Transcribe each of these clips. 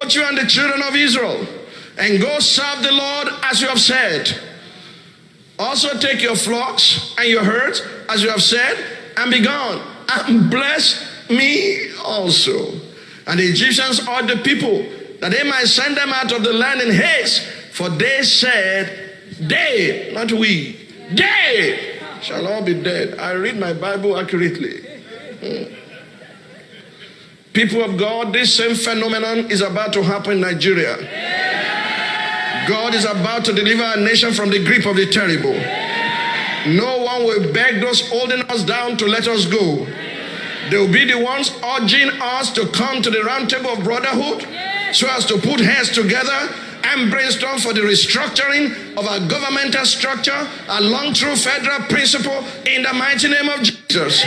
You and the children of Israel, and go serve the Lord as you have said. Also take your flocks and your herds as you have said, and be gone, and bless me also. And the Egyptians urged the people that they might send them out of the land in haste, for they said, they, not we, they shall all be dead. I read my Bible accurately. People of God, this same phenomenon is about to happen in Nigeria. God is about to deliver a nation from the grip of the terrible. No one will beg those holding us down to let us go. They will be the ones urging us to come to the round table of brotherhood so as to put heads together and brainstorm for the restructuring of our governmental structure along through federal principle in the mighty name of Jesus.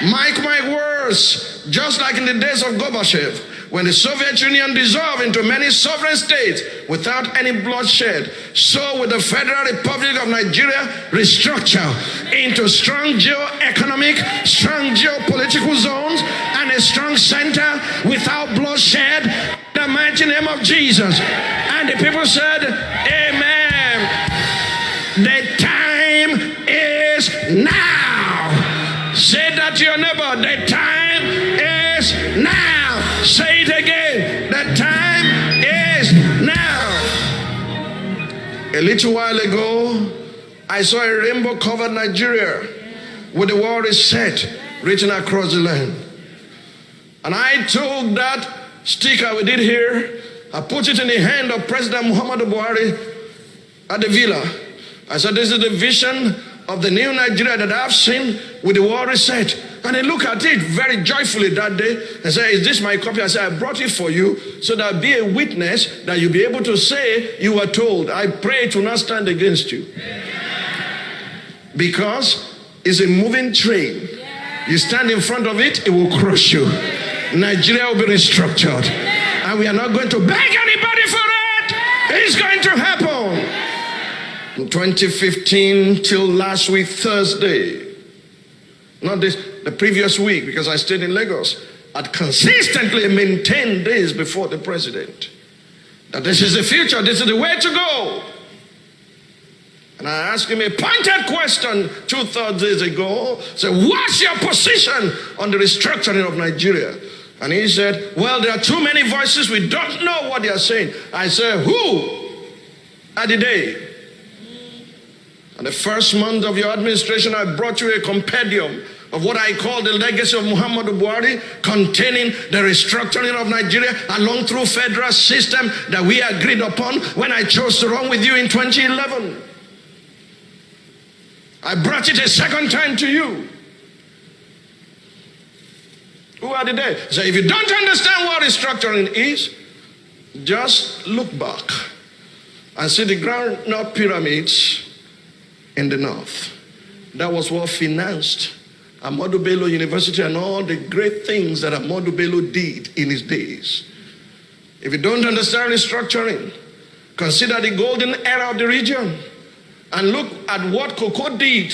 Mark my words. Just like in the days of Gorbachev, when the Soviet Union dissolved into many sovereign states without any bloodshed, so will the Federal Republic of Nigeria restructure into strong geo-economic, strong geopolitical zones, and a strong center without bloodshed, in the mighty name of Jesus. And the people said, amen. The time is now. Say that to your neighbor, the time is now. Say it again, the time is now. A little while ago, I saw a rainbow-covered Nigeria with the word is set written across the land. And I took that sticker we did here, I put it in the hand of President Muhammadu Buhari at the villa. I said, this is the vision of the new Nigeria that I've seen with the war reset. And he looked at it very joyfully that day and said, is this my copy? I said, I brought it for you so that be a witness that you'll be able to say you were told. I pray it will not stand against you. Because it's a moving train. You stand in front of it, it will crush you. Nigeria will be restructured. And we are not going to beg anybody for it. It's going to happen. In 2015 till last week, Thursday, not this, the previous week, because I stayed in Lagos, I'd consistently maintained this before the president, that this is the future, this is the way to go. And I asked him a pointed question 2 Thursdays ago, said, what's your position on the restructuring of Nigeria? And he said, well, there are too many voices, we don't know what they are saying. I said, who are they? And the first month of your administration, I brought you a compendium of what I call the legacy of Muhammadu Buhari, containing the restructuring of Nigeria along through federal system that we agreed upon when I chose to run with you in 2011. I brought it a second time to you. Who are they? So if you don't understand what restructuring is, just look back and see the ground pyramids in the north. That was what financed Ahmadu Bello University and all the great things that Ahmadu Bello did in his days. If you don't understand restructuring, consider the golden era of the region and look at what Cocoa did.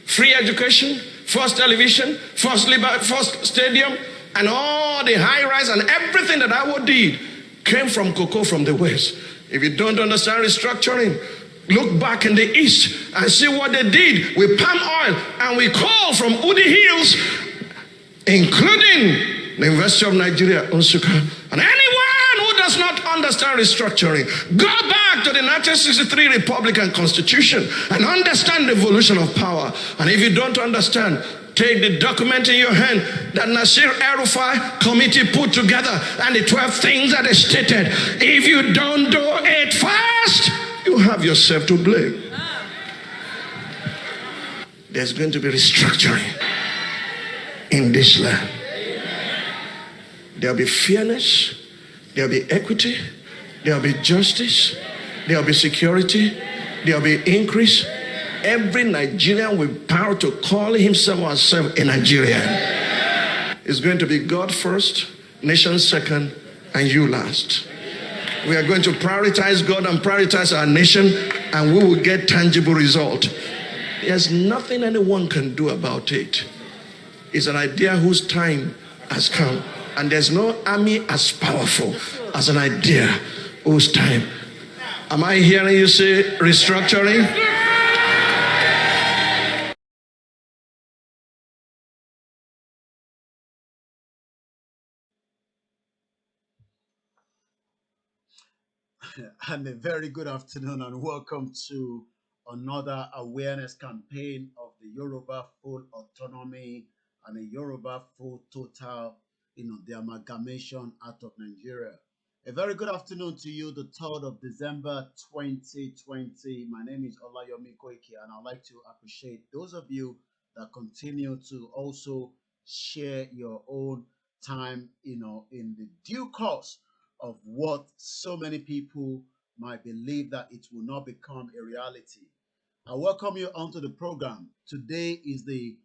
Free education, first television, first stadium, and all the high-rise and everything that Awo did came from Cocoa from the West. If you don't understand restructuring, Look back in the east and see what they did with palm oil and with coal from Udi Hills, including the University of Nigeria, Nsukka. And anyone who does not understand restructuring, go back to the 1963 Republican Constitution and understand the evolution of power. And if you don't understand, take the document in your hand that Nasir El-Rufai committee put together and the 12 things that they stated. If you don't do it fast, you have yourself to blame. There's going to be restructuring in this land. There'll be fairness, there'll be equity, there'll be justice, there'll be security, there'll be increase. Every Nigerian with power to call himself or herself a Nigerian is going to be God first, nation second, and you last. We are going to prioritize God and prioritize our nation, and we will get tangible result. There's nothing anyone can do about it. It's an idea whose time has come, and there's no army as powerful as an idea whose time. Am I hearing you say restructuring? And a very good afternoon and welcome to another awareness campaign of the Yoruba full autonomy and a Yoruba full total, the amalgamation out of Nigeria. A very good afternoon to you, the 3rd of December 2020. My name is Olayomi Koiki, and I'd like to appreciate those of you that continue to also share your own time, in the due course of what so many people might believe that it will not become a reality. I welcome you onto the program. Today is the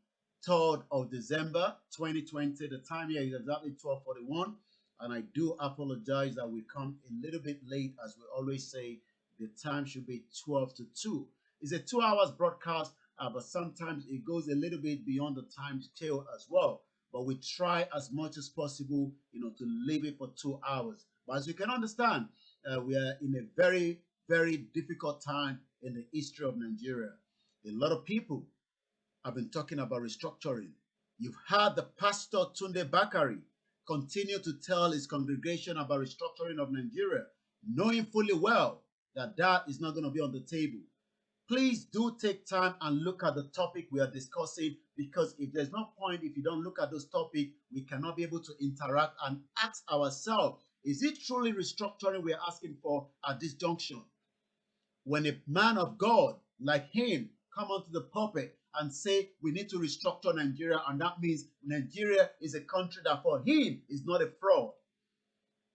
3rd of December 2020. The time here is exactly 12:41, and I do apologize that we come a little bit late. As we always say, the time should be 12 to 2. It's a 2 hours broadcast, but sometimes it goes a little bit beyond the time scale as well. But we try as much as possible, to leave it for 2 hours. But as you can understand, we are in a very, very difficult time in the history of Nigeria. A lot of people have been talking about restructuring. You've heard the pastor Tunde Bakari continue to tell his congregation about restructuring of Nigeria, knowing fully well that that is not going to be on the table. Please do take time and look at the topic we are discussing, because if there's no point, if you don't look at those topics, we cannot be able to interact and ask ourselves, is it truly restructuring we are asking for at this junction? When a man of God like him come onto the pulpit and say we need to restructure Nigeria, and that means Nigeria is a country that for him is not a fraud.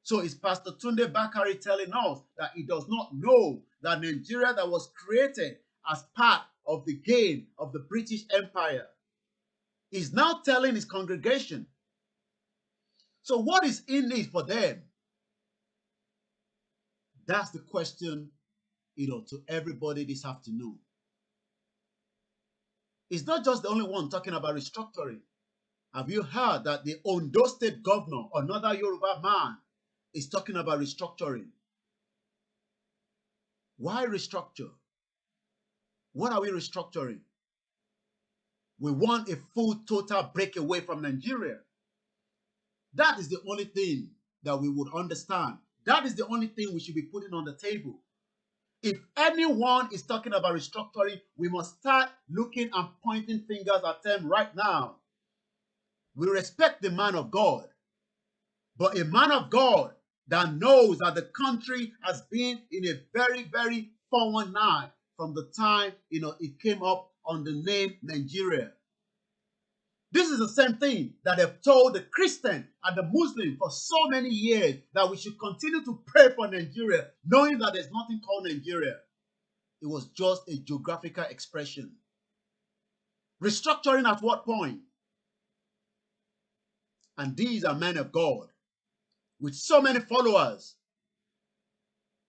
So is Pastor Tunde Bakari telling us that he does not know that Nigeria that was created as part of the gain of the British Empire is now telling his congregation? So what is in it for them? That's the question, to everybody this afternoon. It's not just the only one talking about restructuring. Have you heard that the Ondo State governor, another Yoruba man, is talking about restructuring? Why restructure? What are we restructuring? We want a full total breakaway from Nigeria. That is the only thing that we would understand. That is the only thing we should be putting on the table. If anyone is talking about restructuring, we must start looking and pointing fingers at them right now. We respect the man of God, but a man of God that knows that the country has been in a very, very 419 from the time, it came up on the name Nigeria. This is the same thing that they've told the Christian and the Muslim for so many years, that we should continue to pray for Nigeria, knowing that there's nothing called Nigeria. It was just a geographical expression. Restructuring at what point? And these are men of God with so many followers.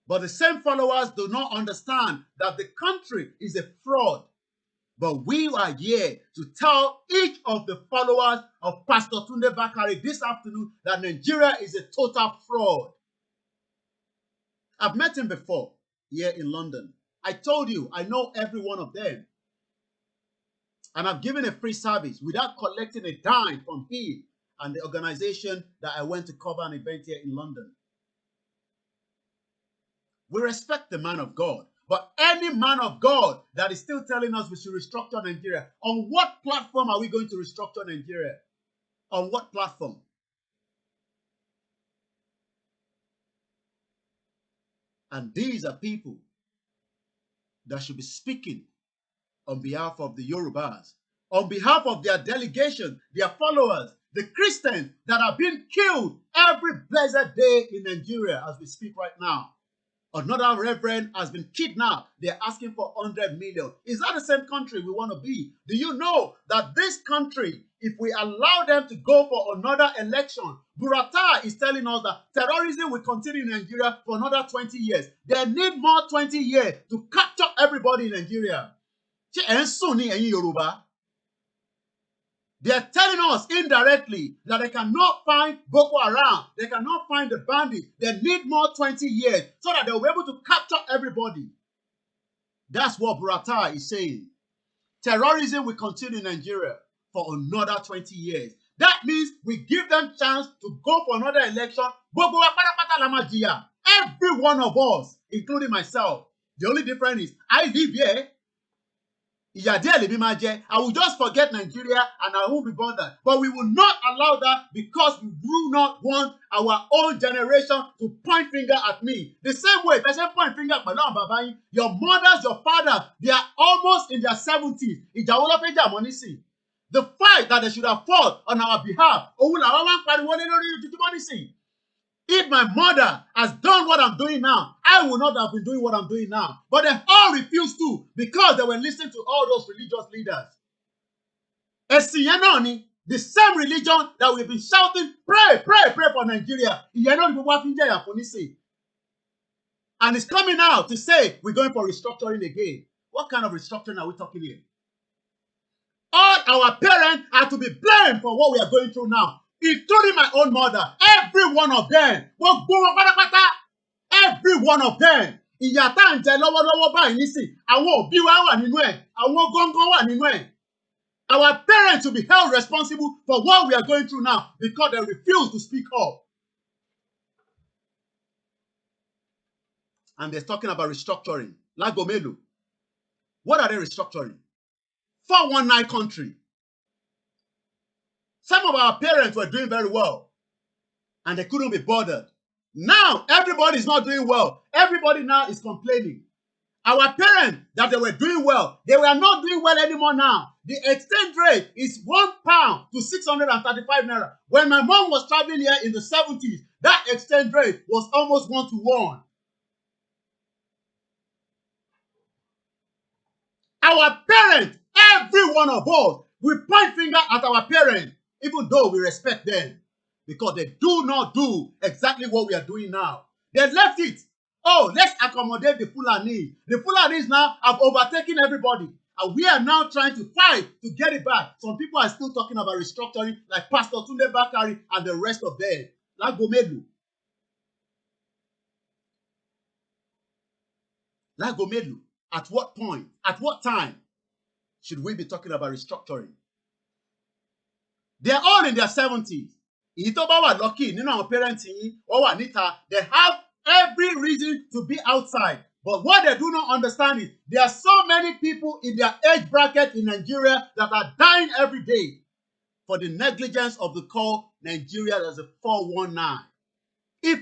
But the same followers do not understand that the country is a fraud. But we are here to tell each of the followers of Pastor Tunde Bakari this afternoon that Nigeria is a total fraud. I've met him before here in London, I told you, I know every one of them. And I've given a free service without collecting a dime from him and the organization that I went to cover an event here in London. We respect the man of God. But any man of God that is still telling us we should restructure Nigeria, on what platform are we going to restructure Nigeria? On what platform? And these are people that should be speaking on behalf of the Yorubas, on behalf of their delegation, their followers, the Christians that are being killed every blessed day in Nigeria as we speak right now. Another reverend has been kidnapped. They're asking for 100 million. Is that the same country we want to be? Do you know that this country, if we allow them to go for another election, BURATAI is telling us that terrorism will continue in Nigeria for another 20 years. They need more 20 years to capture everybody in Nigeria. Yoruba. They are telling us indirectly that they cannot find Boko Haram. They cannot find the bandits. They need more 20 years so that they'll be able to capture everybody. That's what BURATAI is saying. Terrorism will continue in Nigeria for another 20 years. That means we give them chance to go for another election. Every one of us, including myself. The only difference is I live here. I will just forget Nigeria and I won't be bothered. But we will not allow that because we do not want our own generation to point finger at me. The same way, person point finger at my your mothers, your fathers, they are almost in their 70s. The fight that they should have fought on our behalf. If my mother has done what I'm doing now, I would not have been doing what I'm doing now. But they all refused to because they were listening to all those religious leaders. The same religion that we've been shouting, pray, pray, pray for Nigeria. And it's coming out to say we're going for restructuring again. What kind of restructuring are we talking here? All our parents are to be blamed for what we are going through now. Including my own mother, every one of them. Every one of them. Our parents will be held responsible for what we are going through now because they refuse to speak up. And they're talking about restructuring. Lagomelu. What are they restructuring? 419 country. Some of our parents were doing very well and they couldn't be bothered. Now, everybody is not doing well. Everybody now is complaining. Our parents that they were doing well, they were not doing well anymore now. The exchange rate is £1 to 635 naira. When my mom was traveling here in the 70s, that exchange rate was almost 1 to 1. Our parents, every one of us, we point finger at our parents. Even though we respect them, because they do not do exactly what we are doing now. They left it. Oh, let's accommodate the FULANI. The FULANIs now have overtaken everybody. And we are now trying to fight to get it back. Some people are still talking about restructuring, like Pastor Tunde Bakari and the rest of them. Lagomelu. Lagomelu. At what point, at what time should we be talking about restructuring? They are all in their 70s. Lucky, parents, they have every reason to be outside. But what they do not understand is there are so many people in their age bracket in Nigeria that are dying every day for the negligence of the call Nigeria as a 419. If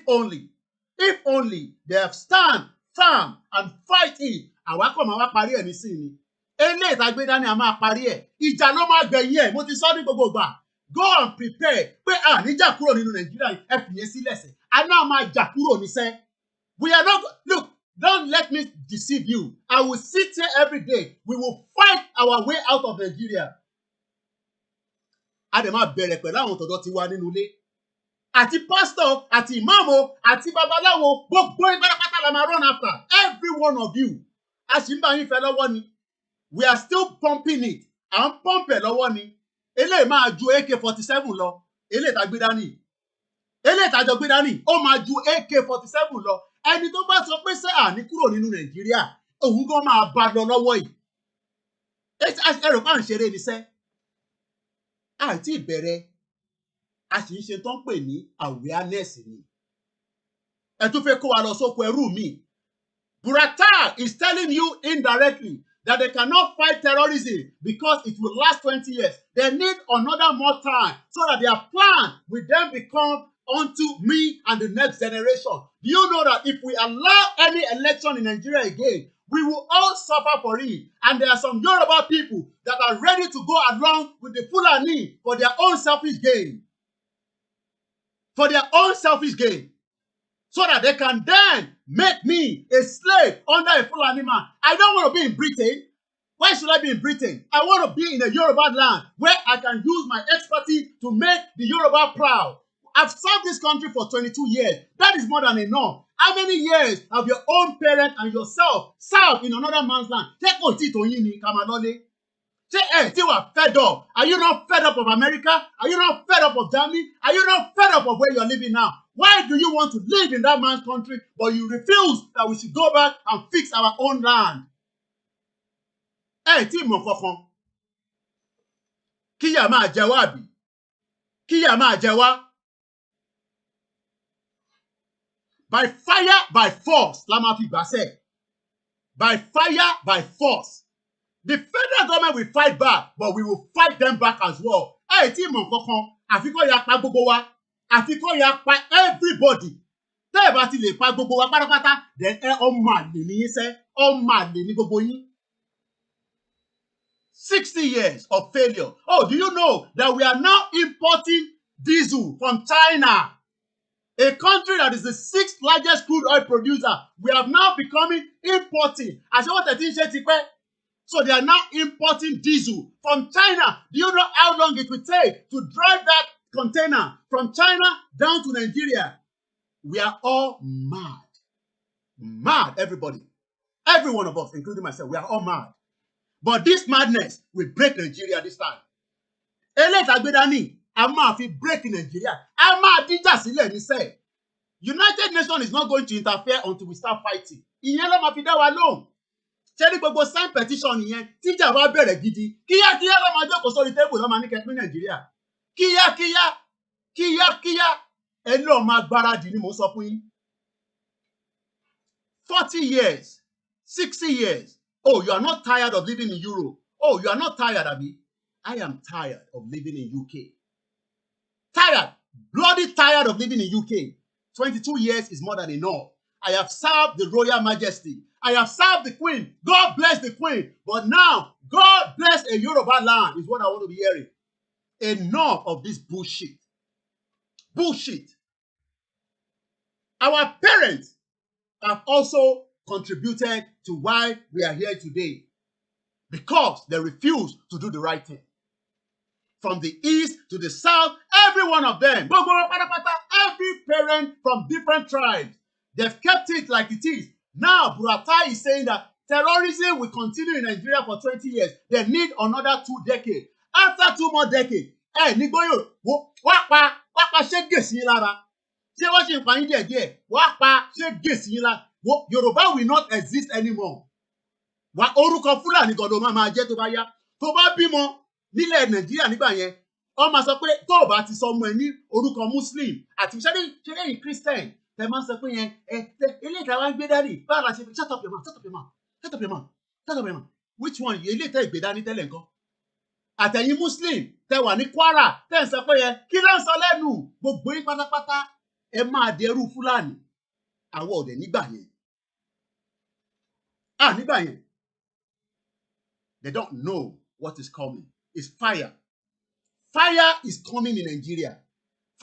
only they have stand firm and fight it. Go and prepare. We are not, look, don't let me deceive you. I will sit here every day. We will fight our way out of Nigeria. Àti pastor, àti imamo, àti babaláwo, gbogbo ìgbàlapátá la máa run after. Every one of you. Àṣìmbá yín fẹ́ lọ́wọ́ ni. We are still pumping it. À ń pump ẹ̀ lọ́wọ́ ni. Eléyìí máa ju AK-47 lọ. Eléyìí tá gbé dání. Eléyìí tá jọ gbé dání. Ó máa ju AK-47 lọ. Ẹni tó bá sọ pé ṣé àní kúrò nínú Nàìjíríà. òun gan máa bá lọ lọ́wọ́ yìí. Ẹ̀rọ máa ń ṣeré níṣẹ́. Àti ìbẹ̀rẹ̀ a sì ń ṣe tó ń pè ní awareness ni. Ẹ tún fẹ́ kó wa lọ sóko ẹrú mi. Buratai is telling you indirectly that they cannot fight terrorism because it will last 20 years. They need another more time so that their plan will then become unto me and the next generation. Do you know that if we allow any election in Nigeria again, we will all suffer for it? And there are some Yoruba people that are ready to go along with the Fulani for their own selfish gain. For their own selfish gain. So that they can then make me a slave under a Fulani man. I don't want to be in Britain. Why should I be in Britain? I want to be in a Yoruba land where I can use my expertise to make the Yoruba proud. I've served this country for 22 years. That is more than enough. How many years have your own parent and yourself served in another man's land? You are fed up. Are you not fed up of America? Are you not fed up of Germany? Are you not fed up of where you're living now? Why do you want to live in that man's country, but you refuse that we should go back and fix our own land? Tí mọ̀ kankan. Kíyà máa jẹ wá bí. Kíyà máa jẹ wá. By fire, by force, la máa fi gbà sẹ́. By fire, by force. The federal government will fight back, but we will fight them back as well. Tí mọ̀ kankan. Àfi kó ya pa gbogbo wa. Àfi kó ya pa everybody. Tẹ́ ẹ bá ti lè pa gbogbo wa pátápátá, then ọmọ àlè ni yín sẹ́. Ọmọ àlè ni gbogbo yín. 60 years of failure. Oh, do you know that we are now importing diesel from China? A country that is the 6th largest crude oil producer. We have now becoming importing. So they are now importing diesel from China. Do you know how long it will take to drive that container from China down to Nigeria? We are all mad. Mad, everybody. Every one of us, including myself, we are all mad. But this madness will break Nigeria this time. Eletagbedani, a máa fi break Nigeria. A máa díjà sílẹ̀ níṣẹ́. United Nations is not going to interfere until we start fighting. Ìyẹn ló máa fi dá wa lóhùn. Ṣé ní gbogbo sign petition yẹn tíjà bá bẹ̀rẹ̀ gidi? Kíákíá ló máa jókòó sórí tébù ló máa ní kẹpín Nàìjíríà. Kíákíá. Ẹ lọ́ọ́ máa gbáradì ni mò ń sọ fún yín. 40 years, 60 years. Oh, you are not tired of living in Europe. Oh, you are not tired, Abi. I am tired of living in UK. Tired. Bloody tired of living in UK. 22 years is more than enough. I have served the Royal Majesty. I have served the Queen. God bless the Queen. But now, God bless a Yoruba land is what I want to be hearing. Enough of this bullshit. Bullshit. Our parents have also contributed to why we are here today, because they refuse to do the right thing. From the east to the south, every one of them, every parent from different tribes, they've kept it like it is. Now, Buratai is saying that terrorism will continue in Nigeria for 20 years. They need another 2 decades. After 2 more decades, Yoruba will not exist anymore. Orúkọ Fúlàní gan ló máa jẹ́ tó bá yá. Tó bá bímọ nílẹ̀ Nàìjíríà nígbà yẹn, ó máa sọ pé tó o bá ti sọ ọmọ ẹ ní orúkọ Muslim àti ṣẹ́lẹ̀ Christian, tẹ máa sọ pé yẹn eléyìí tí a wá ń gbé dání báwo la ṣe fi shut up your mouth. Which one? Eléyìí tẹ́ ìgbé dání tẹ́lẹ̀ nǹkan. Àtẹ̀yìn Muslim tẹ wà ní Kwara tẹ́ ń sọ pé yẹn kí ló ń sọ lẹ́nu gbogbo yín pátápátá ẹ máa dẹrú Fúlàní. Àwọn ọ̀dẹ̀ nígbà yẹn. Nígbà yẹn. They don't know what is coming. It's fire. Fire is coming in Nigeria.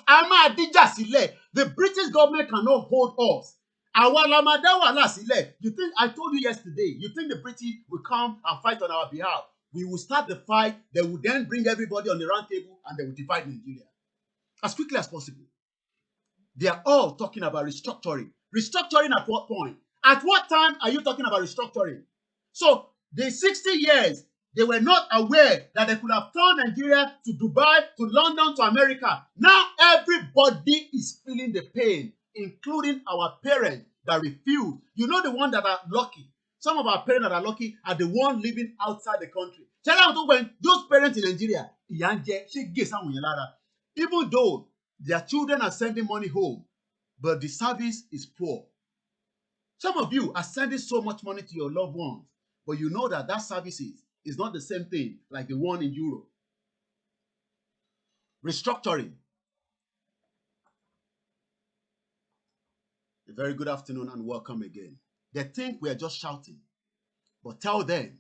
A máa díjà sílẹ̀. The British government cannot hold us. Àwa la máa dá wàhálà sílẹ̀. You think, I told you yesterday, you think the British will come and fight on our behalf? We will start the fight. They will then bring everybody on the round table and they will divide Nigeria as quickly as possible. They are all talking about restructuring. Restructuring at what point? At what time are you talking about restructuring? So, the 60 years, they were not aware that they could have turned Nigeria to Dubai, to London, to America. Now, everybody is feeling the pain, including our parents that refuse. You know the one that are lucky. Some of our parents that are lucky are the ones living outside the country. Tell them when those parents in Nigeria, even though their children are sending money home, but the service is poor. Some of you are sending so much money to your loved ones, but you know that that services is not the same thing like the one in Europe. Restructuring. A very good afternoon and welcome again. They think we are just shouting, but tell them,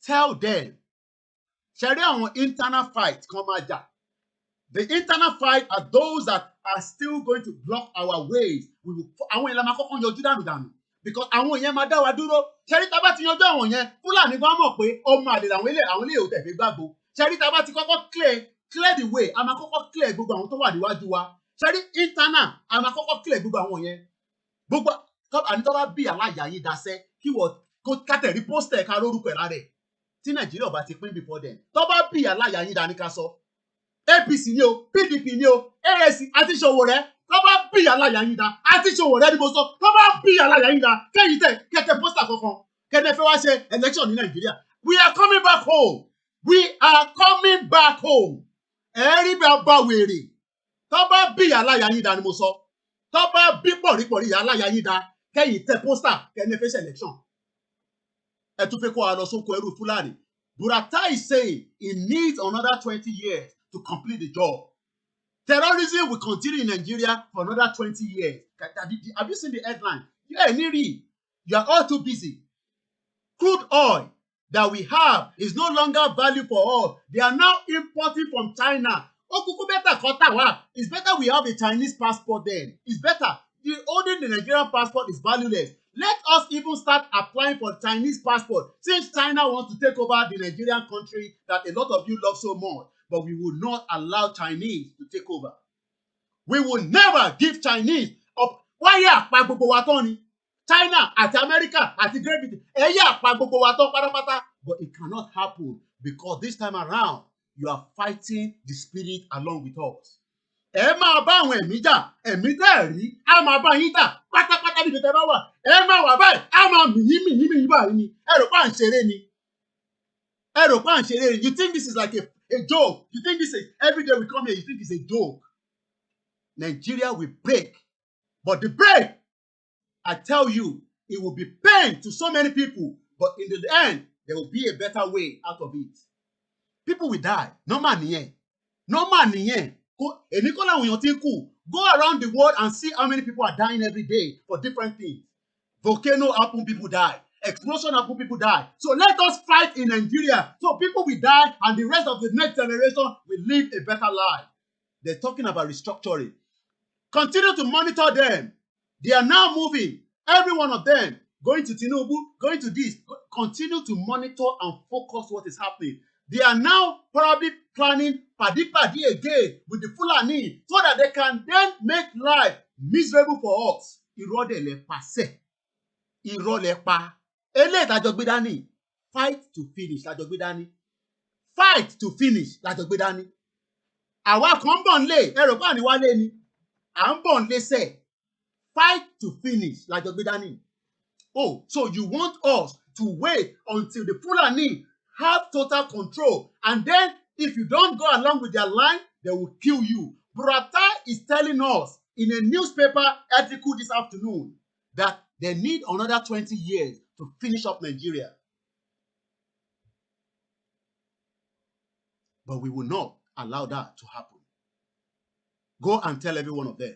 Sharia on internal fight, the internal fight are those that are still going to block our ways. We will, because àwọn yẹn máa dá wa dúró. Ṣẹ́rí tá bá ti yanjú àwọn yẹn, Fúlàní gan mọ̀ pé ọmọ àlè làwọn ilé ò tẹ̀fẹ́ gbàgbó. Ṣẹ́rí tá bá ti kọ́kọ́ clear the way, a máa kọ́kọ́ clear gbogbo àwọn tó wà níwájú wa. Ṣẹ́rí internal, a máa kọ́kọ́ clear gbogbo àwọn yẹn. Gbogbo àní tó bá bí aláya yìí dasẹ́ kí wọ́n kó kátẹ̀rí pósítẹ̀ ká lórúkọ ẹ̀ lára ẹ̀. Tí Nàìjíríà ò bá ti pín before then. Tó bá bí aláya yìí dání ká sọ. APC ni o, PDP ni o, ASC àti Sowore. Tó bá bí aláya yín dá, àti Sowore ni mo sọ, tó bá bí aláya yín dá, kẹ́yìn tẹ̀ kẹ́tẹ̀ pósítà kankan, kẹ́tẹ̀ fẹ́ wá ṣe election ní Nàìjíríà. We are coming back home. We are coming back home. Ẹ̀rí bá bá wèrè. Tó bá bí aláya yín dá ni mo sọ. Tó bá bí pọ̀rípọ̀rí aláya yín dá, kẹ́yìn tẹ̀ pósítà kẹ́tẹ̀ fẹ́ ṣe election. Ẹ tún fẹ́ kó wa lọ sóko ẹrú Fúlàní. Buratai is saying it needs another 20 years to complete the job. Terrorism will continue in Nigeria for another 20 years. Have you seen the headline? Yeah, Niri, you are all too busy. Crude oil that we have is no longer value for us. They are now importing from China. It's better we have a Chinese passport then. It's better. Holding the Nigerian passport is valueless. Let us even start applying for Chinese passport since China wants to take over the Nigerian country that a lot of you love so much. But we will not allow Chinese to take over. We will never give Chinese up. Why pa gbogbo wa tán ni? China àti America àti Great Britain. Pa gbogbo wa tán pátápátá. But it cannot happen because this time around you are fighting the spirit along with us. Ẹ máa bá àwọn ẹ̀mí jà, ẹ̀mí tẹ́ rí, á máa bá yín jà pátápátá níbi tẹ́ bá wà. Ẹ máa wà báyìí, á máa mì báyìí ni. Ẹ rò pé à ń ṣeré ni. You think this is like a joke? You think this is every day we come here? You think it's a joke? Nigeria will break, but the break, I tell you, it will be pain to so many people. But in the end, there will be a better way out of it. People will die. No man here. Go around the world and see how many people are dying every day for different things. Volcano happen, people die. Explosion happen, people die. So let us fight in Nigeria so people will die and the rest of the next generation will live a better life. They're talking about restructuring. Continue to monitor them. They are now moving. Every one of them going to Tinubu, going to this. Continue to monitor and focus what is happening. They are now probably planning padi again with the Fulani so that they can then make life miserable for us. Irode le pase. Irole pa. Ele lájọ gbé dání. Fight to finish lájọ gbé dání. Fight to finish lájọ gbé dání. Àwa kan bọ̀ nlé, ẹ rò pé àní wálé ni. À ń bọ̀ nlé sẹ̀. Fight to finish lájọ gbé dání. Oh, so you want us to wait until the Fulani have total control, and then if you don't go along with their line, they will kill you. Buratai is telling us in a newspaper article this afternoon that they need another 20 years to finish up Nigeria. But we will not allow that to happen. Go and tell every one of them.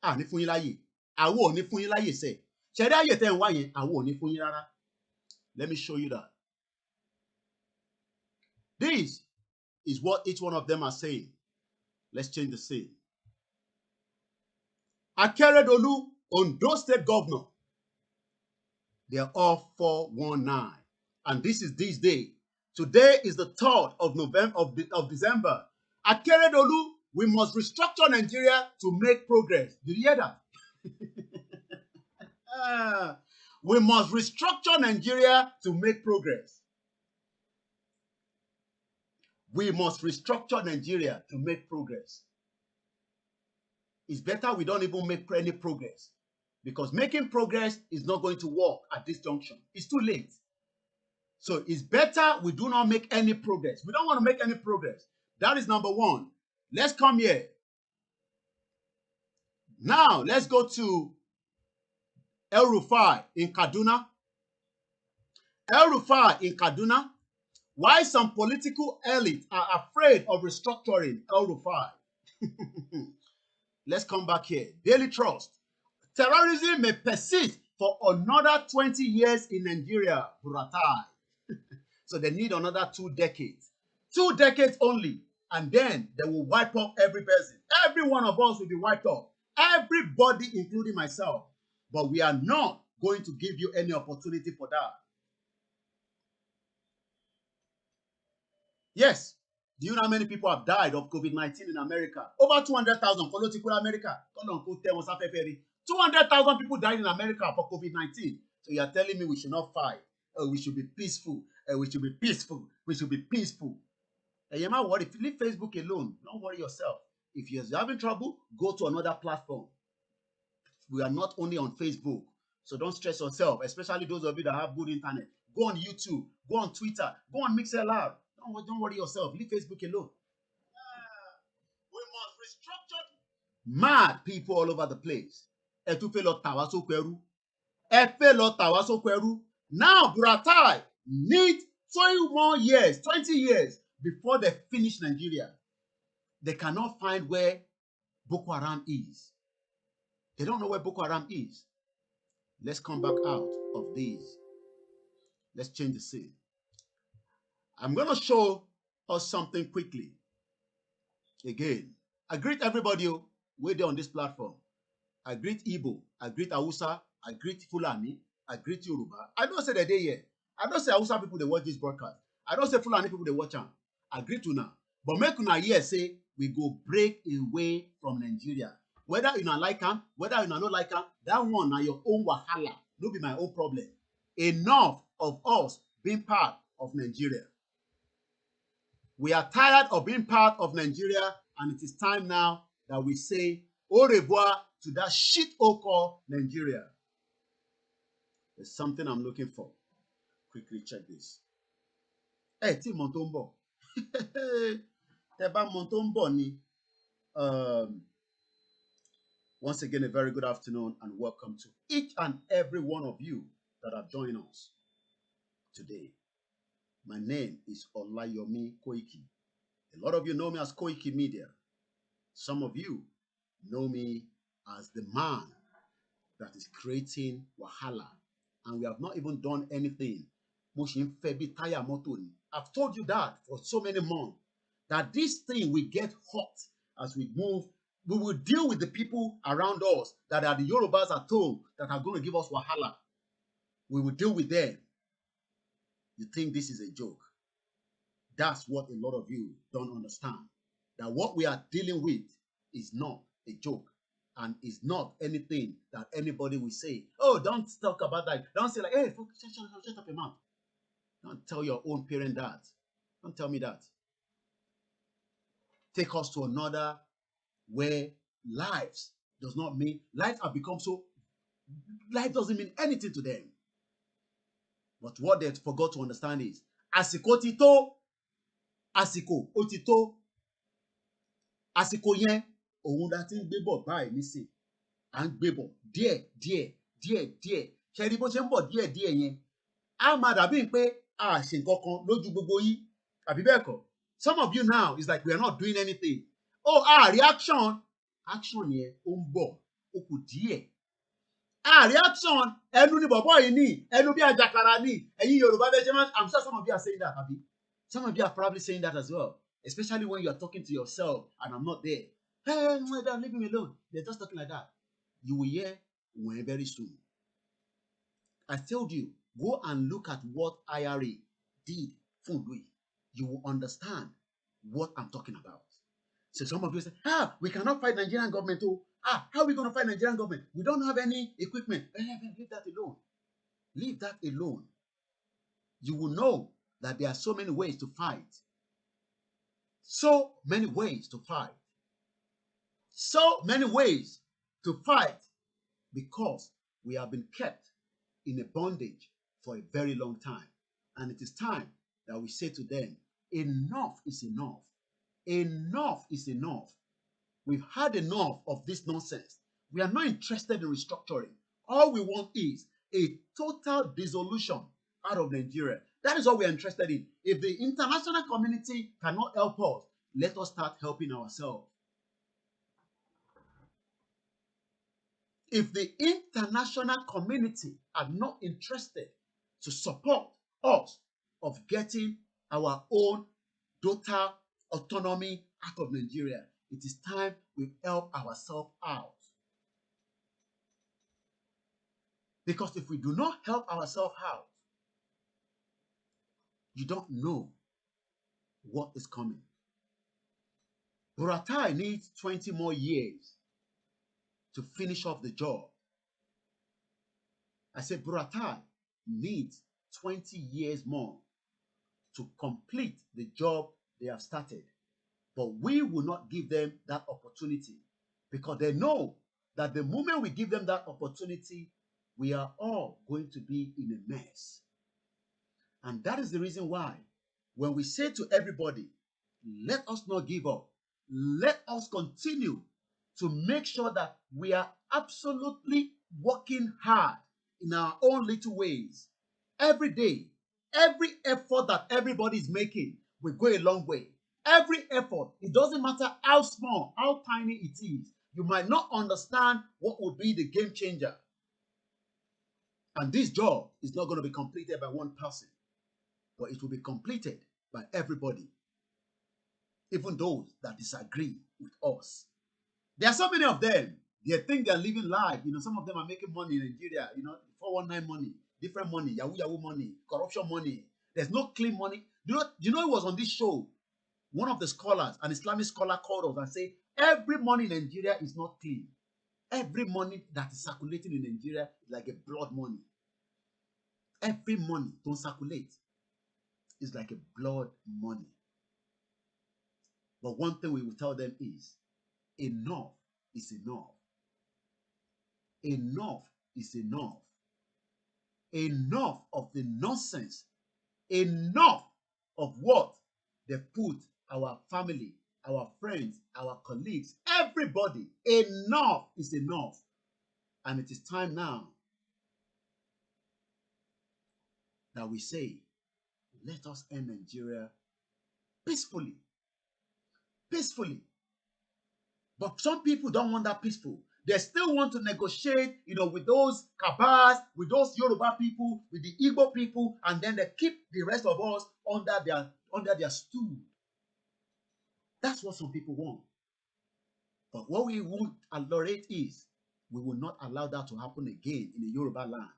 Ní fún yín láyè. Àwo ò ní fún yín láyè sẹ́. Ṣẹ̀rí ayé tẹ́ ń wá yẹn, àwo ò ní fún yín rárá. Let me show you that. This is what each one of them are saying. Let's change the scene. Akeredolu, Ondo State Governor. They are all 419. And this is this day. Today is the 3rd of November of December. Akeredolu, we must restructure Nigeria to make progress. Did you hear that? We must restructure Nigeria to make progress. We must restructure Nigeria to make progress. It's better we don't even make any progress. because making progress is not going to work at this junction. It's too late. So it's better we do not make any progress. We don't want to make any progress. That is number one. Let's come here. Now, let's go to El Rufai in Kaduna. El Rufai in Kaduna. Why some political elites are afraid of restructuring El Rufai. Let's come back here. Daily Trust. Terrorism may persist for another 20 years in Nigeria. Buratai. So they need another 2 decades. 2 decades only. And then they will wipe up every person. Every one of us will be wiped up. Everybody, including myself. But we are not going to give you any opportunity for that. Yes. Do you know how many people have died of COVID-19 in America? Over 200,000 political America. 200,000 people died in America for COVID-19. So you are telling me we should not fight. We should be peaceful. We should be peaceful. We should be peaceful. And you're not worried. Leave Facebook alone. Don't worry yourself. If you're having trouble, go to another platform. We are not only on Facebook. So don't stress yourself, especially those of you that have good internet. Go on YouTube. Go on Twitter. Go on MixLR. Don't worry yourself. Leave Facebook alone. We must restructure. Mad people all over the place. Now, Buratai need 20 more years, 20 years before they finish Nigeria. They cannot find where Boko Haram is. They don't know where Boko Haram is. Let's come back out of these. Let's change the scene. I'm going to show us something quickly. Again, I greet everybody waiting on this platform. I greet Igbo, I greet Hausa, I greet Fulani, I greet Yoruba. I don't say that they here. I don't say Hausa people they watch this broadcast. I don't say Fulani people they watch them. I greet Una. But make Una here say we go break away from Nigeria. Whether you not like them, whether you not like them, that one na your own wahala. No be my own problem. Enough of us being part of Nigeria. We are tired of being part of Nigeria, and it is time now that we say au revoir to that shit called Nigeria. There's something I'm looking for. Quickly check this. Hey, Tim Montombo. Teba Montombo ni. Once again, a very good afternoon and welcome to each and every one of you that have joined us today. My name is Olayomi Koiki. A lot of you know me as Koiki Media. Some of you know me as the man that is creating wahala. And we have not even done anything. I've told you that for so many months. That this thing will get hot as we move. We will deal with the people around us that are the Yorubas at home that are going to give us wahala. We will deal with them. You think this is a joke? That's what a lot of you don't understand. That what we are dealing with is not a joke. And is not anything that anybody will say. Oh, don't talk about that. Don't say like, hey, shut up your mouth. Don't tell your own parent that. Don't tell me that. Take us to another where lives does not mean, lives have become so, life doesn't mean anything to them. But what they forgot to understand is, asiko tito, asiko otito, asiko yen, ohun that in gbebo báyìí nísìn, and gbebo, díẹ̀. Ṣé rí bó ṣe ń bọ̀ díẹ̀ yẹn, á máa dàbí pé a ṣe nǹkan kan lójú gbogbo yín, àbí bẹ́ẹ̀ kọ́. Some of you now is like we are not doing anything. Oh, reaction yẹn ó ń bọ̀, ó kù díẹ̀. Reaction, ẹnu ni bọ̀bọ̀ yìí ní, ẹnu bí àjàkàrà ní, ẹ̀yin Yorùbá bẹ́ẹ̀ ṣe máa, I'm sure some of you are saying that, àbí? Some of you are probably saying that as well, especially when you are talking to yourself and I'm not there. Hey, leave me alone. They're just talking like that. You will hear when very soon. I told you, go and look at what IRA did for Louis. You will understand what I'm talking about. So some of you say, we cannot fight Nigerian government. Oh, how are we going to fight Nigerian government? We don't have any equipment. Leave that alone. Leave that alone. You will know that there are so many ways to fight. So many ways to fight. So many ways to fight. because we have been kept in a bondage for a very long time. And it is time that we say to them, enough is enough. Enough is enough. We've had enough of this nonsense. We are not interested in restructuring. All we want is a total dissolution out of Nigeria. That is what we are interested in. If the international community cannot help us, let us start helping ourselves. If the international community are not interested to support us of getting our own total autonomy out of Nigeria, it is time we help ourselves out. Because if we do not help ourselves out, you don't know what is coming. Buratai needs 20 more years to finish off the job. I said Buratai needs 20 years more to complete the job they have started. But we will not give them that opportunity because they know that the moment we give them that opportunity, we are all going to be in a mess. And that is the reason why when we say to everybody, let us not give up, let us continue to make sure that we are absolutely working hard in our own little ways. Every day, every effort that everybody is making will go a long way. Every effort, it doesn't matter how small, how tiny it is. You might not understand what will be the game changer. And this job is not going to be completed by one person, but it will be completed by everybody, even those that disagree with us. There are so many of them. They think they're living life. Some of them are making money in Nigeria. 419 money, different money, Yahoo money, corruption money. There's no clean money. Do you know it was on this show? One of the scholars, an Islamic scholar, called us and said, every money in Nigeria is not clean. Every money that is circulating in Nigeria is like a blood money. Every money don't circulate is like a blood money. But one thing we will tell them is, enough is enough. Enough is enough. Enough of the nonsense. Enough of what they put our family, our friends, our colleagues, everybody. Enough is enough. And it is time now that we say, let us end Nigeria peacefully. Peacefully. But some people don't want that peaceful. They still want to negotiate, with those Kabas, with those Yoruba people, with the Igbo people, and then they keep the rest of us under their stool. That's what some people want. But what we won't tolerate is, we will not allow that to happen again in the Yoruba land.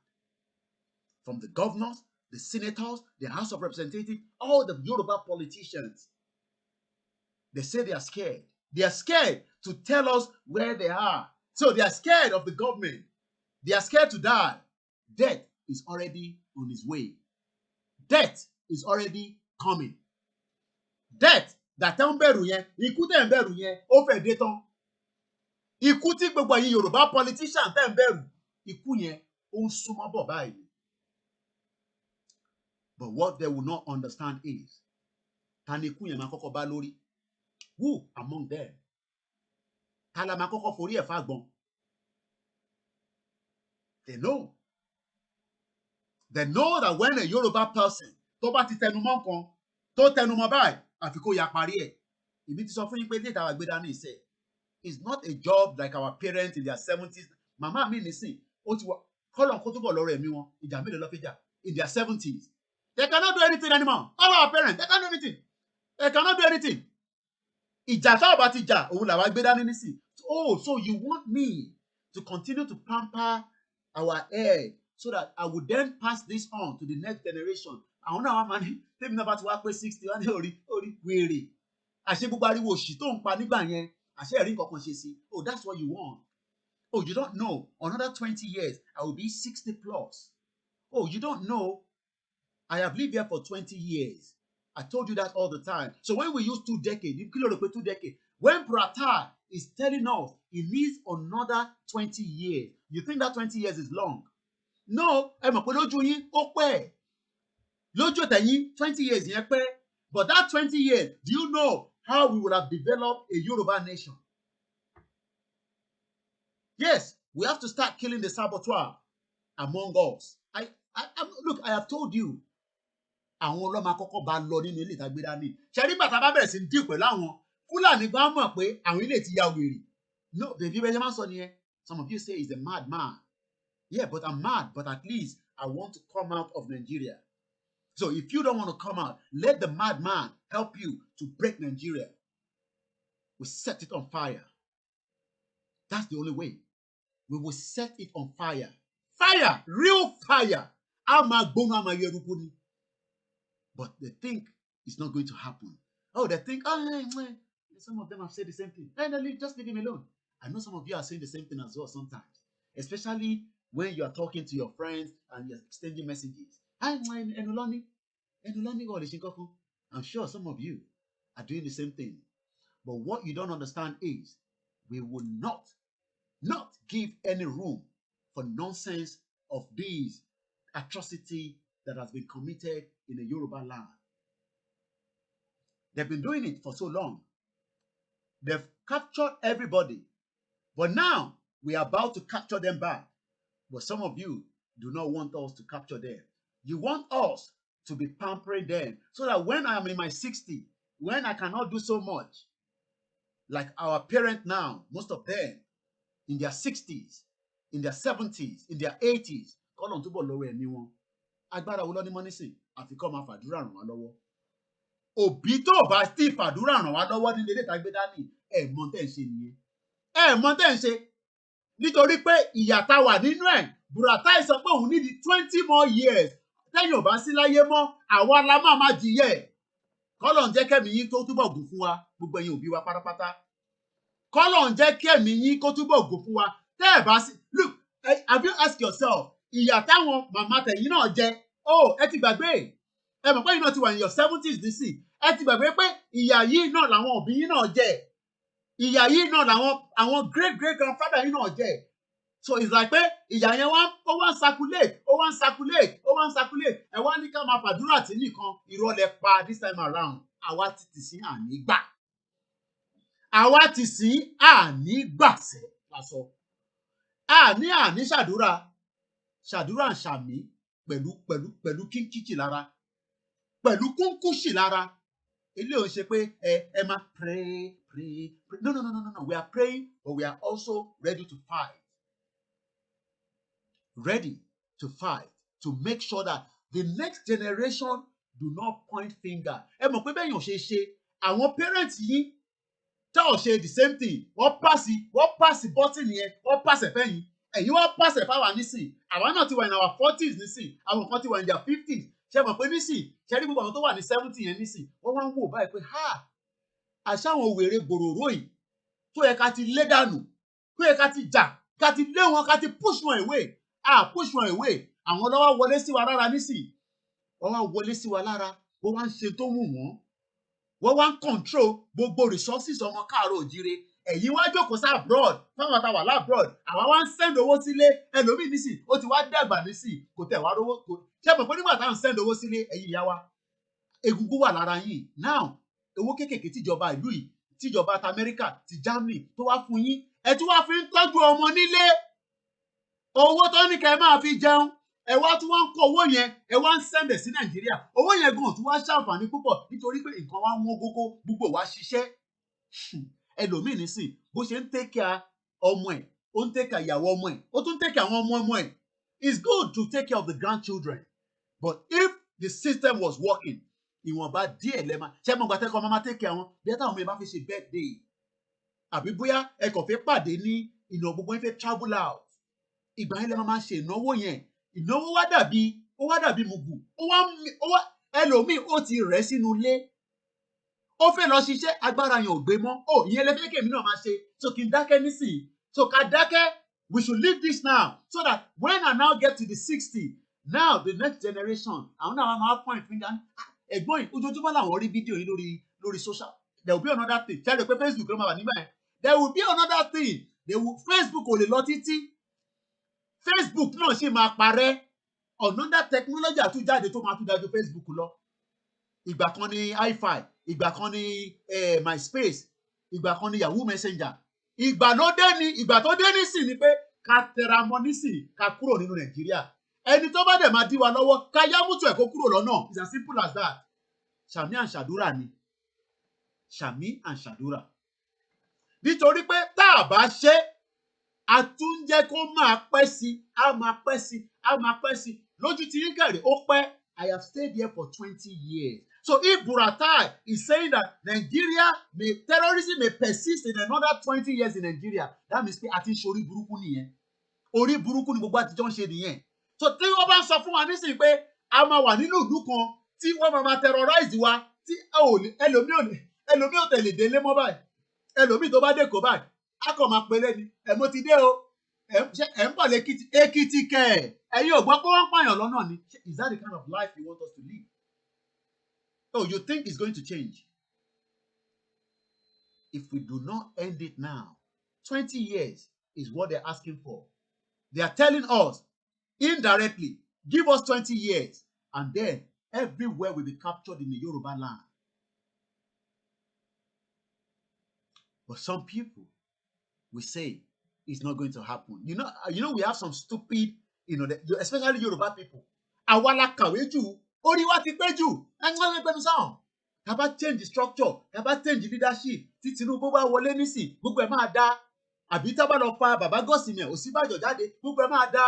From the governors, the senators, the House of Representatives, all the Yoruba politicians, they say they are scared. They are scared to tell us where they are. So they are scared of the government. They are scared to die. Death is already on its way. Death is already coming. Death that tẹ́ ń bẹ̀rù yẹn, ikú tẹ́ ń bẹ̀rù yẹn, ó fẹ́ dé tán. Ikú tí gbogbo yín Yorùbá politician tẹ́ ń bẹ̀rù, ikú yẹn ó ń súnmọ́ bọ̀ báyìí. But what they will not understand is, ta ni ikú yẹn máa kọ́kọ́ bá lórí? Who among them? Ta la máa kọ́kọ́ forí ẹ̀ fàgbọ́n? They know. They know that when a Yoruba person tó bá ti tẹnumọ́ nǹkan, tó tẹnumọ́ báyìí, àfi kó ya parí ẹ̀. Ìbí ti sọ fún yín pé data wa gbé dání ìṣe. It's not a job like our parents in their 70s. Màmá mi nísìn, ó ti wà kọ́lọ̀ kó túbọ̀ lọ́rọ̀ ẹ̀mí wọn, ìjà mélòó ló fi jà in their 70s. They cannot do anything anymore. All our parents, they cannot do anything. They cannot do anything. Ìjà tá ò bá ti jà, òun làwa gbé dání nísìn. Oh, so you want me to continue to pamper our head so that I would then pass this on to the next generation? Àwọn náà wá máa ní tèmi náà bá ti wá pé 60 wá ní orí wèrè. Àṣé gbogbo ariwo òṣì tó ń pa nígbà yẹn, àṣé ẹ̀rí nǹkan kan ṣe sí. Oh, that's what you want. Oh, you don't know. Another 20 years, I will be 60 plus. Oh, you don't know. I have lived here for 20 years. I told you that all the time. So when we use 2 decades, you kill 2 decades. When Buratai is telling us he needs another 20 years, You think that 20 years is long? No, ẹ mọ̀ pé lójú yín ó pẹ́. Lójú tẹ̀yìn 20 years yẹn pẹ́. But that 20 years, do you know how we would have developed a Yoruba nation? Yes, we have to start killing the saboteur among us. Look, I have told you. Àwọn ọlọ́mọ akọ́kọ́ bá lọ nínú ilé ìtagbé dání. Ṣé nígbà tá a bá bẹ̀rẹ̀ sí dín pẹ̀lú àwọn Fúlàní gan mọ̀ pé àwọn ilé ti ya wèrè. No, bèbí bẹ́ẹ̀ máa ń sọ nìyẹn. Some of you say he's a mad man. Yeah, but I'm mad, but at least I want to come out of Nigeria. So if you don't want to come out, let the madman help you to break Nigeria. We set it on fire. That's the only way. We will set it on fire. Fire! Real fire! But they think it's not going to happen. Oh, they think, some of them have said the same thing. Just leave him alone. I know some of you are saying the same thing as well sometimes. Especially when you are talking to your friends and you're exchanging messages. I'm sure some of you are doing the same thing. But what you don't understand is we will not give any room for nonsense of these atrocity that has been committed in the Yoruba land. They've been doing it for so long. They've captured everybody. But now we are about to capture them back. But some of you do not want us to capture them. You want us to be pampering them so that when I am in my 60s, when I cannot do so much, like our parents now, most of them in their 60s, in their 70s, in their 80s, call on to lower anyone. Agbára wo ló ní mọ́ nísìn àfi kọ́ máa fàdúrà ràn wá lọ́wọ́. Òbí tó bá tí fàdúrà ràn wá lọ́wọ́ ní ilé ìtagbé dání ẹ̀ mọ̀ tẹ́ ń ṣe nìyẹn. Ẹ̀ mọ̀ tẹ́ ń ṣe nítorí pé ìyà tá wà nínú ẹ̀ Buratai sọ pé òun ní di 20 more years tẹ́yìn ò bá sí láyé mọ́ àwa la máa jìyà ẹ̀. Kọ́lọ̀ ń jẹ́ kẹ́mi yín tó túbọ̀ gùn fún wa gbogbo ẹ̀yin òbí wa pátápátá. Kọ́lọ̀ ń jẹ́ kẹ́mi yín kó túbọ̀ gùn fún wa tẹ́ ẹ̀ bá sí. Look, have you asked yourself ìyà táwọn màmá tẹ̀yìn náà jẹ ẹ ti gbàgbé ẹ mọ̀ pé yín náà ti wà ní your 70s nísìn ẹ ti gbàgbé pé ìyà yìí náà làwọn òbí yín náà jẹ ìyà yìí náà làwọn àwọn great grandfather yín náà jẹ so it's like pé ìyà yẹn ó wá ń circulate ẹ wá ní ká máa fàdúrà tí nìkan ìrọ̀lẹ́ pa this time around àwa ti tì sí àní gbà àwa ti sí àní gbàṣẹ lásọ àní ṣàdúrà ń ṣàmì pẹ̀lú kíkìkì lára pẹ̀lú kúnkúṣì lára ilé ò ń ṣe pé ẹ máa pray no we are praying but we are also ready to fight to make sure that the next generation do not point finger ẹ mọ̀ pé bẹ́ẹ̀ yàn ṣe àwọn parents yìí tá ò ṣe the same thing wọ́n pàṣì bọ́tìnì yẹn wọ́n pàṣẹ fẹ́yìn ẹ̀yin wọ́n pàṣẹ fáwa nísìn àwa náà ti wà ní our 40s nísìn àwọn kan ti wà ní their 50s ṣe mọ̀ pé nísìn ṣe rí gbogbo àwọn tó wà ní 70 yẹn nísìn wọ́n wá ń wò báyìí pé àṣàwọn wèrè gbòròró yìí tó yẹ ká ti lé dànù tó yẹ ká ti jà ká ti lé wọn ká ti push wọn away push wọn away àwọn lọ́wọ́ wọlé sí wa lára nísìn wọ́n wá wọlé sí wa lára wọ́n wá ń ṣe tó wù wọ́n wá ń control gbogbo resources ọmọ káàárọ̀ òjíire ẹ̀yin wá jókòó sí abroad fáwọn àtàwà lábroad àwa wá ń send owó sílé ẹlòmíì nísìn ó ti wá dàgbà nísìn kò tẹ̀ wá rówó kò ṣe mọ̀ pé nígbà táwọn send owó sílé ẹ̀yin ìyá wa egungun wà lára yín now owó kéékèèké tíjọba ìlú yìí tíjọba ti Amẹ́ríkà ti Germany tó wá fún yín ẹ tí wá fi ń tọ́jú ọmọ nílé owó tó ní kẹ́ máa fi jẹun ẹ wá tún wá ń kó owó yẹn ẹ wá ń sẹ́ndẹ̀ sí Nàìjíríà owó yẹn gan tún wá ṣàǹfààní púpọ̀ nítorí pé nǹkan wá wọ́n gógó gbogbo wa ṣiṣẹ́ ẹlòmíì nísìn bó ṣe ń tẹ́kẹ̀ ọmọ ẹ̀ ó ń tẹ́kẹ̀ ìyàwó ọmọ ẹ̀ ó tún tẹ́kẹ̀ àwọn ọmọ ẹ̀ it's good to take care of the grandchildren but if the system was working ìwọ̀nba díẹ̀ lẹ́ẹ̀ma ṣé mo gbà tẹ́kọ̀ máa tẹ́kẹ̀ àwọn bí ẹ táwọn ọmọ ẹ bá fi ṣe birthday àbí bóyá ẹ kàn fẹ́ pàdé ní ìnáwó gbogbo ẹ fẹ́ travel out ìgbà yẹn lẹ máa ṣe ìnáwó yẹn ìnáwó wá dàbí mugu ẹlòmíì ó ti rẹ̀ sínú ilé ó fẹ́ lọ ṣiṣẹ́ agbára yẹn ò gbé mọ́ ìyẹn lẹ fẹ́ kèmí náà máa ṣe so kí n dákẹ́ nísìnyí so ká dákẹ́ we should leave this now so that when I now get to the 60 now the next generation àwọn náà máa point finger ẹ̀gbọ́n yìí ojoojúmọ́ làwọn rí fídíò yìí lórí social there will be another thing ṣe é rè pé Facebook ló máa wà nígbà yẹn there will be another thing Facebook ò lè lọ títí Facebook náà ṣì máa parẹ́. Another technology àtúnjáde tó máa tún dájú Facebook lọ. Ìgbà kan ní hi-fi, ìgbà kan ní MySpace, ìgbà kan ní Yahoo Messenger. Ìgbà tó dé nísìn ni pé ká tẹra mọ́ nísìn ká kúrò nínú Nàìjíríà. Ẹni tó bá dẹ̀ máa dí wa lọ́wọ́ ká yá mútu ẹ̀ kó kúrò lọ́nà. It's as simple as that. Ṣàmì and ṣàdúrà ni. Ṣàmì and ṣàdúrà. Nítorí pé tá a bá ṣe a tún jẹ́ kó máa pẹ́ sí, a máa pẹ́ sí, a máa pẹ́ sí. Lójú ti yín kẹ̀rẹ̀ ó pẹ́. I have stayed here for 20 years. So if Buratai is saying that terrorism may persist in another 20 years in Nigeria, that means pé a ti ń ṣe orí burúkú nìyẹn. Orí burúkú ni gbogbo àtijọ́ ń ṣe nìyẹn. So tí wọ́n bá ń sọ fún wa nísìnyí pé a máa wà nínú ìlú kan tí wọ́n máa terrorize wa tí ẹlòmíì ò tẹ̀lé délé mọ́ báyìí. Ẹlòmíì tó bá dé kó báyìí a kàn máa pèlè ni mo ti dé o ẹ̀ ń bọ̀ lẹ́kìtì kẹ́ ẹ̀ ẹ̀yin ò gbọ́ pé wọ́n ń pààyàn lọ́nà ni. Is that the kind of life you want us to live? Oh, you think it's going to change? If we do not end it now, 20 years is what they're asking for. They are telling us indirectly, give us 20 years, and then everywhere will be captured in the Yoruba land. But some people will say it's not going to happen. You know, we have some stupid, especially Yoruba people. Awala kaweju, oriwa ti peju, Taba change the structure, taba change the leadership. Tí Tinubu bá wọlé nísìn, gbogbo ẹ̀ máa dá. Àbí tá bá lọ fa Bàbá Gọ́sìmẹ̀, Ọ̀ṣínbàjò jáde, gbogbo ẹ̀ máa dá.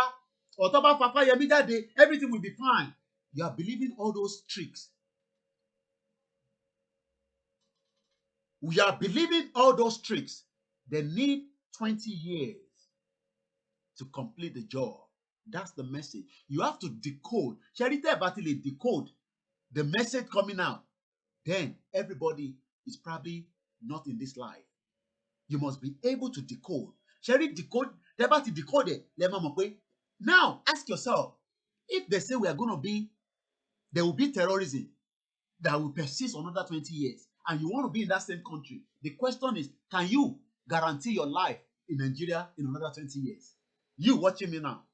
Ọ̀tọ́ bá fa Fáyẹmí jáde, everything will be fine. You are believing all those tricks. We are believing all those tricks. They need 20 years to complete the job. That's the message. You have to decode. Sherite Batile decode the message coming out. Then everybody is probably not in this life. You must be able to decode. Sherry decode, Debati decode it. Now ask yourself, if they say there will be terrorism that will persist another 20 years, and you want to be in that same country, the question is, can you guarantee your life in Nigeria in another 20 years? You watching me now.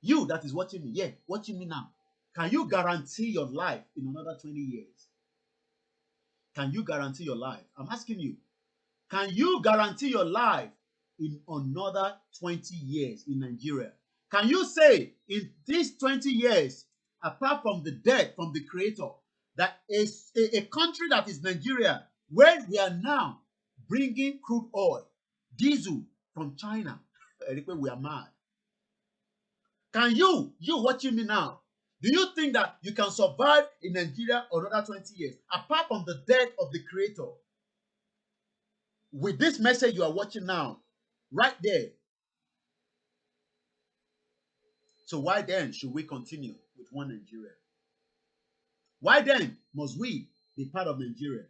You that is watching me, watching me now. Can you guarantee your life in another 20 years? Can you guarantee your life? I'm asking you. Can you guarantee your life in another 20 years in Nigeria? Can you say in these 20 years, apart from the death from the creator, that a country that is Nigeria, where we are now bringing crude oil, diesel from China, we are mad. Can you watching me now, do you think that you can survive in Nigeria another 20 years, apart from the death of the creator? With this message you are watching now, right there. So why then should we continue with one Nigeria? Why then must we be part of Nigeria?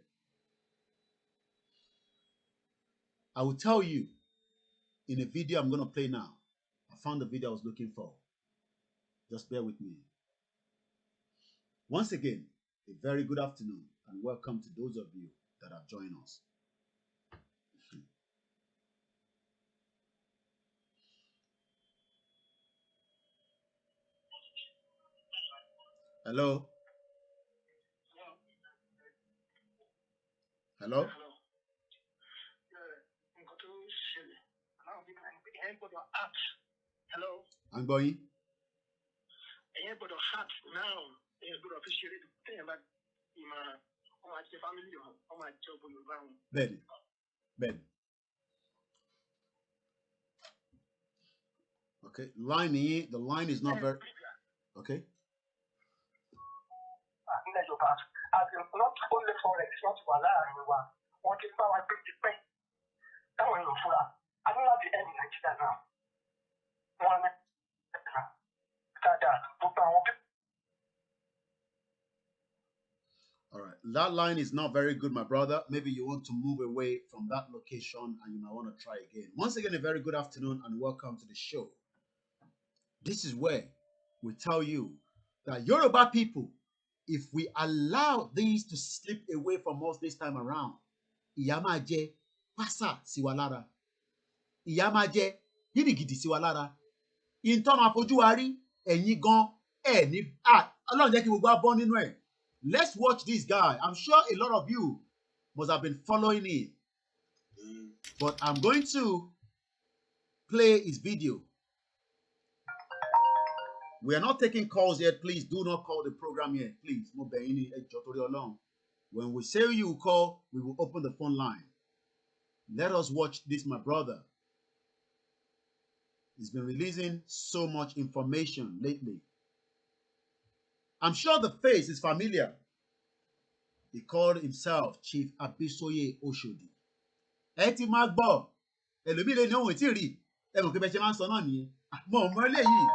I will tell you in a video I'm going to play now. I found the video I was looking for. Just bear with me. Once again, a very good afternoon and welcome to those of you that have joined us. Hello? Hello? Hello? I'm going. Ben. Okay, the line is not very okay. Not only forex, not what if I bring the pay? That way, I don't have the end in Nigeria now. All right, that line is not very good, my brother. Maybe you want to move away from that location and you might want to try again. Once again, a very good afternoon and welcome to the show. This is where we tell you that Yoruba people, if we allow these to slip away from us this time around, Iyamaje pasa siwalara. Iyamaje girigidi siwalara. in tó máa fojú wa rí ẹ̀yin gan ẹ̀ ní Ọlọ́run jẹ́ kí gbogbo wa bọ́ nínú ẹ̀. Let's watch this guy. I'm sure a lot of you must have been following him, but I'm going to play his video. We are not taking calls yet. Please do not call the program yet. Please. When we say you call, we will open the phone line. Let us watch this, my brother. He's been releasing so much information lately. I'm sure the face is familiar. He called himself Chief Abisoye Oshodi. Eti magbo. Elomi le ni ohun ti ri. E mo pe be se man so na ni. Mo mo eleyi.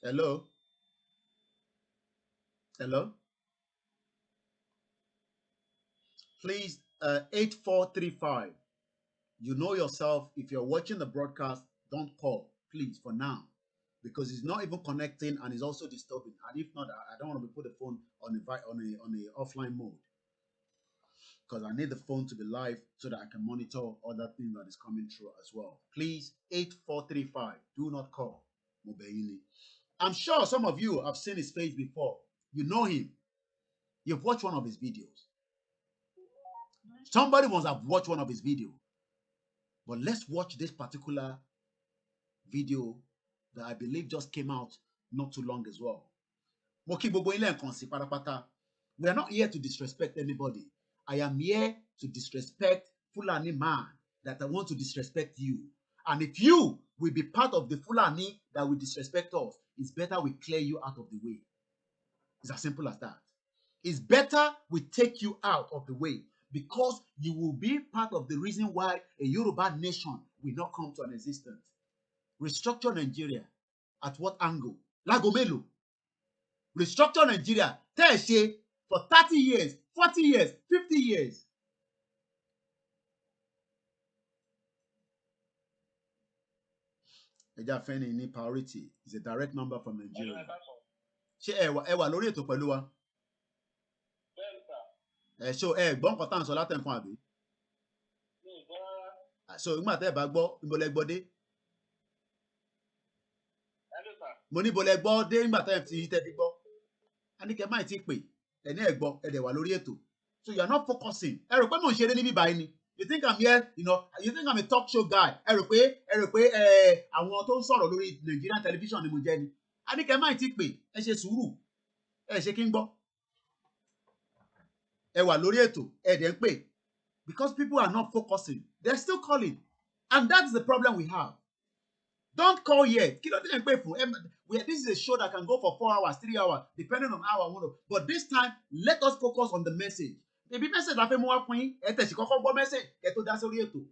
Hello. Hello. Please, 8435. You know yourself. If you're watching the broadcast, don't call, please, for now, because it's not even connecting and it's also disturbing. And if not, I don't want to put the phone on a offline mode, because I need the phone to be live so that I can monitor other things that is coming through as well. Please, 8435. Do not call. I'm sure some of you have seen his face before. You know him. You've watched one of his videos. Somebody must have watched one of his videos. But let's watch this particular video that I believe just came out not too long as well. We are not here to disrespect anybody. I am here to disrespect Fulani man that I want to disrespect you. And if you will be part of the Fulani that will disrespect us, it's better we clear you out of the way. It's as simple as that. It's better we take you out of the way, because you will be part of the reason why a Yoruba nation will not come to an existence. Restructure Nigeria. At what angle? Lagomelo. Restructure Nigeria. Teshe for 30 years, 40 years, 50 years. Ejafeni ní priority is a direct number from Nigeria. Ṣé ẹ wà lórí ètò pẹ̀lú wa? So gbọ́n kan tá à ń sọ látẹ̀kùn àbí? So ìgbà tẹ́ ẹ bá gbọ́ níbo lẹ gbọ́ dé? Mo ní bo lẹ gbọ́ dé nígbà tẹ́ ẹ ti fi gbọ́. A ní kẹ́ máì tí pè ẹ̀ ní ẹ̀ gbọ́ ẹ̀ dẹ̀ wà lórí ètò. So you are not focusing. Ẹ rò pé mò ń ṣeré níbí báyìí ni. You think I'm here, you think I'm a talk show guy. Ẹ rò pé àwọn tó ń sọ̀rọ̀ lórí Nigerian television ni mo jẹ́ ni. A ní kẹ́ máì tí pè ẹ ṣe sùúrù. Ẹ ṣe kí n gbọ́. Ẹ wà lórí ètò ẹ dẹ̀ ń pè, because people are not focusing. They're still calling, and that's the problem we have. Don't call yet. Kí ló dé ń pè fún? This is a show that can go for 4 hours, 3 hours, depending on how I want to. But this time, let us focus on the message. Maybe message la fẹ́ mú wá fún yín, ẹ tẹ̀sí kọ́kọ́ gbọ́ message ẹ tó dá sórí ètò.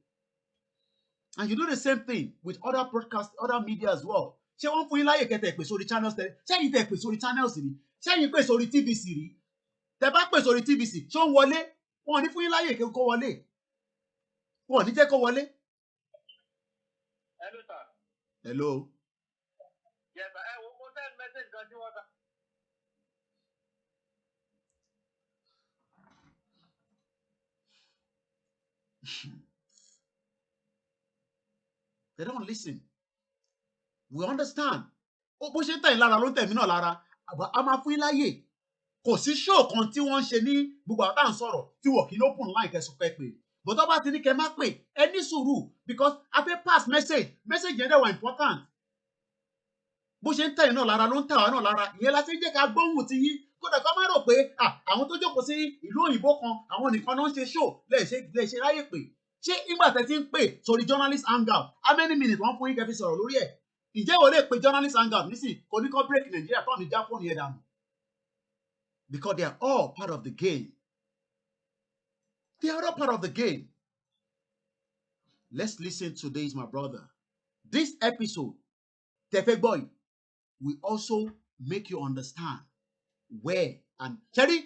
And you do the same thing with other broadcasts, other media as well. Ṣé wọ́n fún yín láyè kẹtẹ̀ pè sórí channels tẹ̀lé? Ṣé yín tẹ̀ pè sórí channels rí? Ṣé yín pè sórí TVC rí? Tẹ́ bá pè sórí TVC, ṣó ń wọlé? Wọn ò ní fún yín láyè kó wọlé. Wọn ò ní jẹ́ kó wọlé. Hello, sir. Hello. Yes, sir. We'll send message kan sí wọn, sir. They don't listen. We understand. Bó ṣe ń tẹ̀yìn lára ló ń tẹ̀mí náà lára. A máa fún yín láyè. Kò sí show kan tí wọ́n ń ṣe ní gbogbo àwọn tá à ń sọ̀rọ̀ tí wọ́n kì í open line kẹsùn pẹ́ pé. But tó bá ti ní kẹ́ má pè ẹ ní sùúrù, because a fẹ́ pass message yẹn dẹ̀ wà important. Bó ṣe ń tẹ̀yìn náà lára ló ń tẹ̀ wá náà lára. Ìyẹn la ṣe ń jẹ́ ká gbóhùn ti yín. Kódà ká má rò pé àwọn tó jókòó sí ìlú òyìnbó kan àwọn nìkan náà ń ṣe show lè ṣe ráyè pè. Ṣé ìgbà tẹ́ ti ń pè sórí journalist hangout, how many minutes wọ́n fún yín kẹ́ fi sọ̀rọ̀ lórí ẹ̀? Ǹjẹ́ ìwọ lè pe journalist hangout nísìnyí kò ní kọ́ break Nigeria tó ní já fóònù yẹn dànù? Because they are all part of the game. They are all part of the game. Let's listen to this, my brother. This episode, Tefe Boy, will also make you understand where and Cherry,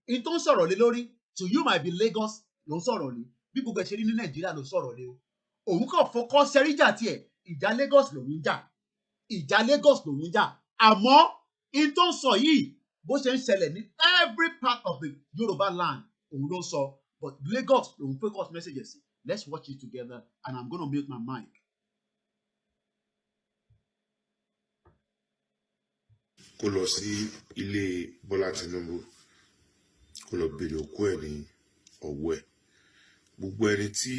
in tó ń sọ̀rọ̀ lé lórí, to you might be Lagos ló ń sọ̀rọ̀ lé, bí gbogbo ẹ̀ṣẹ̀ ní Nàìjíríà ló sọ̀rọ̀ lé o. Òun kàn fọkọ́ Sẹ́ríjà tiẹ̀, ìjà Lagos lòun ń jà. Ìjà Lagos lòun ń jà. Àmọ́ in tó ń sọ yìí, bó ṣe ń ṣẹlẹ̀ ní every part of the Yoruba land òun ló ń sọ, but Lagos lòun focus messages sí. Let's watch it together, and I'm going to mute my mic. Kó lọ sí ilé Bọ́lá Tinubu, kó lọ béèrè òkú ẹ̀ ní ọwọ́ ẹ̀. Gbogbo ẹni tí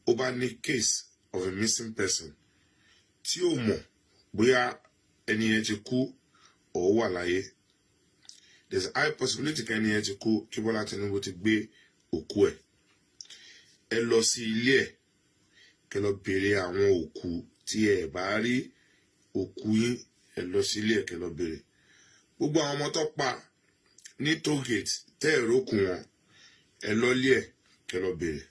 ó bá ní case of a missing person tí ó mọ̀ bóyá ẹni yẹn ti kú ó wà láyé, there's a high possibility kí ẹni yẹn ti kú kí Bọ́lá Tinubu ti gbé òkú ẹ̀. Ẹ lọ sí ilé ẹ̀, kẹ́ lọ béèrè àwọn òkú tí ẹ bá rí òkú yín, ẹ lọ sí ilé ẹ̀ kẹ́ lọ béèrè. Gbogbo àwọn ọmọ tó pa ní tollgate tẹ́ ẹ rókun wọn, ẹ lọ ilé ẹ̀ kẹ́ lọ béèrè.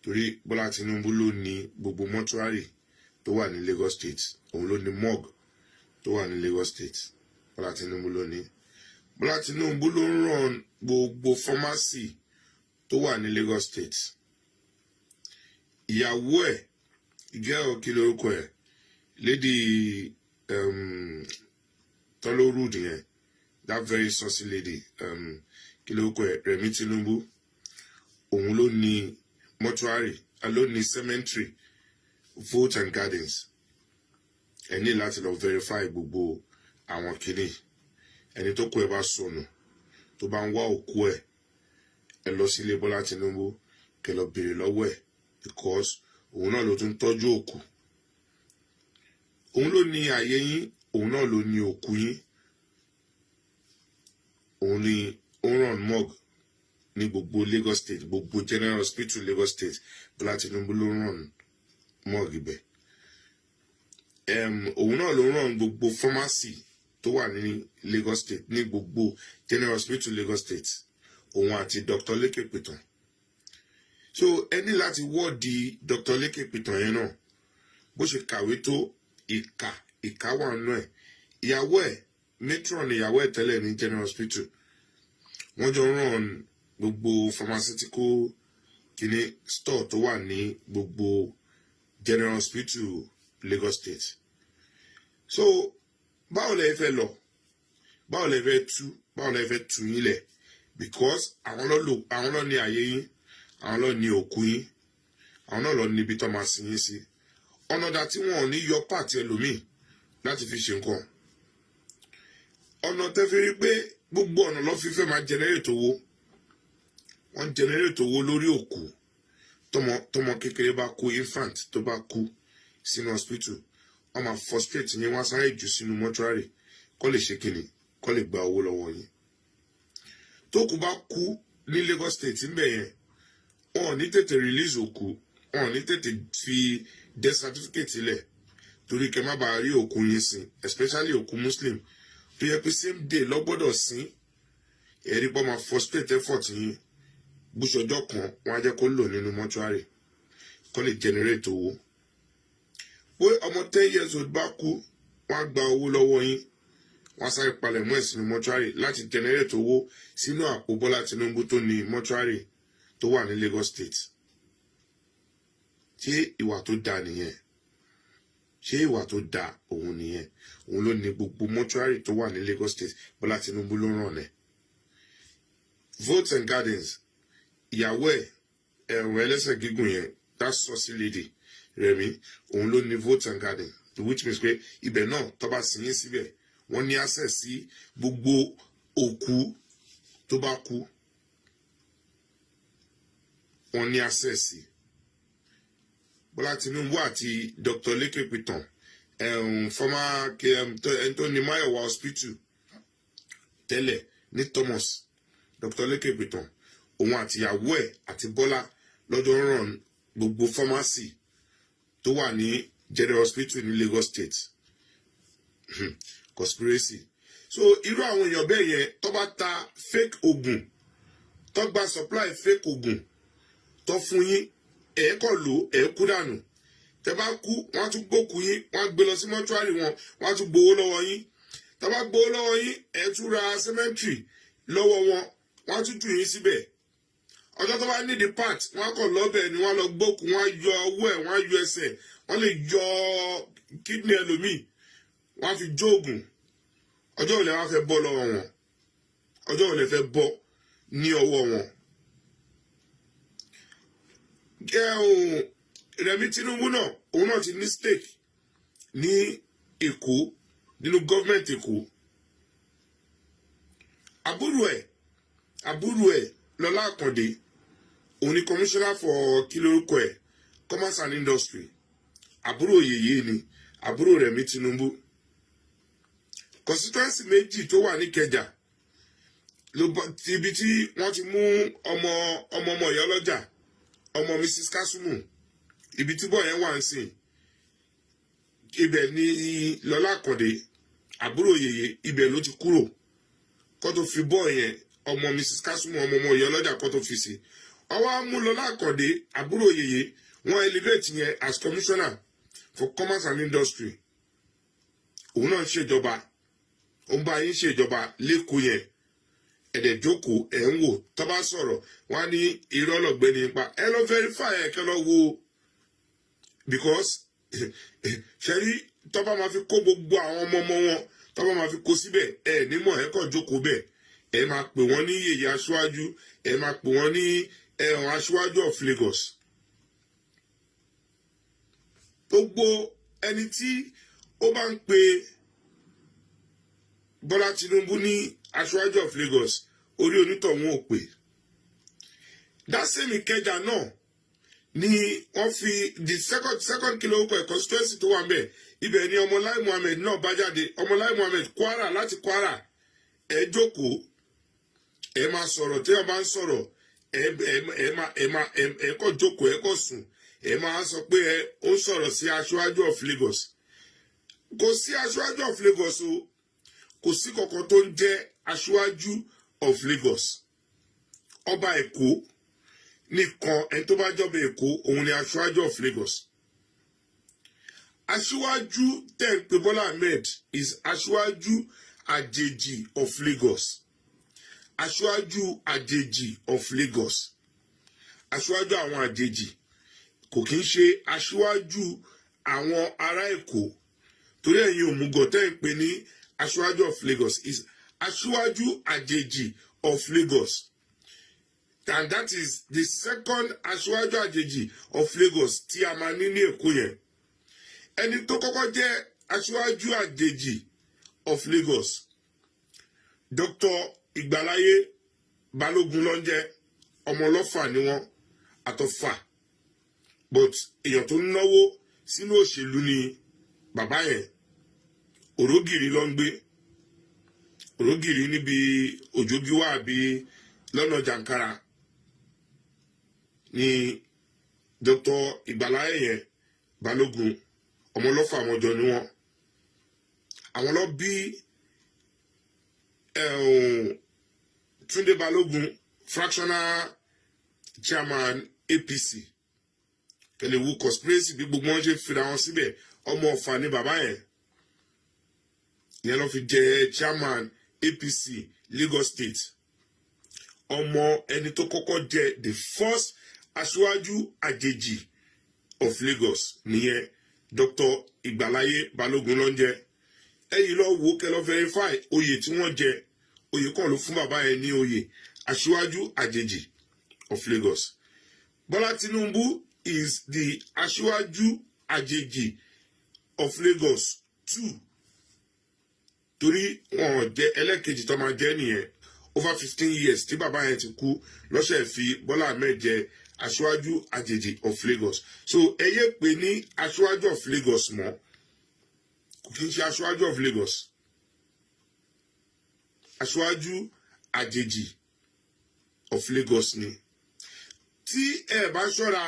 Torí Bọ́lá Tinubu ló ní gbogbo mọ́túárì tó wà ní Lagos State, òun ló ní morgue tó wà ní Lagos State. Bọ́lá Tinubu ló ní. Bọ́lá Tinubu ló ń run gbogbo pharmacy tó wà ní Lagos State. Ìyàwó ẹ̀, ìgẹ́ kí lórúkọ ẹ̀, lady Tolo Rude yẹn, that very saucy lady, kí lórúkọ ẹ̀, Rẹ̀mí Tinubu, òun ló ní mortuary, ló ní cemetery, vote and gardens. Ẹ ní láti lọ verify gbogbo àwọn kìíní. Ẹni tó kú ẹ bá sọnù, tó bá ń wá òkú ẹ̀, ẹ lọ sí ilé Bọ́lá Tinubu kẹ́ lọ béèrè lọ́wọ́ ẹ̀, because òun náà ló tún tọ́jú òkú. Òun ló ní ààyè yín, òun náà ló ní òkú yín. Òun ní ó run morgue ní gbogbo Lagos State, gbogbo General Hospital Lagos State. Bọ́lá Tinubu ló run morgue ibẹ̀. Òun náà ló run gbogbo pharmacy tó wà ní Lagos State, ní gbogbo General Hospital Lagos State. Òun àti Dr. Leke Piton. So ẹni láti wọ́ọ̀dì Dr. Leke Piton yẹn náà, bó ṣe kàwé tó ìka wà nínú ẹ̀. Ìyàwó ẹ̀, matron ìyàwó ẹ̀ tẹ́lẹ̀ ní General Hospital. Wọ́n jọ run gbogbo pharmaceutical kìíní store tó wà ní gbogbo General Hospital Lagos State. So báwo lẹ fẹ́ lọ? Báwo lẹ fẹ́ tú yín lẹ̀? Because àwọn ló ní ààyè yín, àwọn ló ní òkú yín, àwọn náà ló ní ibi tó máa sin yín sí. Ọ̀nà dà tí wọn ò ní yọ pàtì ẹlòmíì láti fi ṣe nǹkan. Ọ̀nà tẹ́ fi rí pé gbogbo ọ̀nà ló fi fẹ́ máa generate owó. Wọ́n generate owó lórí òkú. Tọmọ kékeré bá kú, infant tó bá kú sínú hospital, wọ́n máa frustrate yín, wọ́n sáré jù sínú mortuary kó lè ṣe kíni, kó lè gba owó lọ́wọ́ yín. Tó kú bá kú ní Lagos State ńbẹ̀ yẹn, wọn ò ní tètè release òkú, wọn ò ní tètè fi death certificate sílẹ̀, torí kẹ́ má bàa rí òkú yín sìn, especially òkú Muslim tó yẹ pé same day ló gbọ́dọ̀ sìn. Ẹ̀rí pọ́ máa frustrate effort yín. Bùsọ̀jọ́ kan wọ́n á jẹ́ kó lò nínú mortuary kó lè generate owó. Pé ọmọ 10 years old bá kú, wọ́n á gba owó lọ́wọ́ yín, wọ́n á sáré palẹ̀ mọ́ ẹ̀ sínú mortuary láti generate owó sínú àpò Bọ́lá Tinubu tó ní mortuary tó wà ní Lagos State. Ṣé ìwà tó dáa nìyẹn? Ṣé ìwà tó dáa òun nìyẹn? Òun ló ní gbogbo mortuary tó wà ní Lagos State, Bọ́lá Tinubu ló ràn ẹ́. Votes and gardens, ìyàwó ẹ̀, ẹ̀rùn ẹlẹ́sẹ̀ gígùn yẹn, that saucy lady, Rẹ̀mí, òun ló ní votes and gardens, which means pé ibẹ̀ náà tó bá sin yín síbẹ̀, wọ́n ní access sí gbogbo òkú tó bá kú. Wọ́n ní access sí. Bọ́lá Tinubu àti Dr. Leke Piton, former Anthony Mayowa Hospital tẹ́lẹ̀ ní Thomas, Dr. Leke Piton, òun àti ìyàwó ẹ̀ àti Bọ́lá lọ́jọ́ run gbogbo pharmacy tó wà ní General Hospital ní Lagos State. Conspiracy. So irú àwọn èèyàn bẹ́ẹ̀ yẹn tó bá ta fake oògùn, tó gba supply fake oògùn, tó fún yín, kọ́ lò kú dànù. Tẹ́ bá kú, wọ́n á tún gbókú yín, wọ́n á gbé lọ sí mortuary wọn, wọ́n á tún gbowó lọ́wọ́ yín. Tẹ́ bá gbowó lọ́wọ́ yín, tún ra cemetery lọ́wọ́ wọn, wọ́n á tún jù yín síbẹ̀. Ọjọ́ tó bá ní the part, wọ́n á kọ̀ lọ́bẹ̀ ni wọ́n á lọ gbókú, wọ́n á yọ ọwọ́ ẹ̀, wọ́n á yọ ẹsẹ̀, wọ́n lè yọ kidney ẹlòmíì, wọ́n á fi jóògùn. Ọjọ́ wo lẹ wá fẹ́ bọ́ lọ́wọ́ wọn? Ọjọ́ wo lẹ fẹ́ bọ́ ní ọwọ́ wọn? Rẹ̀mí Tinubu náà òun náà ti ní stake ní Èkó nínú gọ́ọ̀mẹ̀ntì Èkó. àbúrò ẹ̀ Lọlá Àkàndé òun ni commissioner for kí lórúkọ ẹ̀ commerce and industry. Àbúrò yèyé ni àbúrò Rẹ̀mí Tinubu. Constituency méjì tó wà ní Ìkẹjà ibi tí wọ́n ti mú ọmọ ìyá ọlọ́jà ọmọ Mrs. Kasumu ibi tí bọ́ yẹn wà ń sìn ibẹ̀ ni Lọlá Àkàndé àbúrò yèyé ibẹ̀ ló ti kúrò kó tó fi bọ́ yẹn ọmọ Mrs. Kasumu ọmọ ìyá ọlọ́jà kó tó fi sí. Ọwọ́ mú Lọlá Àkàndé àbúrò yèyé wọ́n elevate yẹn as commissioner for commerce and industry. Òun náà ń ṣèjọba òun bá yín ṣèjọba lẹ́kọ̀ọ́ yẹn ẹ̀dẹ̀ jókòó ẹ̀ ń wò tó bá sọ̀rọ̀ wọ́n á ní irọ́ lọ́gbẹ́ni nípa ẹ lọ verify ẹ̀ kẹ́ lọ wo because ṣẹ́rí tó bá máa fi kó gbogbo àwọn ọmọ wọn tó bá máa fi kó síbẹ̀ ẹ̀ nímọ̀ ẹ̀ kọ́ jókòó bẹ̀ ẹ̀ máa pè wọ́n ní yèyé aṣáájú ẹ̀ máa pè wọ́n ní ẹ̀hàn aṣáájú of Lagos. Gbogbo ẹni tí ó bá ń pe Bọ́lá Tinubu ní aṣáájú of Lagos orí onítọ̀hún ò pè. Dásẹ́mi Ìkẹjà náà ni wọ́n fi the second kìlómítà ẹ̀ constituency tó wà ń bẹ̀ ibẹ̀ ni Ọmọláì Muhammed náà bá jáde Ọmọláì Muhammed Kwara láti Kwara ẹ jókòó ẹ máa sọ̀rọ̀ tí wọ́n bá ń sọ̀rọ̀ ẹ kọ́ jókòó ẹ kọ́ sùn ẹ máa sọ pé ó sọ̀rọ̀ sí aṣáájú of Lagos. Kò sí aṣáájú of Lagos o kò sí kankan tó ń jẹ́ aṣáájú of Lagos. Ọba Èkó nìkan ẹni tó bá jọba Èkó òun ni aṣáájú of Lagos. Aṣáájú tẹ̀ pé Bọ́lá Ahmed is aṣáájú àjèjì of Lagos. Aṣáájú àjèjì of Lagos. Aṣáájú àwọn àjèjì kò kí ń ṣe aṣáájú àwọn ará Èkó torí ẹ̀yin òmùgọ̀ tẹ́ ń pè ní aṣáájú of Lagos is aṣáájú àjèjì of Lagos. And that is the second aṣáájú àjèjì of Lagos tí a máa ní ní Èkó yẹn. Ẹni tó kọ́kọ́ jẹ́ aṣáájú àjèjì of Lagos Dr. Ìgbàláyé Balógun ló ń jẹ́ ọmọ Ọlọ́fà ni wọ́n àtọ̀fà but èèyàn tó ń náwó sínú òṣèlú ni bàbá yẹn. Òrógìrì ló ń gbé Òrógìrì níbi Òjògíwá àbí lọ́nà Jàǹkàrà ni Dr. Ìgbàláyé yẹn Balógun ọmọ Ọlọ́fà àmọ́jọ ni wọ́n. Àwọn ló bí Túndé Balógun fractional chairman APC kẹlẹ̀wù conspiracy bí gbogbo wọn ṣe fira wọn síbẹ̀ ọmọ Ọ̀fà ni bàbá yẹn ìyẹn ló fi jẹ chairman APC Lagos State. Ọmọ ẹni tó kọ́kọ́ jẹ the first aṣáájú àjèjì of Lagos nìyẹn Dr. Ìgbàláyé Balógun ló ń jẹ. Ẹ̀yin lọ wo kẹlọ verify oyè tí wọ́n jẹ oyè kan ló fún bàbá yẹn ní oyè aṣáájú àjèjì of Lagos. Bọ́lá Tinubu is the aṣáájú àjèjì of Lagos 2 torí wọn jẹ ẹlẹ́kejì tó máa jẹ́ nìyẹn over 15 years tí bàbá yẹn ti kú lọ́sẹ̀ fi Bọ́lá Ahmed jẹ aṣáájú àjèjì of Lagos. So ẹ yé pè ní aṣáájú of Lagos mọ́ kò kí n ṣe aṣáájú of Lagos. Aṣáájú àjèjì of Lagos ni. Tí ẹ bá ṣọ́ra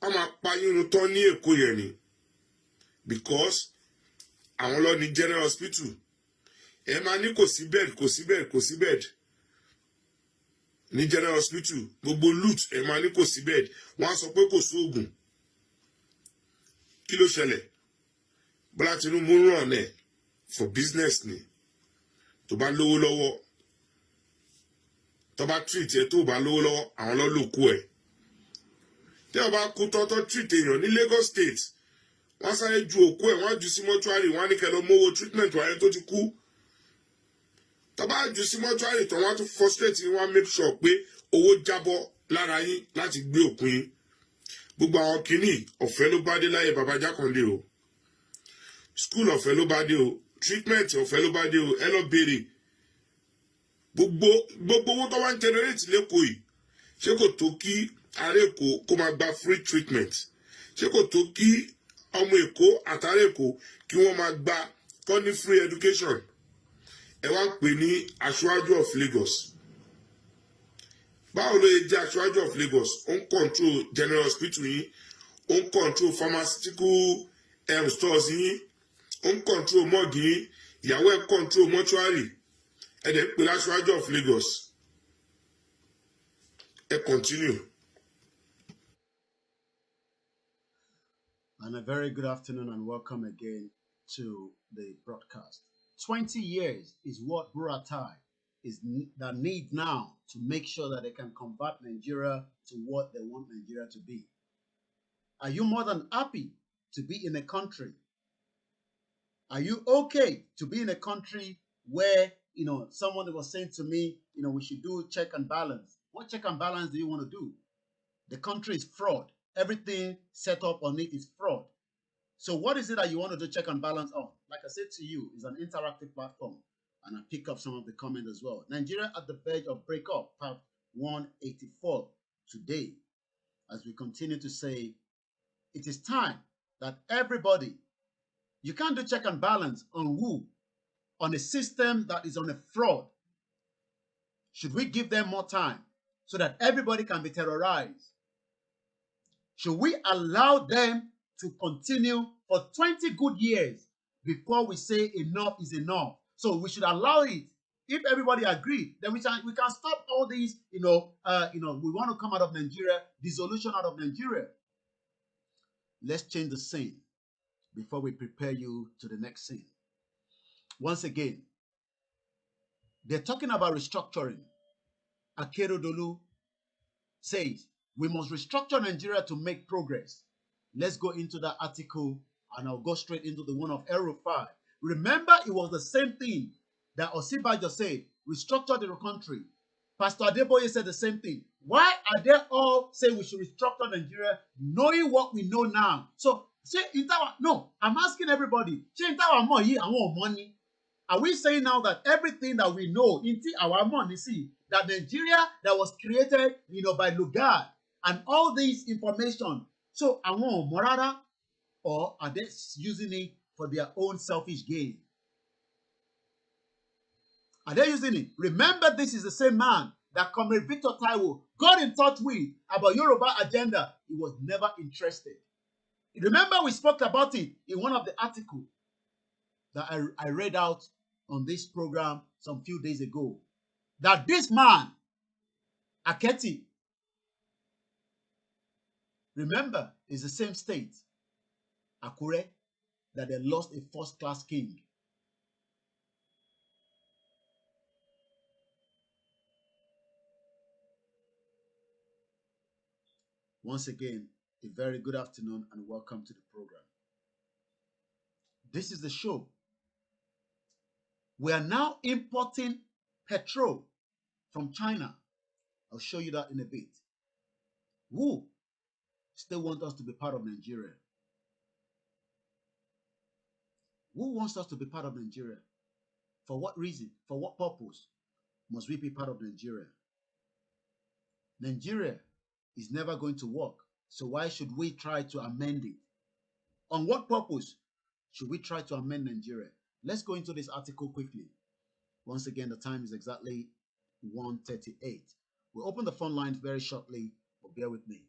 wọ́n máa pa yín tán ní Èkó yẹn ni because àwọn lọ ní general hospital ẹ máa ní kò sí bed ní general hospital gbogbo loot ẹ máa ní kò sí bed wọ́n á sọ pé kò sóògùn. Kí ló ṣẹlẹ̀? Bọ́lá Tinubu ràn ẹ̀ for business ni. Tó bá lówó lọ́wọ́ tó bá treat ẹ tó bá lówó lọ́wọ́ àwọn lọ lò kú ẹ. Tí wọ́n bá kú tọ́tọ́ treat èèyàn ní Lagos State wọ́n sáré ju òkú ẹ̀ wọ́n á jù sí mọ́túárì wọ́n á ní kẹ́ lọ mówó treatment wáyé tó ti kú. Tó bá jù sí mọ́túárì tó wọ́n á tún frustrate wọ́n á make sure pé owó jábọ́ lára yín láti gbé òkú yín. gbogbo àwọn kìíní ọ̀fẹ́ ló bá dé láyé bàbá Jákàndé o school ọ̀fẹ́ ló bá dé o treatment ọ̀fẹ́ ló bá dé o ẹ lọ béèrè gbogbo owó tó wá ń generate lẹ́kọ̀ọ́ yìí ṣé kò tó kí ará Èkó kó máa gba free treatment ṣé kò tó kí ọmọ Èkó àtàrà Èkó kí wọ́n máa gba kọ́ ní free education ẹ wá ń pè ní aṣáájú of Lagos báwo ló yẹ jẹ́ aṣáájú of Lagos ó ń control general hospital yín ó ń control pharmaceutical stores yín ó ń control morgue yín ìyàwó ẹ̀ control mortuary ẹ̀ dẹ̀ ń pè láṣáájú of Lagos ẹ continue. And a very good afternoon and welcome again to the broadcast. 20 years is what BURATAI that need now to make sure that they can convert Nigeria to what they want Nigeria to be. Are you more than happy to be in a country? Are you okay to be in a country where, someone was saying to me, we should do check and balance. What check and balance do you want to do? The country is fraud. Everything set up on it is fraud. So what is it that you want to do check and balance on? Like I said to you, it's an interactive platform. And I pick up some of the comments as well. Nigeria at the verge of breakup, part 184 today. As we continue to say, it is time that everybody, you can't do check and balance on who? On a system that is on a fraud. Should we give them more time so that everybody can be terrorized? Should we allow them to continue for 20 good years before we say enough is enough? So we should allow it. If everybody agrees, then we can stop all these, we want to come out of Nigeria, dissolution out of Nigeria. Let's change the scene before we prepare you to the next scene. Once again, they're talking about restructuring. Akeredolu says, we must restructure Nigeria to make progress. Let's go into that article and I'll go straight into the one of R5. Remember, it was the same thing that Osibajo said, restructure the country. Pastor Adeboye said the same thing. Why are they all saying we should restructure Nigeria, knowing what we know now? So, I'm asking everybody, money. Are we saying now that everything that we know, our money, that Nigeria that was created, by Lugard, and all this information, so I want Morara, or are they using it for their own selfish gain? Are they using it? Remember, this is the same man that Comrade Victor Taiwo got in touch with about Yoruba agenda. He was never interested. Remember, we spoke about it in one of the articles that I read out on this program some few days ago. That this man, Aketi, remember, is the same state, Akure, that they lost a first-class king. Once again, a very good afternoon and welcome to the program. This is the show. We are now importing petrol from China. I'll show you that in a bit. Who still want us to be part of Nigeria? Who wants us to be part of Nigeria? For what reason? For what purpose must we be part of Nigeria? Nigeria is never going to work. So why should we try to amend it? On what purpose should we try to amend Nigeria? Let's go into this article quickly. Once again, the time is exactly 1:38. We'll open the phone lines very shortly, but bear with me.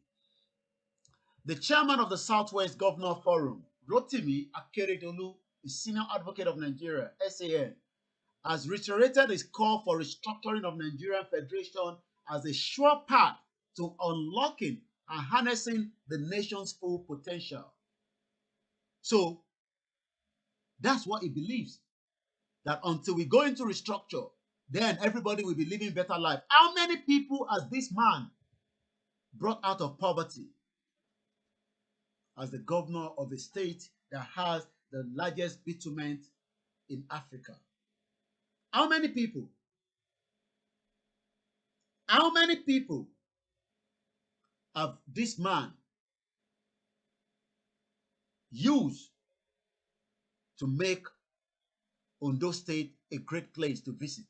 The chairman of the Southwest Governor Forum, Rotimi Akeredolu, the senior advocate of Nigeria, SAN, has reiterated his call for restructuring of Nigerian Federation as a sure path to unlocking and harnessing the nation's full potential. So, that's what he believes. That until we go into restructure, then everybody will be living better life. How many people has this man brought out of poverty as the governor of a state that has the largest bitumen in Africa? How many people? How many people have this man use to make Ondo State a great place to visit.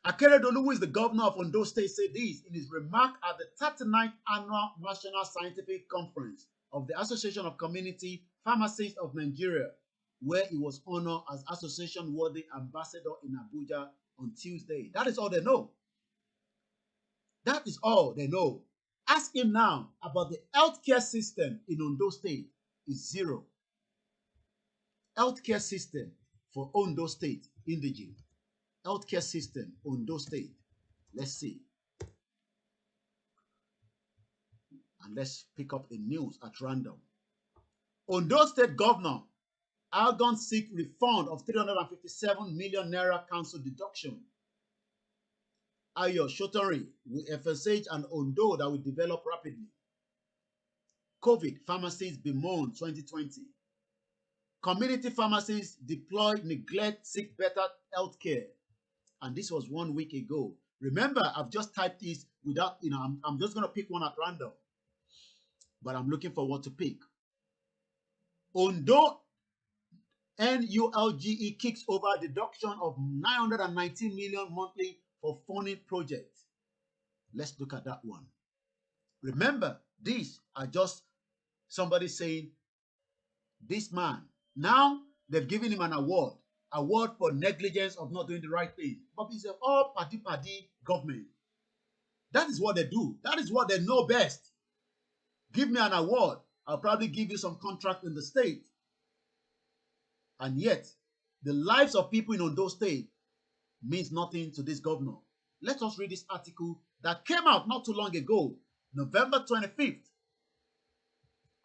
Akeredolu, who is the governor of Ondo State, said this in his remark at the 39th Annual National Scientific Conference of the Association of Community Pharmacists of Nigeria, where he was honored as Association Worthy Ambassador in Abuja on Tuesday. That is all they know. That is all they know. Ask him now about the healthcare system in Ondo State. Is zero. Healthcare system for Ondo State, indigene. Healthcare system, Ondo State. Let's see. And let's pick up a news at random. Ondo State Governor Algon seek refund of 357 million naira council deduction. Ayo Shotori will emphasize an Ondo that will develop rapidly. COVID pharmacies bemoan 2020. Community pharmacies deploy, neglect, seek better health care. And this was 1 week ago. Remember, I've just typed this without, I'm just going to pick one at random. But I'm looking for what to pick. Ondo NULGE kicks over deduction of 919 million monthly for funding projects. Let's look at that one. Remember, these are just somebody saying, this man, now they've given him an award for negligence of not doing the right thing. But it's an all party government. That is what they do. That is what they know best. Give me an award. I'll probably give you some contract in the state. And yet, the lives of people in Ondo State means nothing to this governor. Let us read this article that came out not too long ago, November 25th.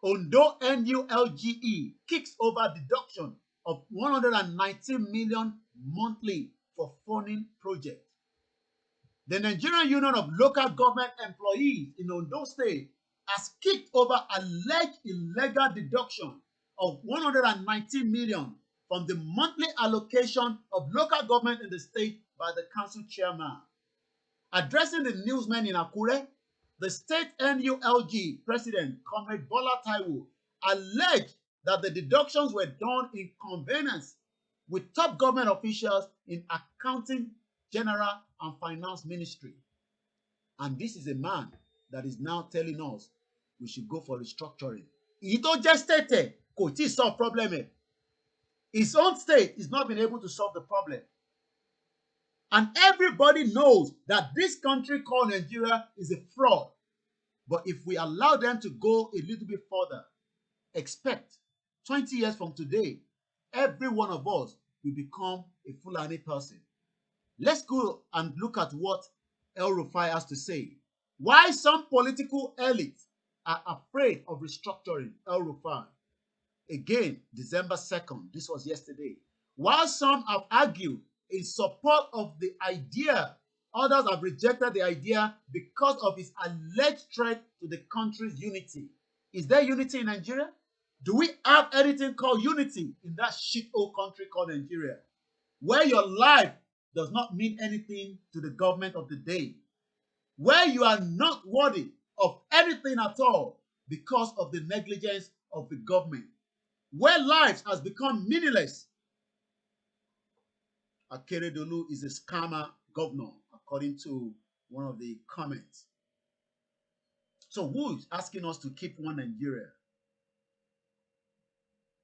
Ondo NULGE kicks over deduction of 119 million monthly for funding project. The Nigerian Union of Local Government Employees in Ondo State has kicked over alleged illegal deduction of 119 million from the monthly allocation of local government in the state by the council chairman. Addressing the newsmen in Akure, the state NULG president, Comrade Bola Taiwo, alleged that the deductions were done in convenience with top government officials in accounting, general, and finance ministry. And this is a man that is now telling us we should go for restructuring. He don't just state it, could he solve problem? His own state is not been able to solve the problem. And everybody knows that this country called Nigeria is a fraud. But if we allow them to go a little bit further, expect 20 years from today, every one of us will become a Fulani person. Let's go and look at what El Rufai has to say. Why some political elites are afraid of restructuring. El Rufai. Again, December 2nd, this was yesterday. While some have argued in support of the idea, others have rejected the idea because of its alleged threat to the country's unity. Is there unity in Nigeria? Do we have anything called unity in that shit-hole country called Nigeria? Where your life does not mean anything to the government of the day. Where you are not worthy of anything at all because of the negligence of the government. Where life has become meaningless. Akeredolu is a scammer governor, according to one of the comments. So who is asking us to keep one Nigeria?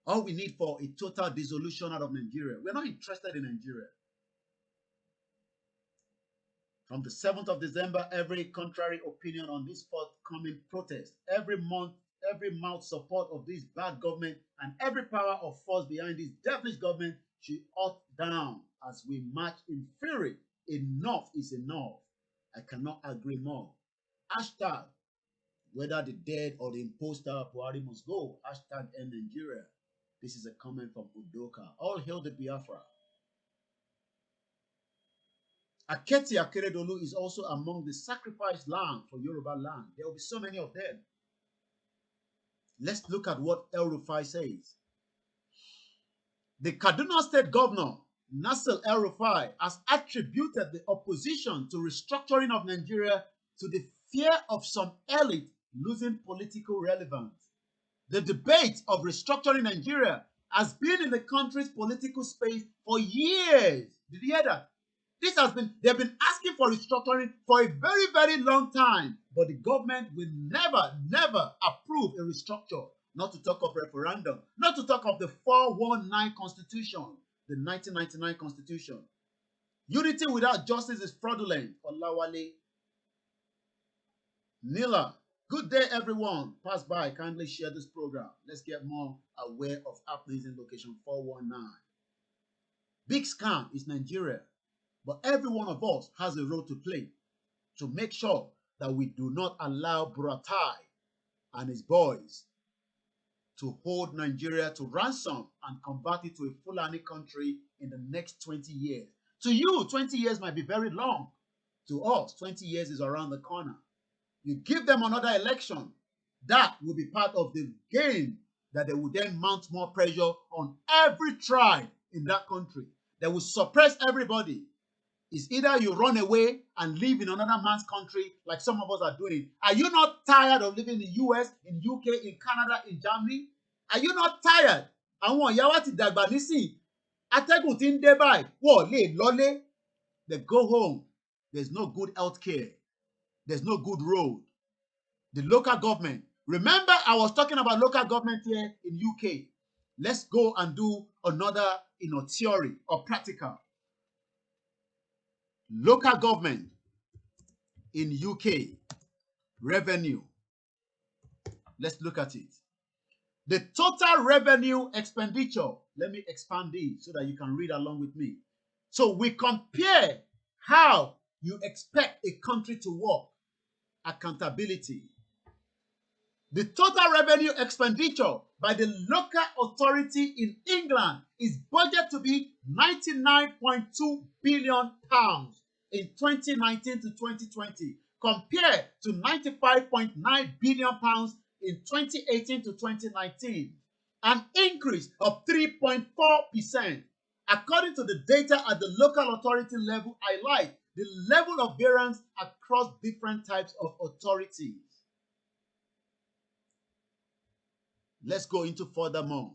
All we need for a total dissolution out of Nigeria. We're not interested in Nigeria. From the 7th of December, every contrary opinion on this forthcoming protest, every mouth support of this bad government, and every power of force behind this devilish government should ought down as we march in fury. Enough is enough. I cannot agree more. Hashtag, whether the dead or the imposter Buhari must go. Hashtag end Nigeria. This is a comment from Udoka. All hail the Biafra. Aketi Akeredolu is also among the sacrificed lamb for Yoruba land. There will be so many of them. Let's look at what El Rufai says. The Kaduna State Governor, Nasir El Rufai, has attributed the opposition to restructuring of Nigeria to the fear of some elite losing political relevance. The debate of restructuring Nigeria has been in the country's political space for years. Did you hear that? They've been asking for restructuring for a very, very long time, but the government will never approve a restructure, not to talk of referendum, not to talk of the 419 Constitution, the 1999 Constitution. Unity without justice is fraudulent. Olawale. Nila. Good day, everyone. Pass by. Kindly share this program. Let's get more aware of happenings in location 419. Big scam is Nigeria, but every one of us has a role to play to make sure that we do not allow Buratai and his boys to hold Nigeria to ransom and convert it to a Fulani country in the next 20 years. To you, 20 years might be very long. To us, 20 years is around the corner. You give them another election, that will be part of the game that they will then mount more pressure on every tribe in that country. They will suppress everybody. It's either you run away and live in another man's country like some of us are doing. Are you not tired of living in the US, in UK, in Canada, in Germany? Are you not tired? Àwọn ìyá wa ti dàgbà nísìn. Atẹ́gùn tí ń dé báyìí, wọ́n lè lọlé. They go home. There's no good health care. There's no good road. The local government. Remember, I was talking about local government here in UK. Let's go and do another, theory or practical. Local government in UK, revenue. Let's look at it. The total revenue expenditure. Let me expand this so that you can read along with me. So we compare how you expect a country to work. Accountability. The total revenue expenditure by the local authority in England is budgeted to be £99.2 billion in 2019 to 2020, compared to £95.9 billion in 2018 to 2019, an increase of 3.4%. According to the data at the local authority level, highlight the level of variance across different types of authorities. Let's go into furthermore.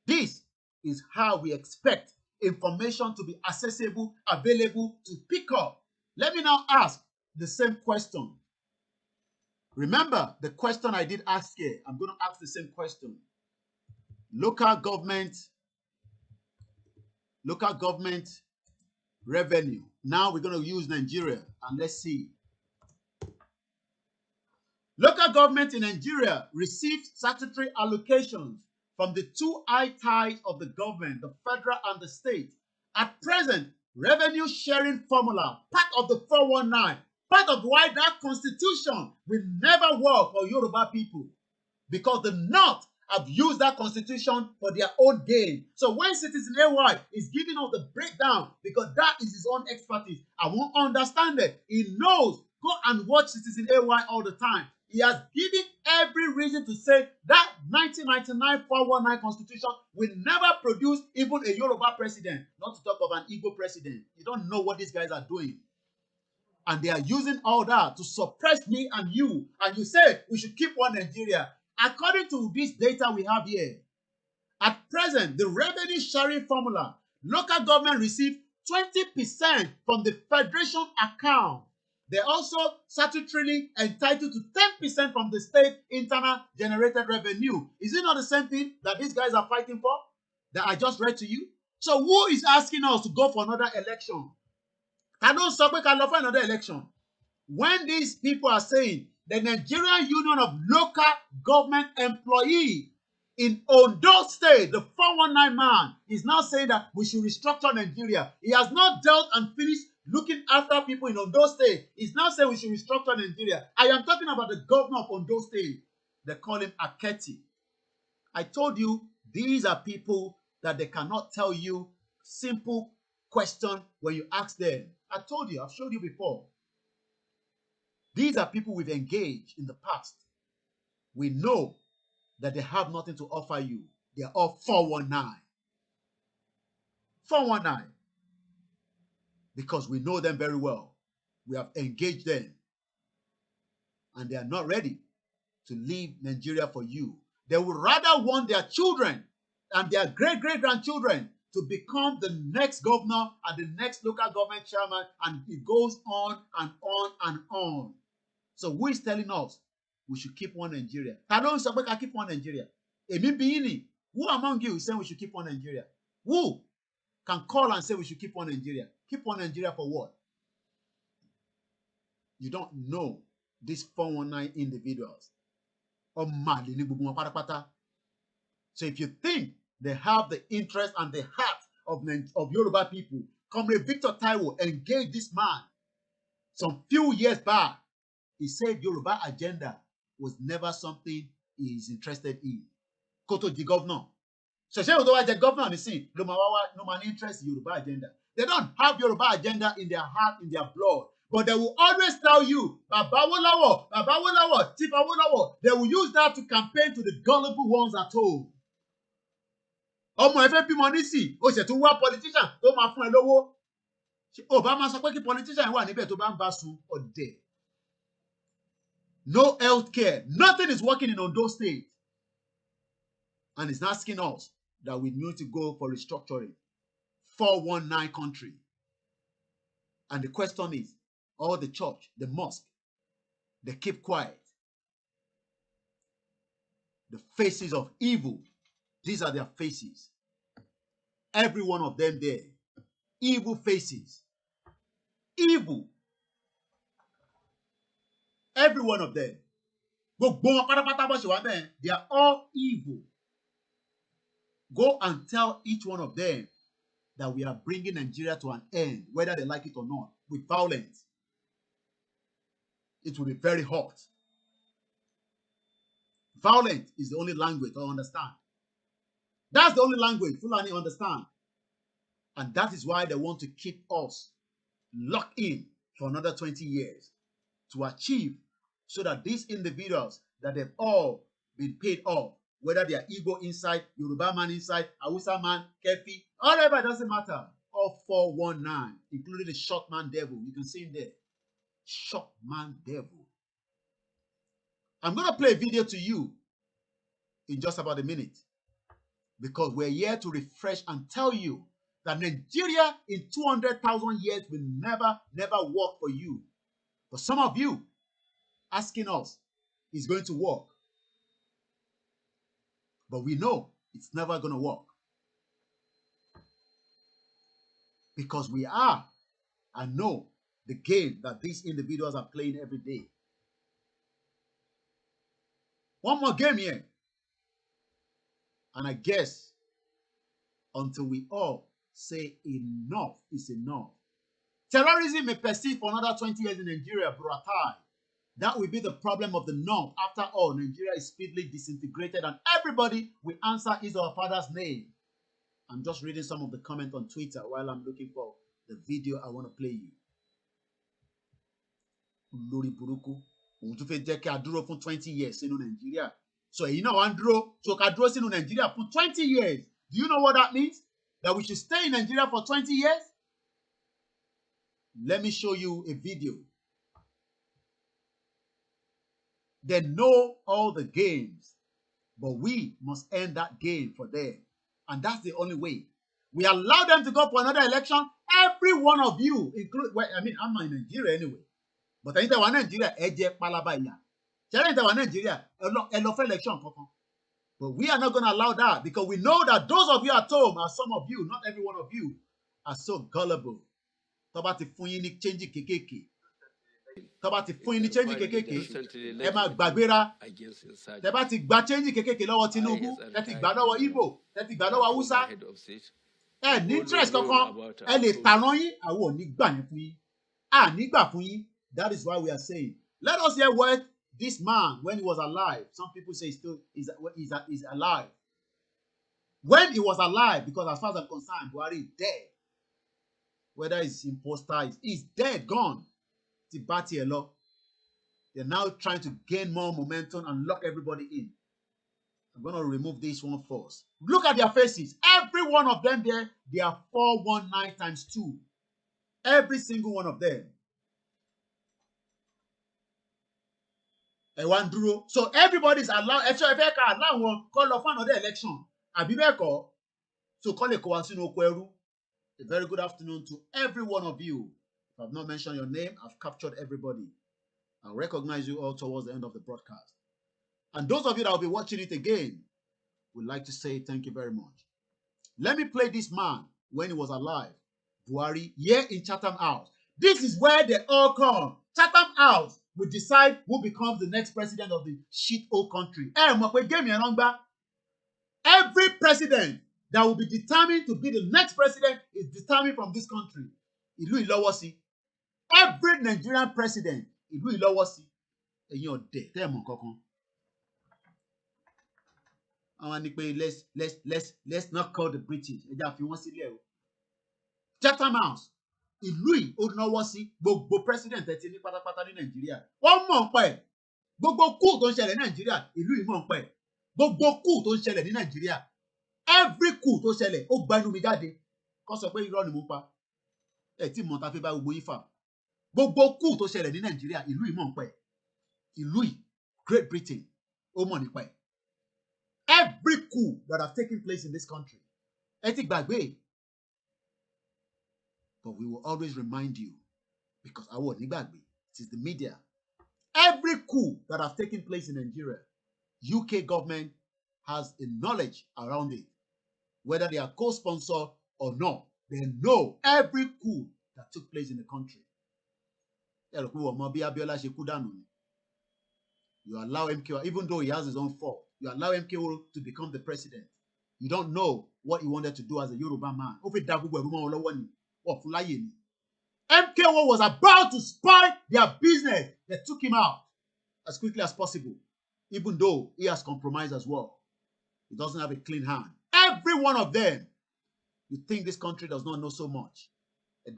This is how we expect information to be accessible, available, to pick up. Let me now ask the same question. Remember the question I did ask here. I'm going to ask the same question. Local government revenue. Now we're going to use Nigeria and let's see. Local government in Nigeria receives statutory allocations from the two high ties of the government, the federal and the state. At present, revenue sharing formula, part of the 419, part of why that constitution will never work for Yoruba people, because the North have used that constitution for their own gain. So when Citizen AY is giving us the breakdown, because that is his own expertise, I won't understand it. He knows. Go and watch Citizen AY all the time. He has given every reason to say that 1999 419 constitution will never produce even a Yoruba president, not to talk of an Igbo president. You don't know what these guys are doing. And they are using all that to suppress me and you. And you say we should keep one Nigeria. According to this data we have here, at present, the revenue sharing formula, local government receive 20% from the federation account. They're also statutorily entitled to 10% from the state internal generated revenue. Is it not the same thing that these guys are fighting for that I just read to you? So who is asking us to go for another election? I don't suppose I love for another election. When these people are saying the Nigerian Union of Local Government Employees in Ondo State, the 419 man, is now saying that we should restructure Nigeria. He has not dealt and finished looking after people in Ondo State. He's now saying we should restructure Nigeria. I am talking about the governor of Ondo State. They call him Aketi. I told you, these are people that they cannot tell you simple question when you ask them. I told you, I've showed you before. These are people we've engaged in the past. We know that they have nothing to offer you. They are all 419. 419. Because we know them very well. We have engaged them. And they are not ready to leave Nigeria for you. They would rather want their children and their great-great-grandchildren to become the next governor and the next local government chairman, and it goes on and on and on. So who is telling us we should keep one Nigeria? Keep one Nigeria. Who among you is saying we should keep one Nigeria? Who can call and say we should keep one Nigeria? Keep one Nigeria for what? You don't know these 419 individuals. So if you think they have the interest and the heart of Yoruba people, Comrade Victor Taiwo engaged this man some few years back. He said Yoruba agenda was never something he is interested in. Koto the governor. So say the governor is saying no man interest in Yoruba agenda. They don't have Yoruba agenda in their heart, in their blood. But they will always tell you, Babawolawo, Tipawolawo. They will use that to campaign to the gullible ones at home. Ọmọ ẹ̀fẹ́ bímọ nísì, ó ṣe tún wá politician tó máa fún ẹ lówó. Obama sọ pé kí politician wà níbẹ̀ tó bá ń bá sun ọ̀dẹ̀. No health care. Nothing is working in Ondo State. And it's asking us that we need to go for restructuring. 419 country. And the question is, all the church, the mosque, they keep quiet. The faces of evil, these are their faces. Every one of them there. Evil faces. Evil. Every one of them. They are all evil. Go and tell each one of them that we are bringing Nigeria to an end, whether they like it or not, with violence. It will be very hot. Violence is the only language I understand. That's the only language Fulani understand. And that is why they want to keep us locked in for another 20 years to achieve, so that these individuals that they've all been paid off, whether they are Igbo inside, Yoruba man inside, Hausa man, Kefi, whatever, it doesn't matter. All 419, including the short man devil. You can see him there. Short man devil. I'm going to play a video to you in just about a minute, because we're here to refresh and tell you that Nigeria in 200,000 years will never work for you. But some of you asking us, is going to work. But we know it's never going to work. Because we are, and know the game that these individuals are playing every day. One more game here. And I guess until we all say enough is enough. Terrorism may persist for another 20 years in Nigeria, BURATAI. That will be the problem of the North. After all, Nigeria is speedily disintegrated and everybody will answer his or her father's name. I'm just reading some of the comments on Twitter while I'm looking for the video I want to play you. Lórí burúkú, òun tún fẹ́ jẹ́ kí a dúró fún 20 years sínú Nigeria. So èyí náà wá ń dúró, so ká dúró sínú Nigeria fún 20 years. Do you know what that means? That we should stay in Nigeria for 20 years? Let me show you a video. They know all the games, but we must end that game for them. And that's the only way. We allow them to go for another election. Every one of you, include, well, I mean, I'm not in Nigeria anyway. But I think that one Nigeria, Nigeria, election. But we are not going to allow that, because we know that those of you at home, and some of you, not every one of you, are so gullible. Tọ́ba ti fún yín ní change kékèké. Tọ́ba ti fún yín ní change kékèké. Ẹ máa gbàgbéra. Tẹ́bá ti gba change kékèké lọ́wọ́ Tinubu. Tẹ́ ti gbà lọ́wọ́ Igbo. Tẹ́ ti gbà lọ́wọ́ Hausa. Ẹ ní interest kankan. Ẹ lè tàrán yín. Àwọn ò ní gbà yín fún yín. À ní gbà fún yín. That is why we are saying, let us hear what this man, when he was alive, some people say he's alive. When he was alive, because as far as I'm concerned, Buhari is dead. Whether it's imposter, he's dead, gone. They're now trying to gain more momentum and lock everybody in. I'm going to remove this one first. Look at their faces. Every one of them there, they are 419 times 2. Every single one of them. So everybody is allowed. Allow one call off another election. Abibeko. So call it Kowasino Kweru. A very good afternoon to every one of you. If I've not mentioned your name, I've captured everybody. I'll recognize you all towards the end of the broadcast. And those of you that will be watching it again, would like to say thank you very much. Let me play this man when he was alive. Buhari, here in Chatham House. This is where they all come. Chatham House will decide who becomes the next president of the shit-hole country. Every president that will be determined to be the next president is determined from this country. Ìlú Ìlọ́wọ́sí. Every Nigerian president, ìlú Ìlọ́wọ́sí. Ẹ̀yin ọ̀dẹ̀ tẹ́ ẹ̀ mọ̀ kankan. Let's not call the British. Chatham House. Ìlú Ìlọ́wọ́sí. Gbogbo president ẹ ti ní pátápátá ní Nàìjíríà. Wọ́n mọ̀ pẹ́. Gbogbo kú tó ń ṣẹlẹ̀ ní Nàìjíríà. Ìlú ìmọ̀ pẹ́. Gbogbo kú tó ń ṣẹlẹ̀ ní Nàìjíríà. Every kú tó ṣẹlẹ̀ ó gba inú mi jáde. Kọ́ sọ pé irọ́ ni mo pa. Ẹ tí mọ̀ ta fi bá gbogbo yín fà. Gbogbo kú tó ṣẹlẹ̀ ní Nàìjíríà. Ìlú ìmọ̀ pẹ́. Ìlú Great Britain ó mọ̀ nípa ẹ̀. Every coup that has taken place in this country. Ẹ ti gbàgbé. But we will always remind you because àwọn ò ní gbàgbé. It is the media. Every coup that has taken place in Nigeria, UK government has a knowledge around it. Whether they are co-sponsor or not, they know every coup that took place in the country. You allow MKO, even though he has his own fault, you allow MKO to become the president. You don't know what he wanted to do as a Yoruba man. MKO was about to spoil their business. They took him out as quickly as possible, even though he has compromised as well. He doesn't have a clean hand. Every one of them, you think this country does not know so much. UK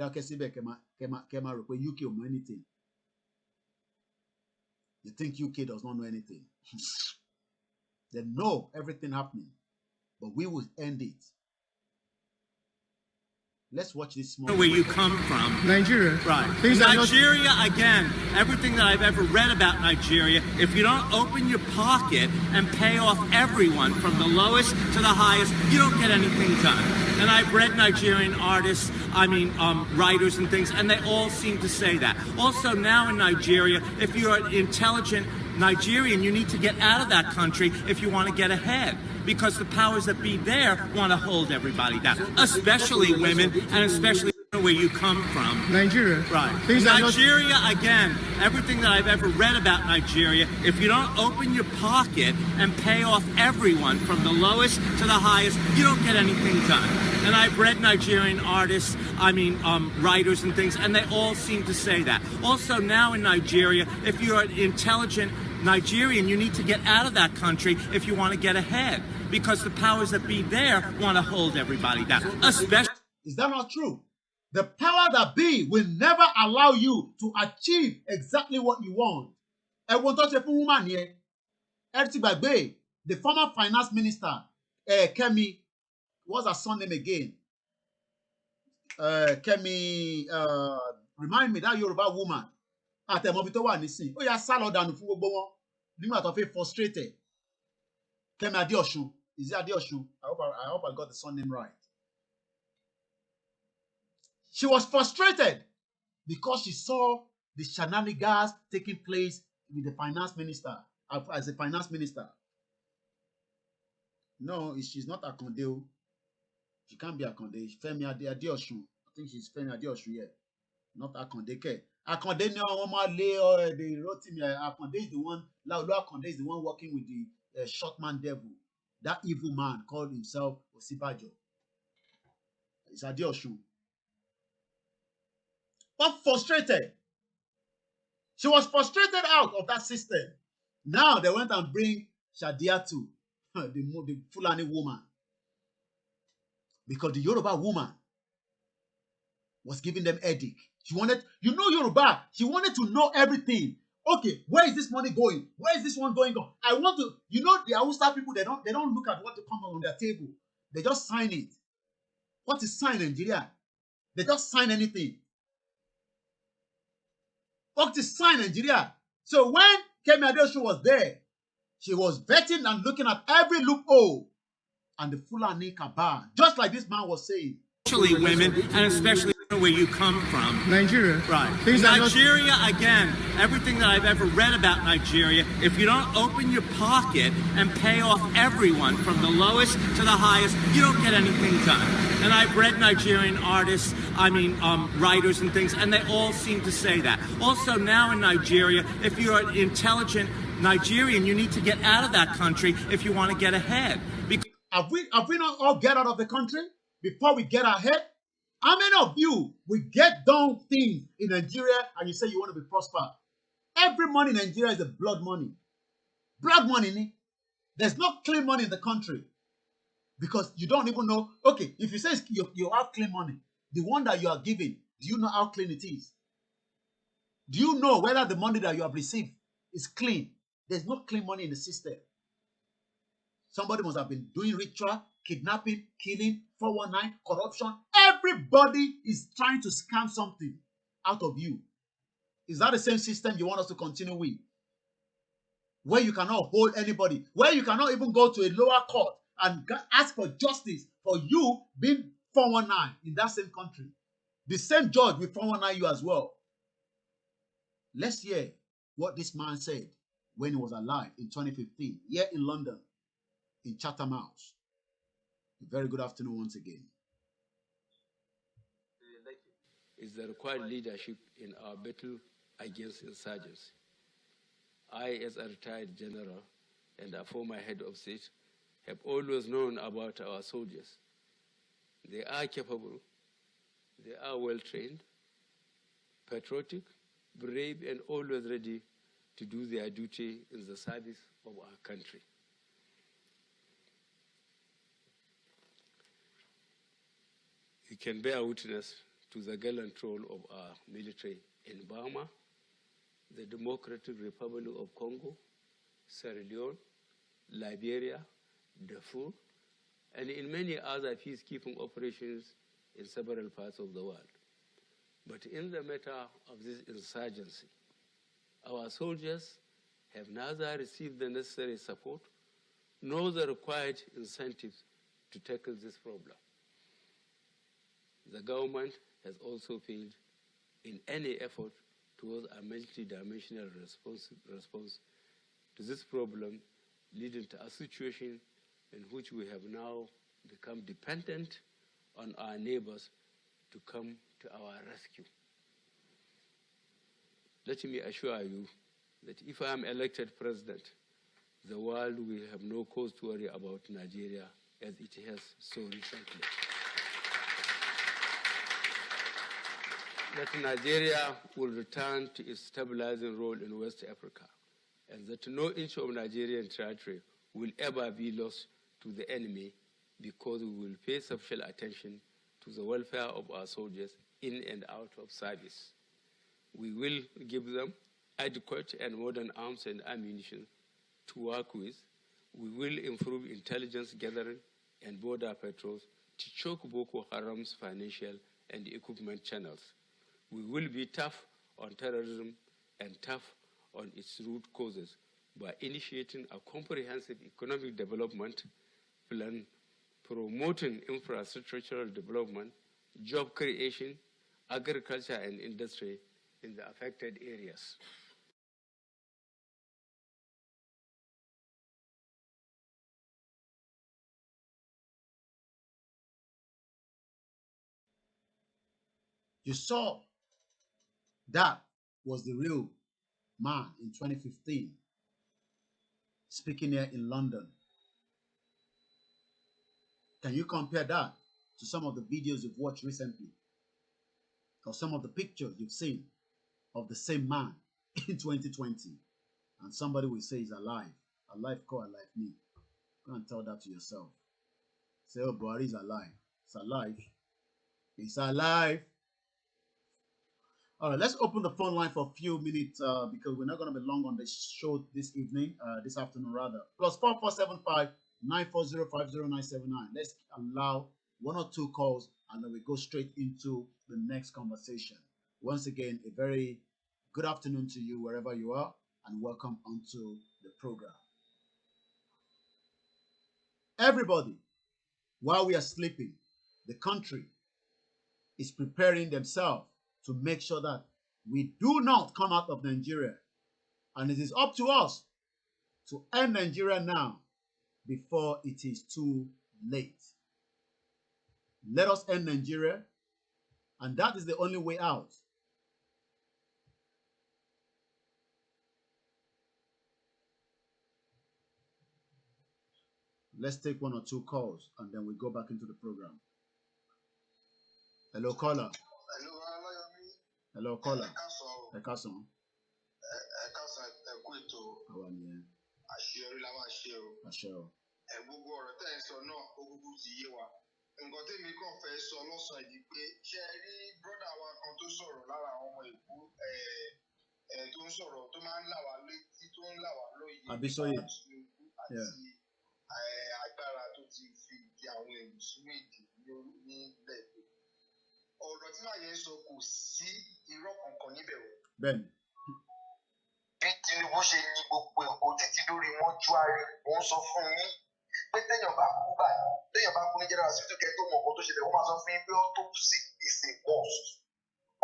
or anything. You think UK does not know anything. They know everything happening. But we will end it. Let's watch this small. Where you come from. Nigeria. Right. Nigeria, again, everything that I've ever read about Nigeria, if you don't open your pocket and pay off everyone from the lowest to the highest, you don't get anything done. And I've read Nigerian artists, writers and things, and they all seem to say that. Also now in Nigeria, if you're an intelligent Nigerian, you need to get out of that country if you want to get ahead. Because the powers that be there want to hold everybody down, especially women and especially where you come from. Nigeria. Right. Nigeria, again, everything that I've ever read about Nigeria, if you don't open your pocket and pay off everyone from the lowest to the highest, you don't get anything done. And I've read Nigerian artists, writers and things, and they all seem to say that. Also now in Nigeria, if you're an intelligent Nigerian, you need to get out of that country if you want to get ahead. Because the powers that be there want to hold everybody down. Especially. Is that not true? The power that be will never allow you to achieve exactly what you want. Everyone touch a woman here. The former finance minister, Kemi, what's her son name again? Kemi, remind me, that Yoruba woman. Àtẹ̀mọ́bí nísìn. Ó yá sálọ dànù fún gbogbo wọn. Nígbà tó fi frustrated. Kemi Adeosun. Is it Adeosun? I hope I got the son name right. She was frustrated because she saw the shenanigans taking place with the finance minister, as a finance minister. No, she's not Akonde. She can't be Akonde. Femi Adeosun. I think she's Femi Adeosun here. Not Akonde. Akonde they wrote him. Akonde is the one. Laulu Akonde is the one working with the short man devil. That evil man called himself Osibajo. It's Adeosun. But frustrated. She was frustrated out of that system. Now they went and bring Shadiatu, the Fulani woman. Because the Yoruba woman was giving them headache. She wanted, Yoruba, she wanted to know everything. Okay, where is this money going? Where is this one going on? I want to, the Hausa people, they don't look at what to come on their table. They just sign it. What is sign in Nigeria? They just sign anything. What is sign in Nigeria? So when Kemi Adeosun was there. She was vetting and looking at every loophole. And the Fulani cabal, just like this man was saying. Especially women, and especially where you come from. Nigeria. Right. Things are not- Nigeria, again, everything that I've ever read about Nigeria, if you don't open your pocket and pay off everyone from the lowest to the highest, you don't get anything done. And I've read Nigerian artists, writers and things, and they all seem to say that. Also, now in Nigeria, if you're an intelligent Nigerian, you need to get out of that country if you want to get ahead. Have we not all get out of the country before we get ahead? How many of you will get done things in Nigeria and you say you want to be prospered? Every money in Nigeria is a blood money. Blood money. There's no clean money in the country because you don't even know. Okay, if you say you have clean money, the one that you are giving, do you know how clean it is? Do you know whether the money that you have received is clean? There's no clean money in the system. Somebody must have been doing ritual, kidnapping, killing, 419, corruption. Everybody is trying to scam something out of you. Is that the same system you want us to continue with? Where you cannot hold anybody, where you cannot even go to a lower court and ask for justice for you being 419 in that same country. The same judge will 419 you as well. Let's hear what this man said when he was alive in 2015, here in London, in Chatham House. A very good afternoon once again. Is the required leadership in our battle against insurgency. I, as a retired general and a former head of state, have always known about our soldiers. They are capable, they are well-trained, patriotic, brave, and always ready to do their duty in the service of our country. You can bear witness to the gallant role of our military in Burma, the Democratic Republic of Congo, Sierra Leone, Liberia, Darfur, and in many other peacekeeping operations in several parts of the world. But in the matter of this insurgency, our soldiers have neither received the necessary support nor the required incentives to tackle this problem. The government has also failed in any effort towards a multidimensional response to this problem, leading to a situation in which we have now become dependent on our neighbors to come to our rescue. Let me assure you that if I am elected president, the world will have no cause to worry about Nigeria as it has so recently. That Nigeria will return to its stabilizing role in West Africa, and that no inch of Nigerian territory will ever be lost to the enemy because we will pay sufficient attention to the welfare of our soldiers in and out of service. We will give them adequate and modern arms and ammunition to work with. We will improve intelligence gathering and border patrols to choke Boko Haram's financial and equipment channels. We will be tough on terrorism and tough on its root causes by initiating a comprehensive economic development plan, promoting infrastructural development, job creation, agriculture and industry in the affected areas. You saw that was the real man in 2015 speaking here in London. Can you compare that to some of the videos you've watched recently or some of the pictures you've seen of the same man in 2020? And somebody will say he's alive. Alive, call alive me. Go and tell that to yourself. Say, oh, Buhari is alive. It's alive. It's alive. All right, let's open the phone line for a few minutes because we're not going to be long on the show this evening, this afternoon rather. Plus 4475 940 50979. Let's allow one or two calls and then we go straight into the next conversation. Once again, a very good afternoon to you wherever you are. and welcome onto the program. Everybody, while we are sleeping, the country is preparing themselves to make sure that we do not come out of Nigeria. And it is up to us to end Nigeria now before it is too late. Let us end Nigeria, and that is the only way out. Let's take one or two calls, and then we go back into the program. Hello, caller. Hello, caller. Ekason. Nǹkan tí mi kàn fẹ́ sọ lọ́sàn-án yìí pé ṣé ẹ rí brọ́dà wa kan tó sọ̀rọ̀ lára àwọn ọmọ ìbú tó ń sọ̀rọ̀ tó máa ń là wá létí tó ń là wá lóye Abisoye. Tinubu àti agbára tó ti fi di àwọn èrò sínú ìdí nílẹ̀ èdè. Ọ̀rọ̀ tí màá yẹn sọ kò sí irọ́ kankan níbẹ̀ o. Bẹ́ẹ̀ni. Bí Tinubu ṣe ní gbogbo èkó títí lórí mọ́ṣúárì, ó ń sọ fún yín pé téèyàn bá kú báyìí, téèyàn bá kú ní general hospital kẹ́ tó mọ̀ nǹkan tó ṣẹlẹ̀, wọ́n máa sọ fún yín pé autopsy is a must.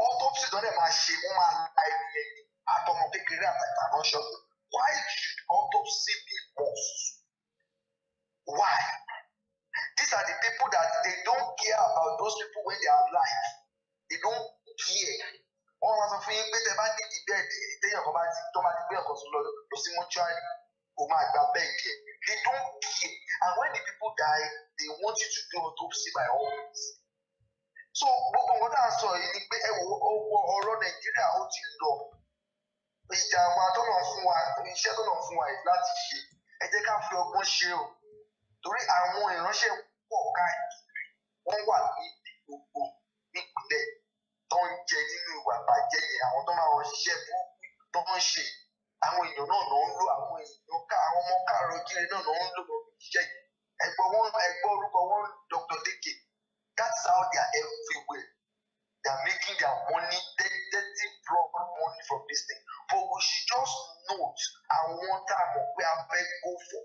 Autopsy tó dẹ̀ máa ṣe, wọ́n máa la ẹni ẹni àtọmọ kékeré àtàkà ránṣọ. Why should autopsy be must? Why? These are the people that they don't care about those people when they are alive. They don't care. Wọ́n máa sọ fún yín pé tẹ bá ní ìdí bẹ́ẹ̀ téèyàn kan bá ti tó máa ti gbé ọ̀kan sùn lọ sí mọ́ṣúárì, kò máa gba bẹ́ẹ̀ kẹ́. They don't care. And when the people die, they want you to do autopsy by all means. So, gbogbo nǹkan tá à ń sọ yìí ni pé ẹ wo ọ̀rọ̀ Nàìjíríà ó ti lọ. Ìjà wa tọ́nà fún wa, iṣẹ́ tọ́nà fún wa yìí láti ṣe. Ẹ jẹ́ ká fi ọgbọ́n ṣe o. Torí àwọn ìránṣẹ́ pọ̀ káàkiri. Wọ́n wà ní gbogbo ìpínlẹ̀ tó ń jẹ nínú ìwà bàjẹ́ yẹn. Àwọn tó máa wọ ṣiṣẹ́ burúkú tó ń ṣe. Àwọn èèyàn náà ló ń lo àwọn èèyàn ká àwọn ọmọ káàrọ̀ jíire náà ló ń lò lórí iṣẹ́ yìí. Ẹgbọ́ orúkọ wọn Dr. Dike. That's how they are everywhere. They are making their money, dirty proper money from this thing. But we should just note àwọn tá a mọ̀ pé a fẹ́ go for.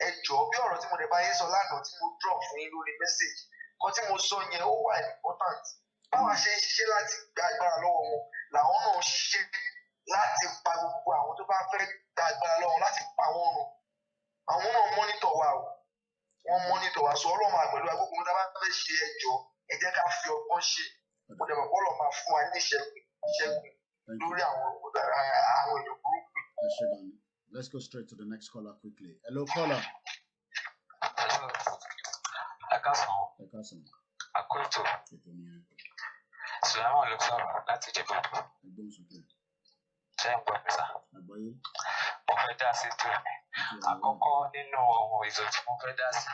Ẹ jọ̀ọ́ bí ọ̀rọ̀ tí mo lè bá yín sọ lánàá tí mo drop fún yín lórí message. Nǹkan tí mo sọ yẹn ó wà important. Báwa ṣe ń ṣiṣẹ́ láti gba agbára lọ́wọ́ wọn, làwọn náà ń ṣiṣẹ́ láti pa gbogbo àwọn tó bá fẹ́ gba agbára lọ́wọ́ láti pa wọ́n run. Àwọn náà mọ́nítọ̀ wa o. Wọ́n mọ́nítọ̀ wa sọ ọlọ́run àgbẹ̀lú agbógun tó bá fẹ́ ṣe ẹjọ́ ẹ jẹ́ ká fi ọgbọ́n ṣe. Mo dẹ̀ mọ̀ pé Ọlọ́run máa fún wa ní ìṣẹ́gun lórí àwọn èèyàn burúkú. Let's go straight to the next caller quickly. Hello, caller. Ekason. Akoto. Sulaiman ló sọ̀rọ̀ láti Jẹ̀bú. Ṣé ń gbọ́ mi sá? Mo fẹ́ dá sí tó ní. Àkọ́kọ́ nínú ohun èso tí mo fẹ́ dá sí.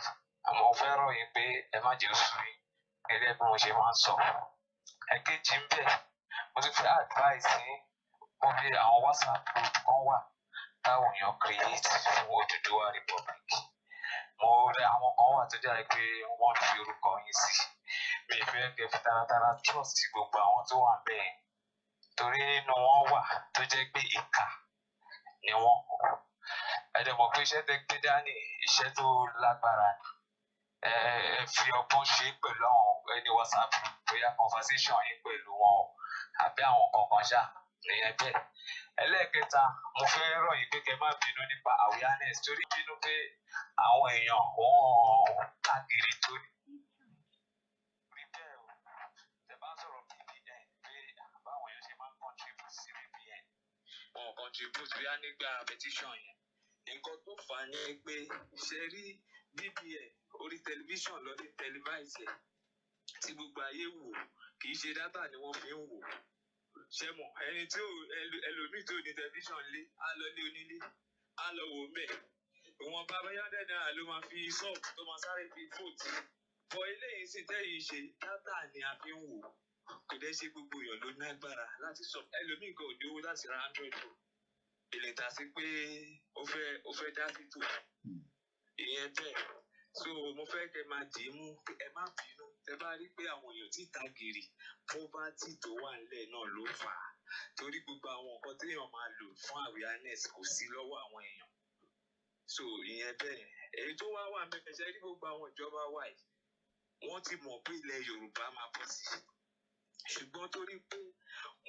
Àmọ́ mo fẹ́ rọ̀ yín pé ẹ má jẹ́ oṣù yín gẹ́gẹ́ bí mo ṣe máa ń sọ. Ẹ̀kejì ń bẹ̀, mo ti fẹ́ advice yín. Mo bí àwọn WhatsApp group kan wà táwọn èèyàn create fún Odùduwà Republic. Mo rí àwọn kan wà tó jẹ́ pé wọ́n fi orúkọ yín sí. Mi ì fẹ́ kẹ́ fi taratara trust gbogbo àwọn tó wà bẹ́ẹ̀. Torí nínú wọn wà tó jẹ́ pé ìkà ni wọ́n. Ẹ dẹ̀ mọ̀ pé iṣẹ́ tẹ́ gbé dání iṣẹ́ tó lágbára ni. Ẹ fi ọgbọ́n ṣe pẹ̀lú àwọn ẹni WhatsApp bóyá conversation yín pẹ̀lú wọn àbí àwọn kankan ṣá nìyẹn bẹ́ẹ̀. Ẹlẹ́ẹ̀kẹta, mo fẹ́ rọ̀ yín pé kẹ́ má bínú nípa awareness torí bínú pé àwọn èèyàn wọ́n káàkiri tó ní. Rí bẹ́ẹ̀ o, tẹ bá sọ̀rọ̀ BBN pé báwọn èèyàn ṣe máa ń contribute sí BBN. Wọ́n contribute bí a nígbà petition yẹn. Nǹkan tó fà á ní pé ṣe rí BBN orí tẹlifíṣàn lọ ní tẹlifáìsì tí gbogbo ayé wò kì í ṣe dátà ni wọ́n fi ń wò. Ṣé mọ̀ ẹni tí ẹlòmíì tó ní tẹlifíṣàn lé á lọ lé onílé á lọ wò mẹ́. Ìwọ̀n bàbá yádẹ́ náírà ló máa fi sọ́ọ̀bù tó máa sáré fi fóòtì. Bọ̀ eléyìí sì tẹ́yìn ṣe dátà ni a fi ń wò. Kò dẹ́ ṣe gbogbo èèyàn ló ní agbára láti sọ ẹlòmíì kan ò ní owó láti ra Android phone. Èlé ta sí pé ó fẹ́ dá sí tò. Ìyẹn bẹ́ẹ̀. So mo fẹ́ kẹ́ máa dì í mú ẹ má bínú. Tẹ bá rí pé àwọn èèyàn tí ta gèrè poverty tó wà nílẹ̀ náà ló fà á. torí gbogbo àwọn nǹkan téèyàn máa lò fún awareness kò sí lọ́wọ́ àwọn èèyàn. So ìyẹn bẹ́ẹ̀ èyí tó wá wà mẹ́fẹ̀ẹ́ ṣe rí gbogbo àwọn ìjọba wa yìí wọ́n ti mọ̀ pé ilẹ̀ Yorùbá máa bọ́ sí ṣùgbọ́n torí pé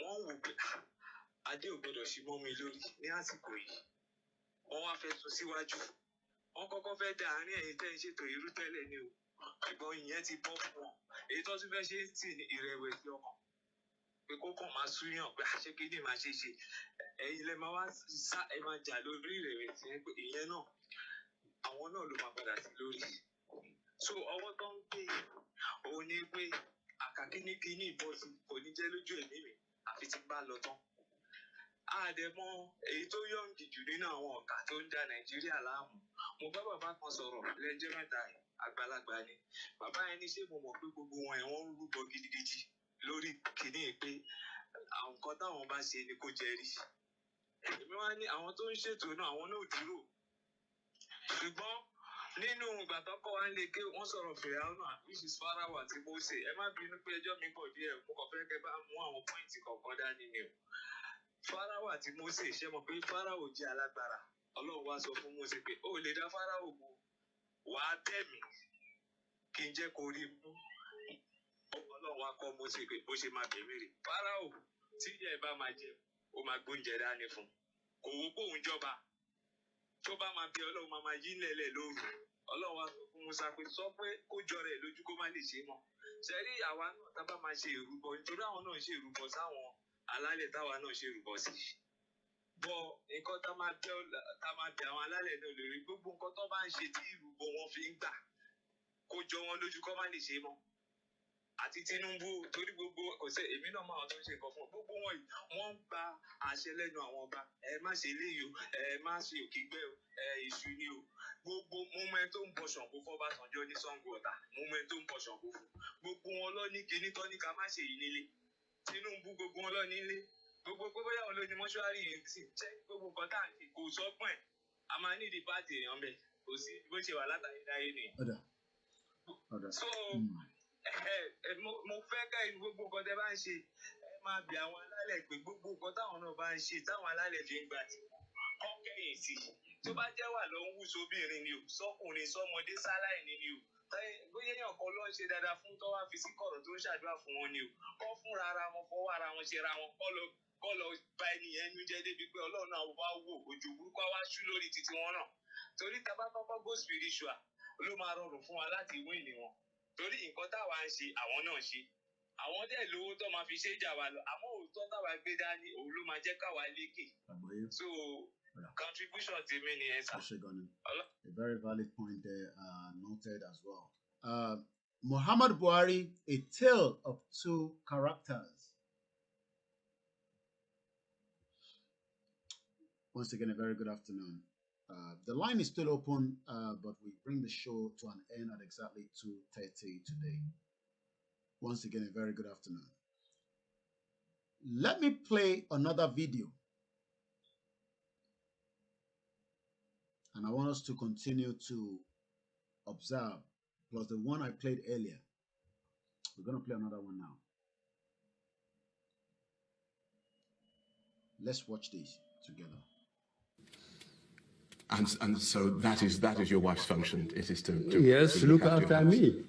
wọ́n wò pé adé ò gbọdọ̀ ṣí mọ́ mi lórí ní àsìkò yìí wọ́n wá fẹ́ sún síwájú wọ́n kọ́kọ́ fẹ́ dá àárín ẹ̀yin tẹ́ ń ṣètò irú tẹ́lẹ̀ ni o ṣùgbọ́n ìyẹn ti bọ́ fún wọn èyí tó tún fẹ́ ṣe ń tì ní ìrẹ̀wẹ̀sì ọkàn pé kó kàn máa súyàn pé àṣẹ kí ni màá ṣe ṣe ẹ̀yin lẹ máa wá sá ẹ máa jà lórí ìrẹ̀wẹ̀sì yẹn pé ìyẹn náà àwọn náà ló máa padà sí lórí. So ọwọ́ tó ń gbé òun ni pé àkàkíníkíní ìbọ̀sí kò ní jẹ́ lójú ẹ̀mí mi àfi tí bá lọ tán. Àdẹ̀mọ èyí tó yọ̀ǹgì jù nínú àwọn ọ̀gá tó ń da Nàìjíríà láàmú. Mo bá bàbá kan sọ̀rọ̀ lẹ́jọ́ mẹ́ta àgbàlagbà ni. Bàbá yẹn ní ṣé mo mọ̀ pé gbogbo wọn ẹ̀ wọ́n ń rúbọ gidigidi lórí kìíní pé àwọn nǹkan táwọn bá ṣe ni kò jẹ́ rí. Èmi wá ní àwọn tó ń ṣètò náà àwọn náà dúró. Ṣùgbọ́n nínú ìgbà tó kọ́ wa ń lè ké wọ́n sọ̀rọ̀ Fìràwọ̀nà which is Fáráò àti Mósè. Ẹ má bínú pé ẹjọ́ mi pọ̀ díẹ̀ mo kàn fẹ́ kẹ́ bá mú àwọn pọ́ìntì kọ̀ọ̀kan dání ni o. Fáráò àti Mósè ṣe mọ̀ pé Fáráò jẹ́ alágbára. Ọlọ́run wá sọ fún Mósè pé ó lè dá Fáráò mú wàá tẹ̀ mí kí n jẹ́ kó rí mú. Ọlọ́run wá kọ́ Mósè pé bó ṣe máa bẹ̀mí rè. Fáráò tí ìyá ẹ̀ bá máa jẹ ó máa gbóúnjẹ dání fún un. Kò wó pé òun jọba. Tó bá máa bí Ọlọ́run máa yí lẹ̀lẹ̀ lóru. Ọlọ́run wá sọ fún Mósè pé sọ pé kó jọ rẹ̀ lójú kó má lè ṣe mọ́. Ṣẹ́rí àwa náà tá bá máa ṣe ìrúbọ nítorí àwọn náà ṣe ìrúbọ sáwọn alálẹ̀ táwa náà ṣe ìrúbọ sí. Bọ̀ nǹkan tá máa bẹ àwọn alálẹ̀ náà lórí gbogbo nǹkan tó bá ń ṣe tí ìrúbọ wọn fi ń gbà kó jọ wọn lójú kó má lè ṣe mọ́. Àti Tinubu torí gbogbo kò sẹ́ èmi náà máa tó ń ṣe nǹkan fún gbogbo wọn yìí wọ́n ń gba àṣẹ lẹ́nu àwọn ọba ẹ má ṣe léyìí o ẹ má ṣe òkègbè o èṣù ni o gbogbo moment tó ń bọ Ṣàngó f'Ọbásanjọ́ ní Ṣàngó Ọ̀tà moment tó ń bọ Ṣàngó fún gbogbo wọn lọ ní kinní tó ní ká má ṣe yìí nílé Tinubu gbogbo wọn lọ nílé gbogbo bóyá wọn ló ní mọ́ṣúárì yìí sì jẹ́ gbogbo nǹkan tá à ń ṣe kò sọ́gbọ̀n ẹ̀ a máa ní ìdí pàtì èèyàn bẹ́ẹ̀ kò sí bó ṣe wà látàrí dáyé nìyẹn. So mo fẹ́ ká gbogbo nǹkan tẹ́ bá ń ṣe ẹ máa bẹ àwọn alálẹ̀ pé gbogbo nǹkan táwọn náà bá ń ṣe táwọn alálẹ̀ fi ń gbà tí kọ́ kẹ́yìn sí tó bá jẹ́ wà ló ń wù sóbìnrin ni o sọkùnrin sọmọdé sáláìní ni o bóyá èèyàn kan ló ń ṣe dáadáa fún tó wá fi sí kọ̀rọ̀ tó ń ṣàdúrà fún wọn ni o kọ́ fúnra ara wọn fọwọ́ ara wọn ṣe ra wọn kọ́ lọ bá ẹnìyẹn nú jẹ́ débi pé Ọlọ́run náà wá wò ojú burúkú wá ṣú lórí títí wọn náà torí tá bá kọ́kọ́ go spiritual ló máa rọrùn fún wa láti win ni wọn torí nǹkan táwa ń ṣe àwọn náà ṣe àwọn dẹ̀ lówó tó máa fi ṣe jà wá lọ àmọ́ òótọ́ táwa gbé dání òun ló máa jẹ́ káwa lékè so contribution ti mi nìyẹn sá. A very valid point there noted as well. Muhammad Buhari, a tale of two characters. Once again, a very good afternoon. The line is still open, but we bring the show to an end at exactly 2:30 today. Once again, a very good afternoon. Let me play another video. And I want us to continue to observe, plus the one I played earlier. We're going to play another one now. Let's watch this together. And so that is your wife's function. It is to yes, look after me.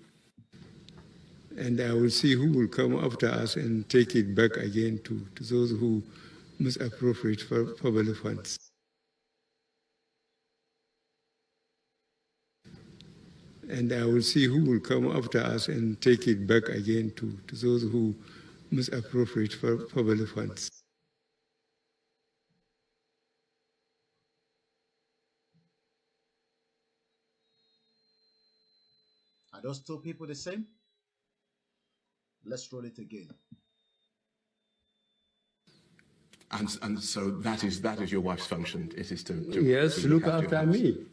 And I will see who will come after us and take it back again to those who misappropriate for public funds. And I will see who will come after us and take it back again to those who misappropriate for public funds. Are those two people the same? Let's roll it again. And so that is your wife's function. It is to yes, look after me.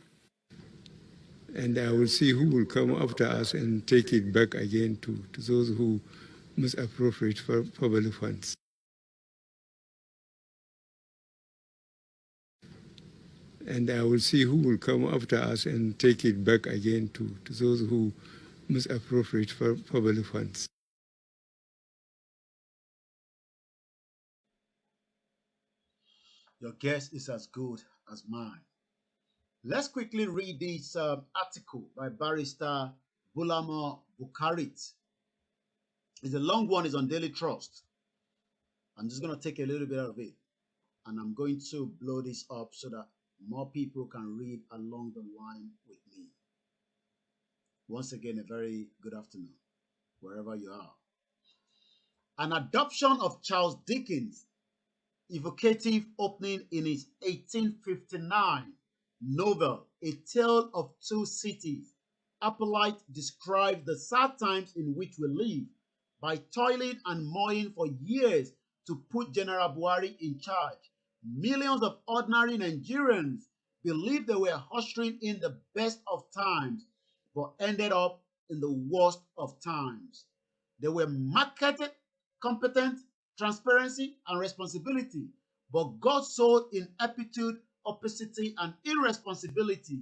And I will see who will come after us and take it back again to those who misappropriate for public funds. And I will see who will come after us and take it back again to those who misappropriate for public funds. Your guess is as good as mine. Let's quickly read this article by Barrister Bulama Bukarit. It's a long one, it's on Daily Trust. I'm just going to take a little bit of it, and I'm going to blow this up so that more people can read along the line with me. Once again, a very good afternoon, wherever you are. An adoption of Charles Dickens' evocative opening in his 1859 novel, A Tale of Two Cities, Appleite describes the sad times in which we live by toiling and mourning for years to put General Buhari in charge. Millions of ordinary Nigerians believed they were ushering in the best of times, but ended up in the worst of times. They were marketed competence, transparency, and responsibility, but got sold in ineptitude, opacity, and irresponsibility.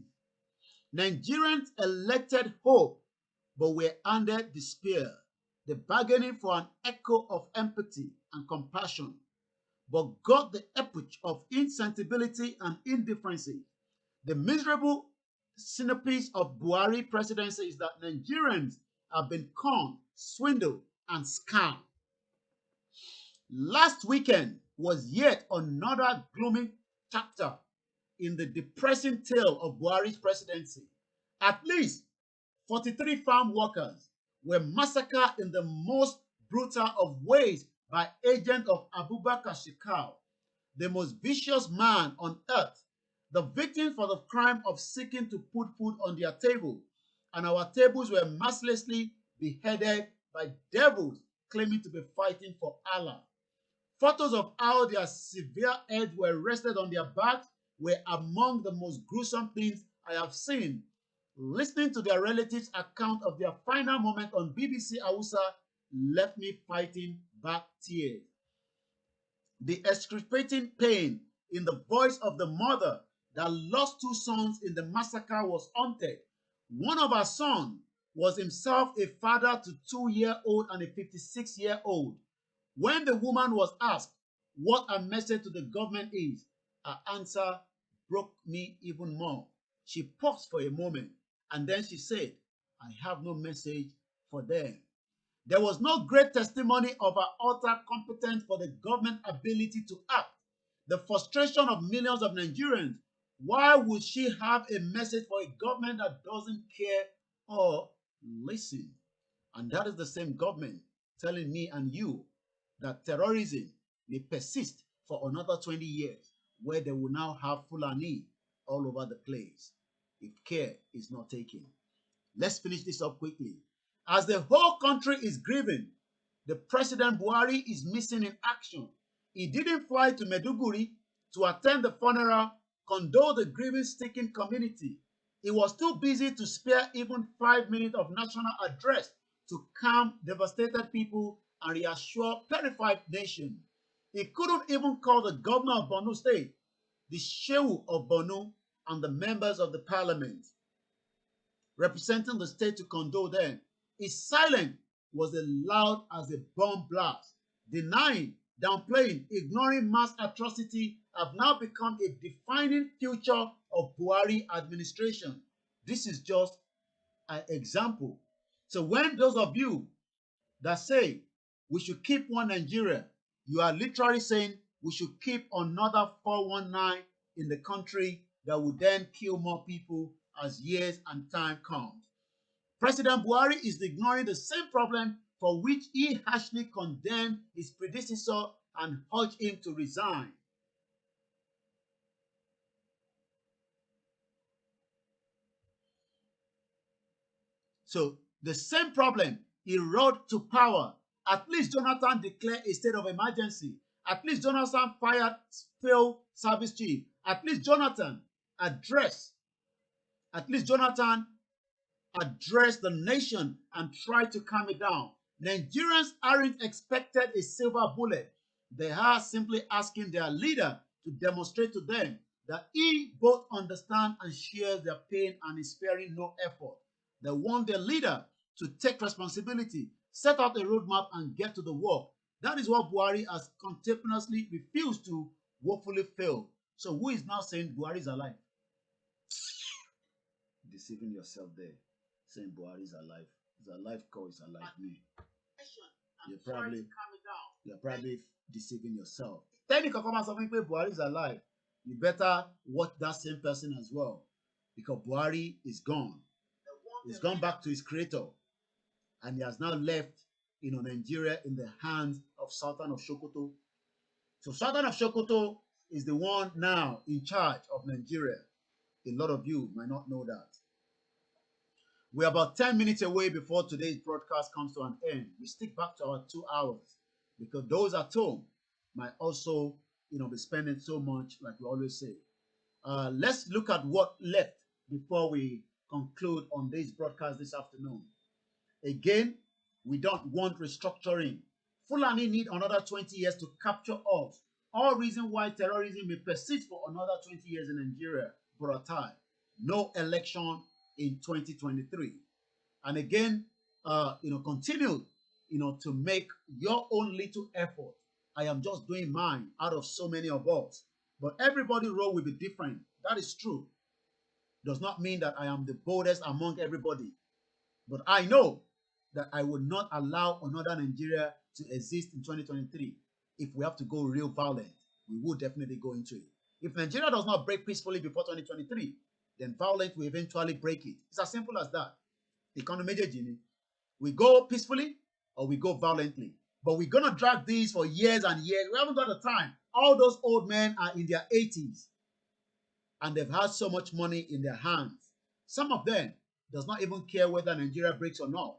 Nigerians elected hope, but were handed despair. The bargaining for an echo of empathy and compassion, but got the epoch of insensibility and indifferency. The miserable synopsis of Buhari presidency is that Nigerians have been conned, swindled, and scammed. Last weekend was yet another gloomy chapter in the depressing tale of Buhari's presidency. At least 43 farm workers were massacred in the most brutal of ways by agents of Abubakar Shekau, the most vicious man on earth, the victims for the crime of seeking to put food on their table, and our tables were mercilessly beheaded by devils claiming to be fighting for Allah. Photos of how their severe heads were rested on their backs were among the most gruesome things I have seen. Listening to their relatives' account of their final moment on BBC Hausa left me fighting back tears. The excruciating pain in the voice of the mother that lost two sons in the massacre was haunted. One of her sons was himself a father to 2-year-old and a 56-year-old. When the woman was asked what her message to the government is, her answer broke me even more. She paused for a moment, and then she said, I have no message for them. There was no great testimony of her utter competence for the government ability to act. The frustration of millions of Nigerians. Why would she have a message for a government that doesn't care or listen? And that is the same government telling me and you that terrorism may persist for another 20 years, where they will now have Fulani all over the place if care is not taken. Let's finish this up quickly. As the whole country is grieving, the President Buhari is missing in action. He didn't fly to Maiduguri to attend the funeral, condole the grieving-stricken community. He was too busy to spare even 5 minutes of national address to calm devastated people and reassure terrified nation. He couldn't even call the governor of Borno State, the Shehu of Borno, and the members of the parliament representing the state to condole them. His silence was as loud as a bomb blast. Denying, downplaying, ignoring mass atrocity have now become a defining feature of Buhari administration. This is just an example. So when those of you that say we should keep one Nigeria, you are literally saying we should keep another 419 in the country that will then kill more people as years and time comes. President Buhari is ignoring the same problem for which he harshly condemned his predecessor and urged him to resign. So the same problem he rode to power. At least Jonathan declared a state of emergency. At least Jonathan fired failed service chief. At least Jonathan addressed the nation and tried to calm it down. Nigerians aren't expected a silver bullet. They are simply asking their leader to demonstrate to them that he both understands and shares their pain and is sparing no effort. They want their leader to take responsibility, set out a roadmap, and get to the work. That is what Buhari has continuously refused to, woefully failed. So who is now saying Buhari is alive? Deceiving yourself there, saying Buhari is alive. Is alive, call is alive me. You're probably deceiving yourself. Technically, come and something Buhari is alive. You better watch that same person as well, because Buhari is gone. He's gone back to his creator, and he has now left, Nigeria in the hands of Sultan of Sokoto. So Sultan of Sokoto is the one now in charge of Nigeria. A lot of you might not know that. We're about 10 minutes away before today's broadcast comes to an end. We stick back to our 2 hours because those at home might also, be spending so much, like we always say. Let's look at what left before we conclude on this broadcast this afternoon. Again, we don't want restructuring. Fulani need another 20 years to capture us. All reason why terrorism may persist for another 20 years in Nigeria. BURATAI. No election in 2023. And again, continue, to make your own little effort. I am just doing mine out of so many of us. But everybody's role will be different. That is true. Does not mean that I am the boldest among everybody. But I know that I would not allow another Nigeria to exist in 2023. If we have to go real violent, we will definitely go into it. If Nigeria does not break peacefully before 2023, then violence will eventually break it. It's as simple as that. We go peacefully or we go violently. But we're going to drag these for years and years. We haven't got the time. All those old men are in their 80s. And they've had so much money in their hands. Some of them does not even care whether Nigeria breaks or not.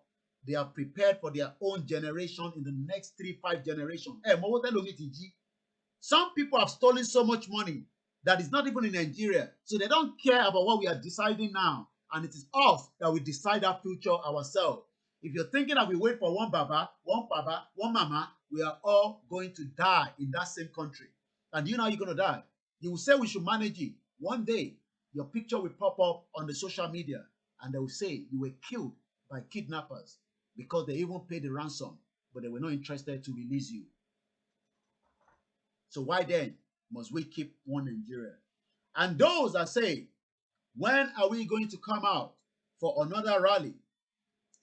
They are prepared for their own generation in the next 3-5 generations. Some people have stolen so much money that is not even in Nigeria. So they don't care about what we are deciding now. And it is us that we decide our future ourselves. If you're thinking that we wait for one baba, one mama, we are all going to die in that same country. And you know how you're going to die. You will say we should manage it. One day, your picture will pop up on the social media and they will say you were killed by kidnappers because they even paid the ransom, but they were not interested to release you. So why then must we keep one Nigeria? And those that say, when are we going to come out for another rally?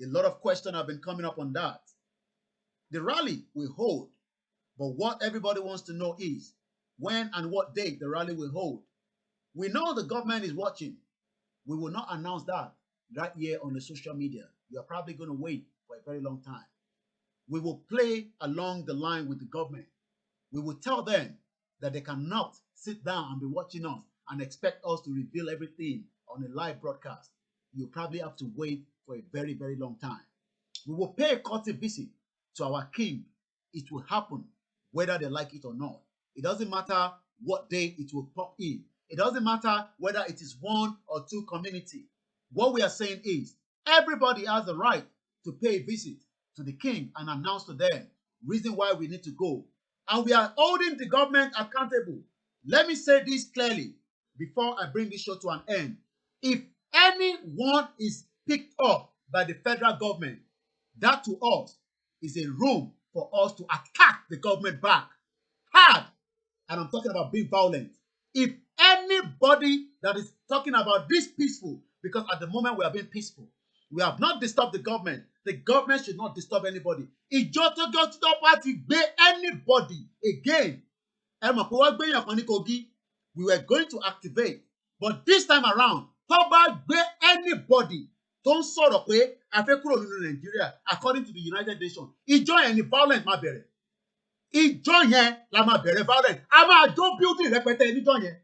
A lot of questions have been coming up on that. The rally we hold, but what everybody wants to know is when and what date the rally will hold. We know the government is watching. We will not announce that right here on the social media. You are probably going to wait for a very long time. We will play along the line with the government. We will tell them that they cannot sit down and be watching us and expect us to reveal everything on a live broadcast. You probably have to wait for a very, very long time. We will pay a courtesy visit to our king. It will happen whether they like it or not. It doesn't matter what day it will pop in. It doesn't matter whether it is 1 or 2 community. What we are saying is everybody has the right to pay a visit to the king and announce to them reason why we need to go. And we are holding the government accountable. Let me say this clearly before I bring this show to an end. If anyone is picked up by the federal government, that to us is a room for us to attack the government back hard. And I'm talking about being violent. If anybody that is talking about this peaceful, because at the moment we are being peaceful, we have not disturbed the government. The government should not disturb anybody. Ìjọ tó jọ tó bá ti gbé anybody again. We were going to activate, but this time around, tó bá gbé anybody tó ń sọ̀rọ̀ pé a fẹ́ kúrò nínú Nigeria according to the United Nations. Ìjọ yẹn ni violence máa bẹ̀rẹ̀. Ìjọ yẹn la máa bẹ̀rẹ̀ violence. A máa jó building rẹpẹtẹ níjọ yẹn.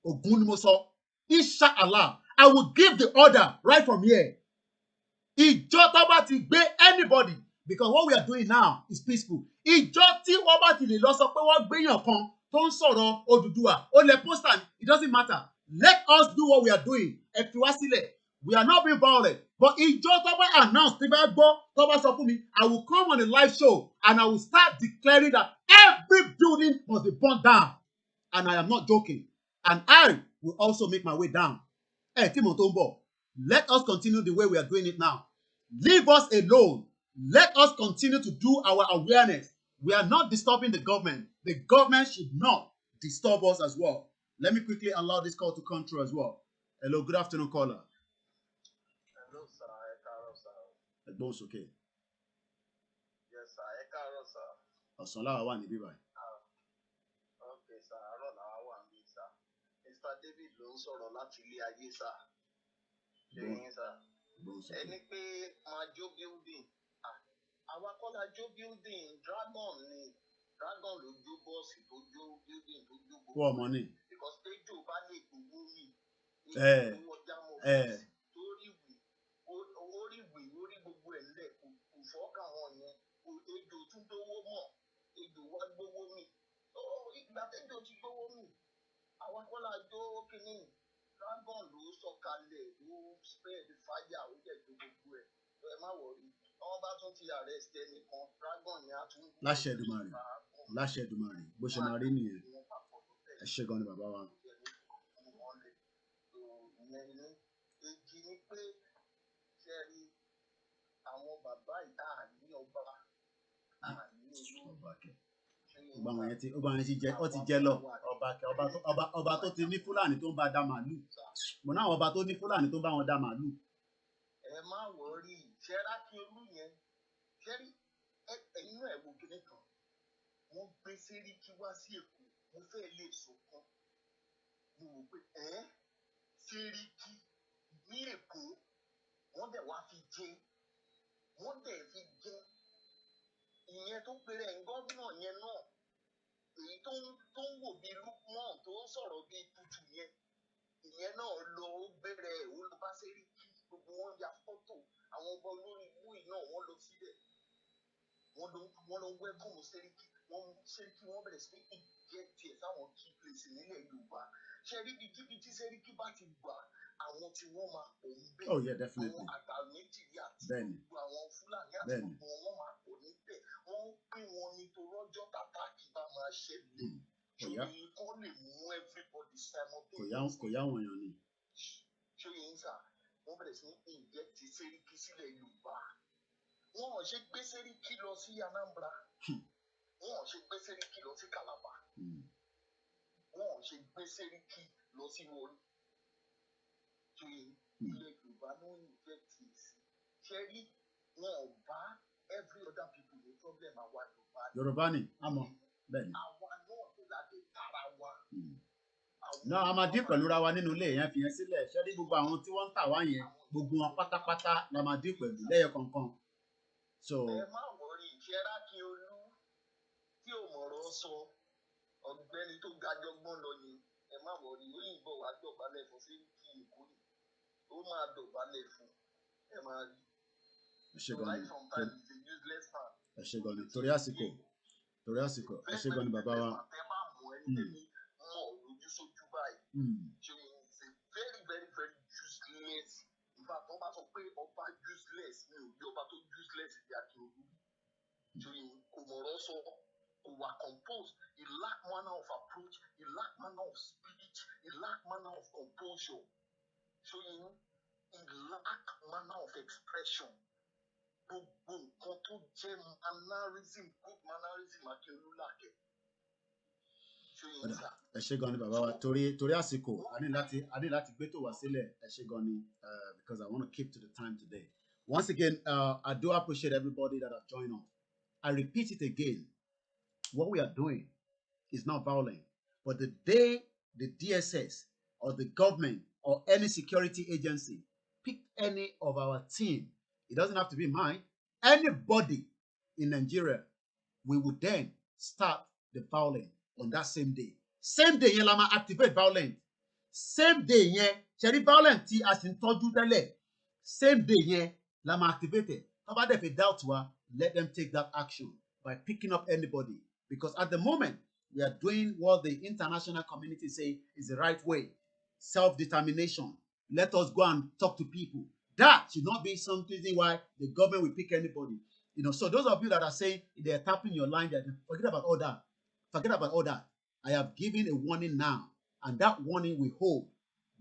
Ògún ni mo sọ. Inshallah, I will give the order right from here. Ìjọ tó bá ti gbé anybody, because what we are doing now is peaceful. Ìjọ tí wọ́n bá ti lè lọ sọ pé wọ́n gbéyàn kan tó ń sọ̀rọ̀ Odùduwà, ó lè poster, it doesn't matter. Let us do what we are doing. Ẹ fi wá sílẹ̀. We are not being violent. But ìjọ tó bá announce tí bá gbọ́ tó bá sọ fún mi, I will come on a live show and I will start declaring that every building must be burnt down. And I am not joking. And I will also make my way down. Let us continue the way we are doing it now. Leave us alone. Let us continue to do our awareness. We are not disturbing the government. The government should not disturb us as well. Let me quickly allow this call to come through as well. Hello, good afternoon, caller. Hello, sir. Ẹ sir. Both okay. Yes, sir. Ẹ sir. Ọ̀sán láwa wà níbí báyìí. Okay, sir. Àárọ̀ làwa wà níbí, sir. Mr. David ló ń sọ̀rọ̀ láti ilé ayé, sir. Ṣé sir? Ẹni pé máa jó building. Àwa kọ́ la jó building. Dragon ni. Dragon ló jó bọ́ọ̀sì tó jó building tó jó gbogbo. Poor money. Because Tejo bá lè gbogbo mi. Orí gbogbo ẹ̀ lẹ̀ kò fọ́kàn wọn yẹn. Ejò tún gbówó mọ̀. Ejò wá gbówó mi. Ìgbà tẹ́jọ́ ti gbówó mi. Àwa kọ́ la jó kínní. Dragon ló sọ̀kalẹ̀ ló spread fire ó jẹ́ jó gbogbo ẹ̀. Ẹ má wọrí. Wọ́n bá tún ti arrest ẹnìkan. Dragon yẹn á tún. Láṣẹ Èdùmàrè. Bó ṣe máa rí nìyẹn. Ẹ ṣé gan ni bàbá wa. Èjì ni pé ṣe rí àwọn bàbá ìta ní ọba ní olú. Ọba yẹn ti jẹ lọ. Ọba tó ti ní Fúlàní tó ń bá dá màálù. Mo náà ọba tó ní Fúlàní tó ń bá wọn dá màálù. Ẹ má wọrí ṣẹ́rá kí olú yẹn ṣẹ́rí ẹ̀yìn náà ẹ̀wò kìíní kan. Wọ́n gbé Sẹ́ríkí wá sí Èkó. Mo fẹ́ lè sọ̀kan. Mo wò pé Sẹ́ríkí ní Èkó wọ́n dẹ̀ wá fi jẹ ìyẹn tó pèrè gọ́vnà yẹn náà èyí tó ń wò bí Lukman tó ń sọ̀rọ̀ bí tutù yẹn ìyẹn náà lọ ó bẹ̀rẹ̀ ó lọ bá Sẹ́ríkí gbogbo wọn ya fọ́tò àwọn ọba olórí ìlú yìí náà wọ́n lọ síbẹ̀ wọ́n lọ wẹ́kọ̀mù Sẹ́ríkí wọ́n bẹ̀rẹ̀ sí pé ìjẹ́ tiẹ̀ sáwọn key place nílẹ̀ Yorùbá ṣẹ́rí ibi tí Sẹ́ríkí bá ti gbà àwọn tí wọ́n máa pọ̀ ń bẹ̀. Oh yeah, definitely. Àwọn àtàlẹ́jìrì àti gbogbo àwọn Fúlàní àti gbogbo wọn máa pọ̀ níbẹ̀. Wọ́n pín wọn ní torọ́jọ́ tàtàkì bá máa ṣẹlẹ̀. Ṣòyí kọ́ lè mú everybody simultaneously. Kò yá wọn yàn ni. Ṣòyí ń sà, wọ́n bẹ̀rẹ̀ sí ní ìjẹ́ ti Sẹ́ríkí sílẹ̀ Yorùbá. Wọ́n ò ṣe gbé Sẹ́ríkí lọ sí Anambra. Wọ́n ò ṣe gbé Sẹ́ríkí lọ sí Calabar. Wọ́n ò ṣe gbé Sẹ́ríkí lọ sí Warri. Ilẹ̀ Yorùbá ló ń jẹ́ ti sí. Ṣé rí wọn ò bá every other people ní problem àwa Yorùbá. Yorùbá ni àmọ́ bẹ́ẹ̀ ni. Àwa náà ló láti tara wa. Náà a máa dín pẹ̀lú ra wa nínú ilé yẹn fi yẹn sílẹ̀. Ṣé rí gbogbo àwọn tí wọ́n ń tà wá yẹn gbogbo wọn pátápátá la máa dín pẹ̀lú lẹ́yọ kọ̀ọ̀kan. Ẹ má wọrí ìṣẹ́ra kí olú tí ò mọ̀rọ̀ sọ ọ̀gbẹ́ni tó gajọgbọ́n lọ ni ẹ má wọrí òyìnbó wàá dọ̀bálẹ̀ fún sí kí èkó ni. Ó máa dọ̀bálẹ̀ fún ẹ máa rí. Ẹ ṣé gan ni. Ẹ ṣé gan ni. Torí àsìkò. Ẹ ṣé gan ni bàbá wa. Ẹ má mọ̀ ẹni tẹ́mi mọ̀ lójú sójú báyìí. Ṣé it's a very very very useless. In fact, wọ́n bá sọ pé ọba useless mi ò bí ọba tó useless ìdí Akíolú. Ṣé kò mọ̀rọ̀ sọ kò wà compose. He lack manner of approach. He lack manner of speech. He lack manner of composure. Showing a lack manner of expression. Gbogbo nǹkan tó jẹ́ mannerism, good mannerism Akíolú làkẹ́. Ẹ ṣé gan ni bàbá wa torí àsìkò a ní láti gbé tó wá sílẹ̀. Ẹ ṣé gan ni because I want to keep to the time today. Once again, I do appreciate everybody that have joined us. I repeat it again. What we are doing is not violent, but the day the DSS or the government or any security agency pick any of our team, it doesn't have to be mine, anybody in Nigeria, we would then start the violence on that same day. Same day, yẹn la máa activate violence. Same day, yẹn, ṣẹ̀rí violence tí a sì ń tọ́jú tẹ́lẹ̀. Same day, yẹn la máa activate it. Tó bá dẹ̀ fi doubt wa, let them take that action by picking up anybody. Because at the moment, we are doing what the international community say is the right way. Self-determination. Let us go and talk to people. That should not be something why the government will pick anybody. You know, so those of you that are saying they are tapping your line, that forget about all that. Forget about all that. I have given a warning now, and that warning we hold.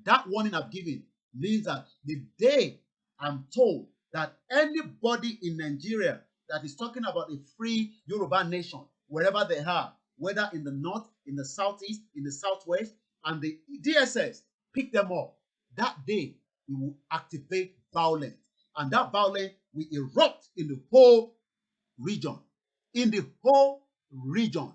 That warning I've given means that the day I'm told that anybody in Nigeria that is talking about a free Yoruba nation, wherever they are, whether in the north, in the southeast, in the southwest, and the DSS pick them up, that day we will activate violence. And that violence will erupt in the whole region. In the whole region.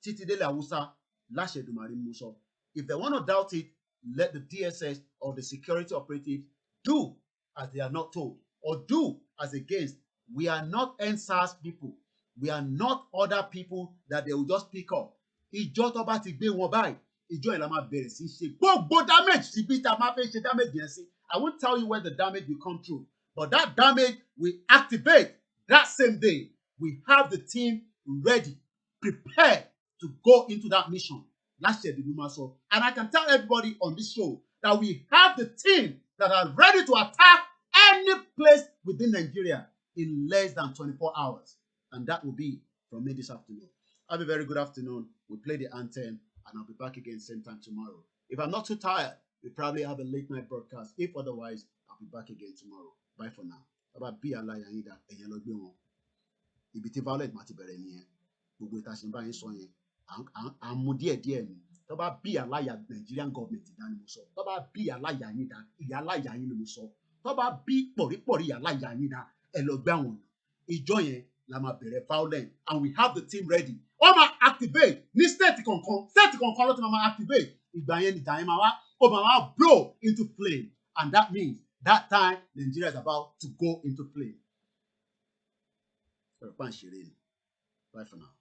Titi de la Hausa, Lashe Dumari Muso. If they want to doubt it, let the DSS or the security operatives do as they are not told, or do as against. We are not NSAS people. We are not other people that they will just pick up. Ìjọ tó bá ti gbé wọn báyìí, ìjọ yẹn la máa bẹ̀rẹ̀ sí ṣe gbogbo damage síbi tá a máa fẹ́ ṣe damage yẹn sí. I won't tell you where the damage will come through, but that damage will activate that same day. We have the team ready, prepared to go into that mission. Last year, and I can tell everybody on this show that we have the team that are ready to attack any place within Nigeria in less than 24 hours. And that will be from me this afternoon. Have a very good afternoon. We'll play the anthem, and I'll be back again same time tomorrow. If I'm not too tired, we'll probably have a late night broadcast. If otherwise, I'll be back again tomorrow. Bye for now. About be Allah Yanida and Yellow Bion. If it's violent, Matibere, we will touch him by his son. I'm Mudia dear. Toba be a liar, Nigerian government, Danimuso. Toba be a liar, Nida, Yala Yanimuso. Toba be Pori, Yala Yanida, Elobaon. Enjoy Lama Bere violent, and we have the team ready. Oma activate. Ni set concon lot mama activate. Igbayen ni time Oma blow into flame, and that means that time Nigeria is about to go into flame. Bye for now.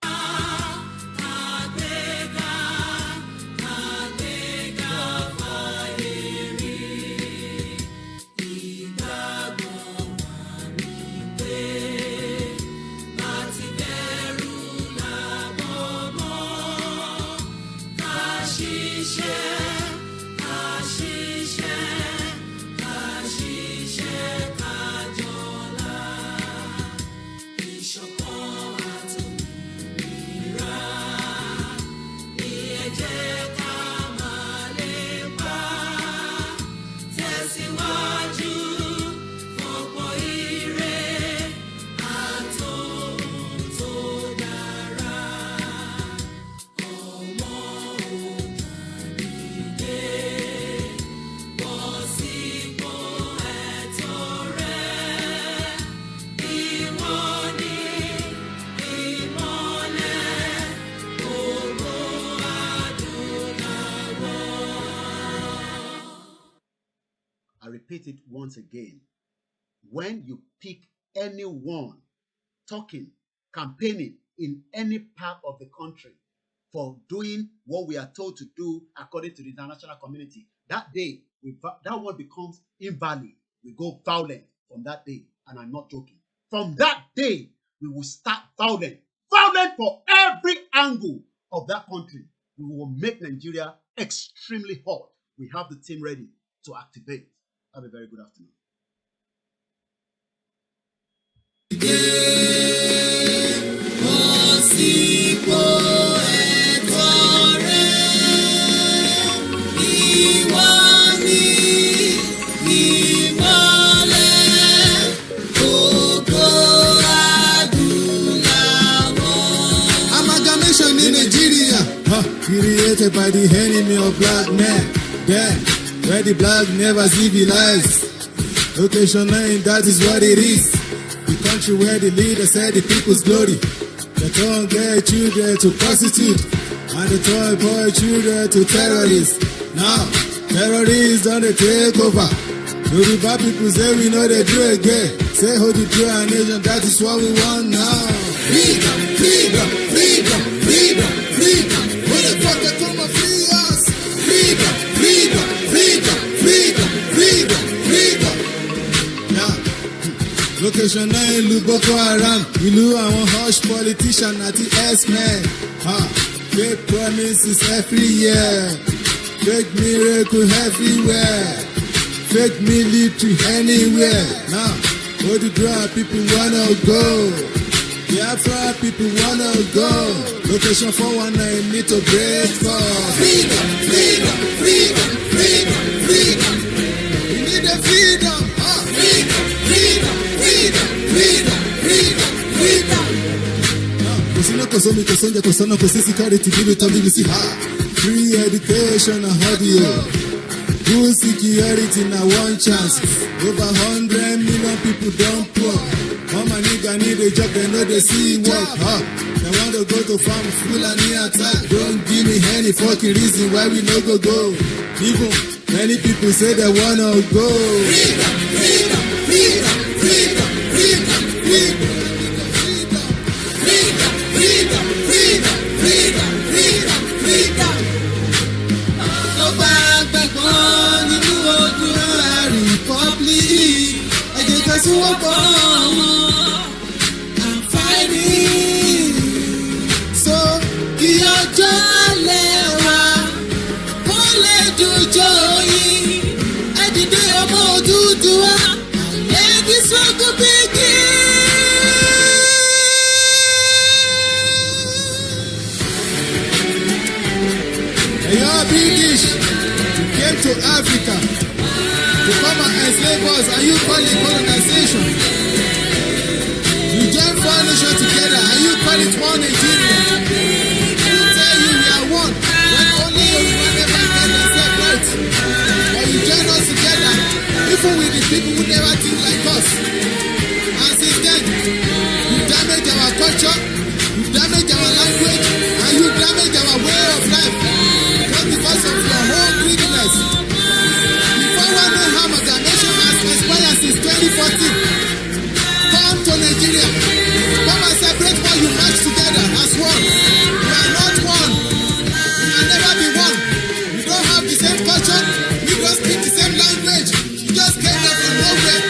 Repeat it once again. When you pick anyone talking, campaigning in any part of the country for doing what we are told to do according to the international community, that day, that one becomes invalid. We go violent from that day, and I'm not joking. From that day, we will start violent. Violent for every angle of that country. We will make Nigeria extremely hot. We have the team ready to activate. Have a very good afternoon. Amalgamation in Nigeria, created by the enemy of black men. Yeah. Where the black never civilized. Location 9, that is what it is. The country where the leader said the people's glory. They turn gay children to prostitute, and they turn boy children to terrorists. Now, terrorists don't take over. Yoruba people say we know they do again. Say how to do our nation, that is what we want now. Freedom, freedom, freedom, freedom, freedom. Who the fuck they come and free us? Freedom, freedom, freedom, freedom, freedom, freedom. Yeah. Location 9, ìlú Boko Haram. Ìlú àwọn hush politician àti S-men. Fake promises every year. Fake miracle everywhere. Fake military anywhere. Now, what the dry people wanna go? Biafra people wanna go. Location 419 need to break for freedom, freedom, freedom, freedom, freedom. We need the freedom, freedom, freedom, freedom, freedom, freedom, freedom. Kusina kosomi kosonja kosana kosisi kari tibili tabili si ha. free education and audio. Good security na one chance. Over 100 million people don't poor. Mama nigga need a job, they know they see work. They want to go to farm, FULANI attack. Don't give me any fucking reason why we no go. Even many people say they wanna go. Freedom, freedom, freedom, freedom, freedom, freedom. Freedom, freedom, freedom, freedom, freedom, freedom. Tó bá gbàgbọ́ nínú ojúra Republic, ẹ jẹ́ ká sowọ́pọ̀ and fighting. So kí ọjọ́ alẹ́ wa kó lè dùjọ́ yìí, ẹ dìde ọmọ Odùduwà, let the struggle begin. You're British, you came to Africa to come and enslave us, and you call it colonization. You join four nations together, and you call it one Nigeria. Who tell you we are one, when only Yoruba never get themselves right? But you join us together, even with the people who never think like us. And since then, you damage our culture, you damage our language, and you damage our way of life. Because of your whole greediness. Before one day amalgamation has expired since 2014. Come to Nigeria. Come and separate what you match together as one. We are not one. We can never be one. We don't have the same culture. We don't speak the same language. You just came there from nowhere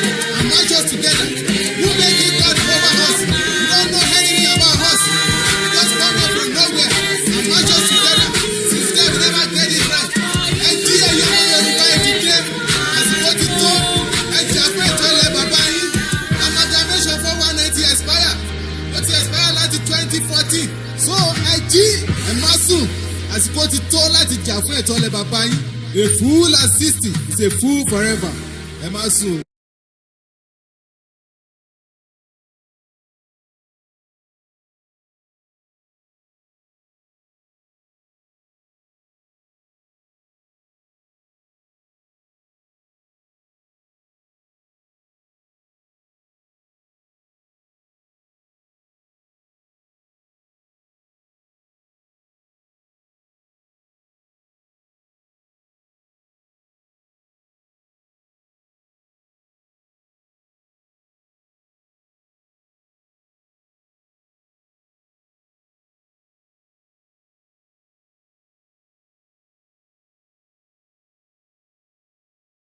and match us together. Who make it God over us? You don't know anything about us. You just come here from nowhere and match us together. Never get it right. And here you are, Yoruba educate. As you go to talk, and you are going to let Baba in. Amalgamation for 190 expire. But it expire like 2014. So, and Masu, as you go to talk, like you are going to let Baba in. A fool at 60 is a fool forever. And Masu.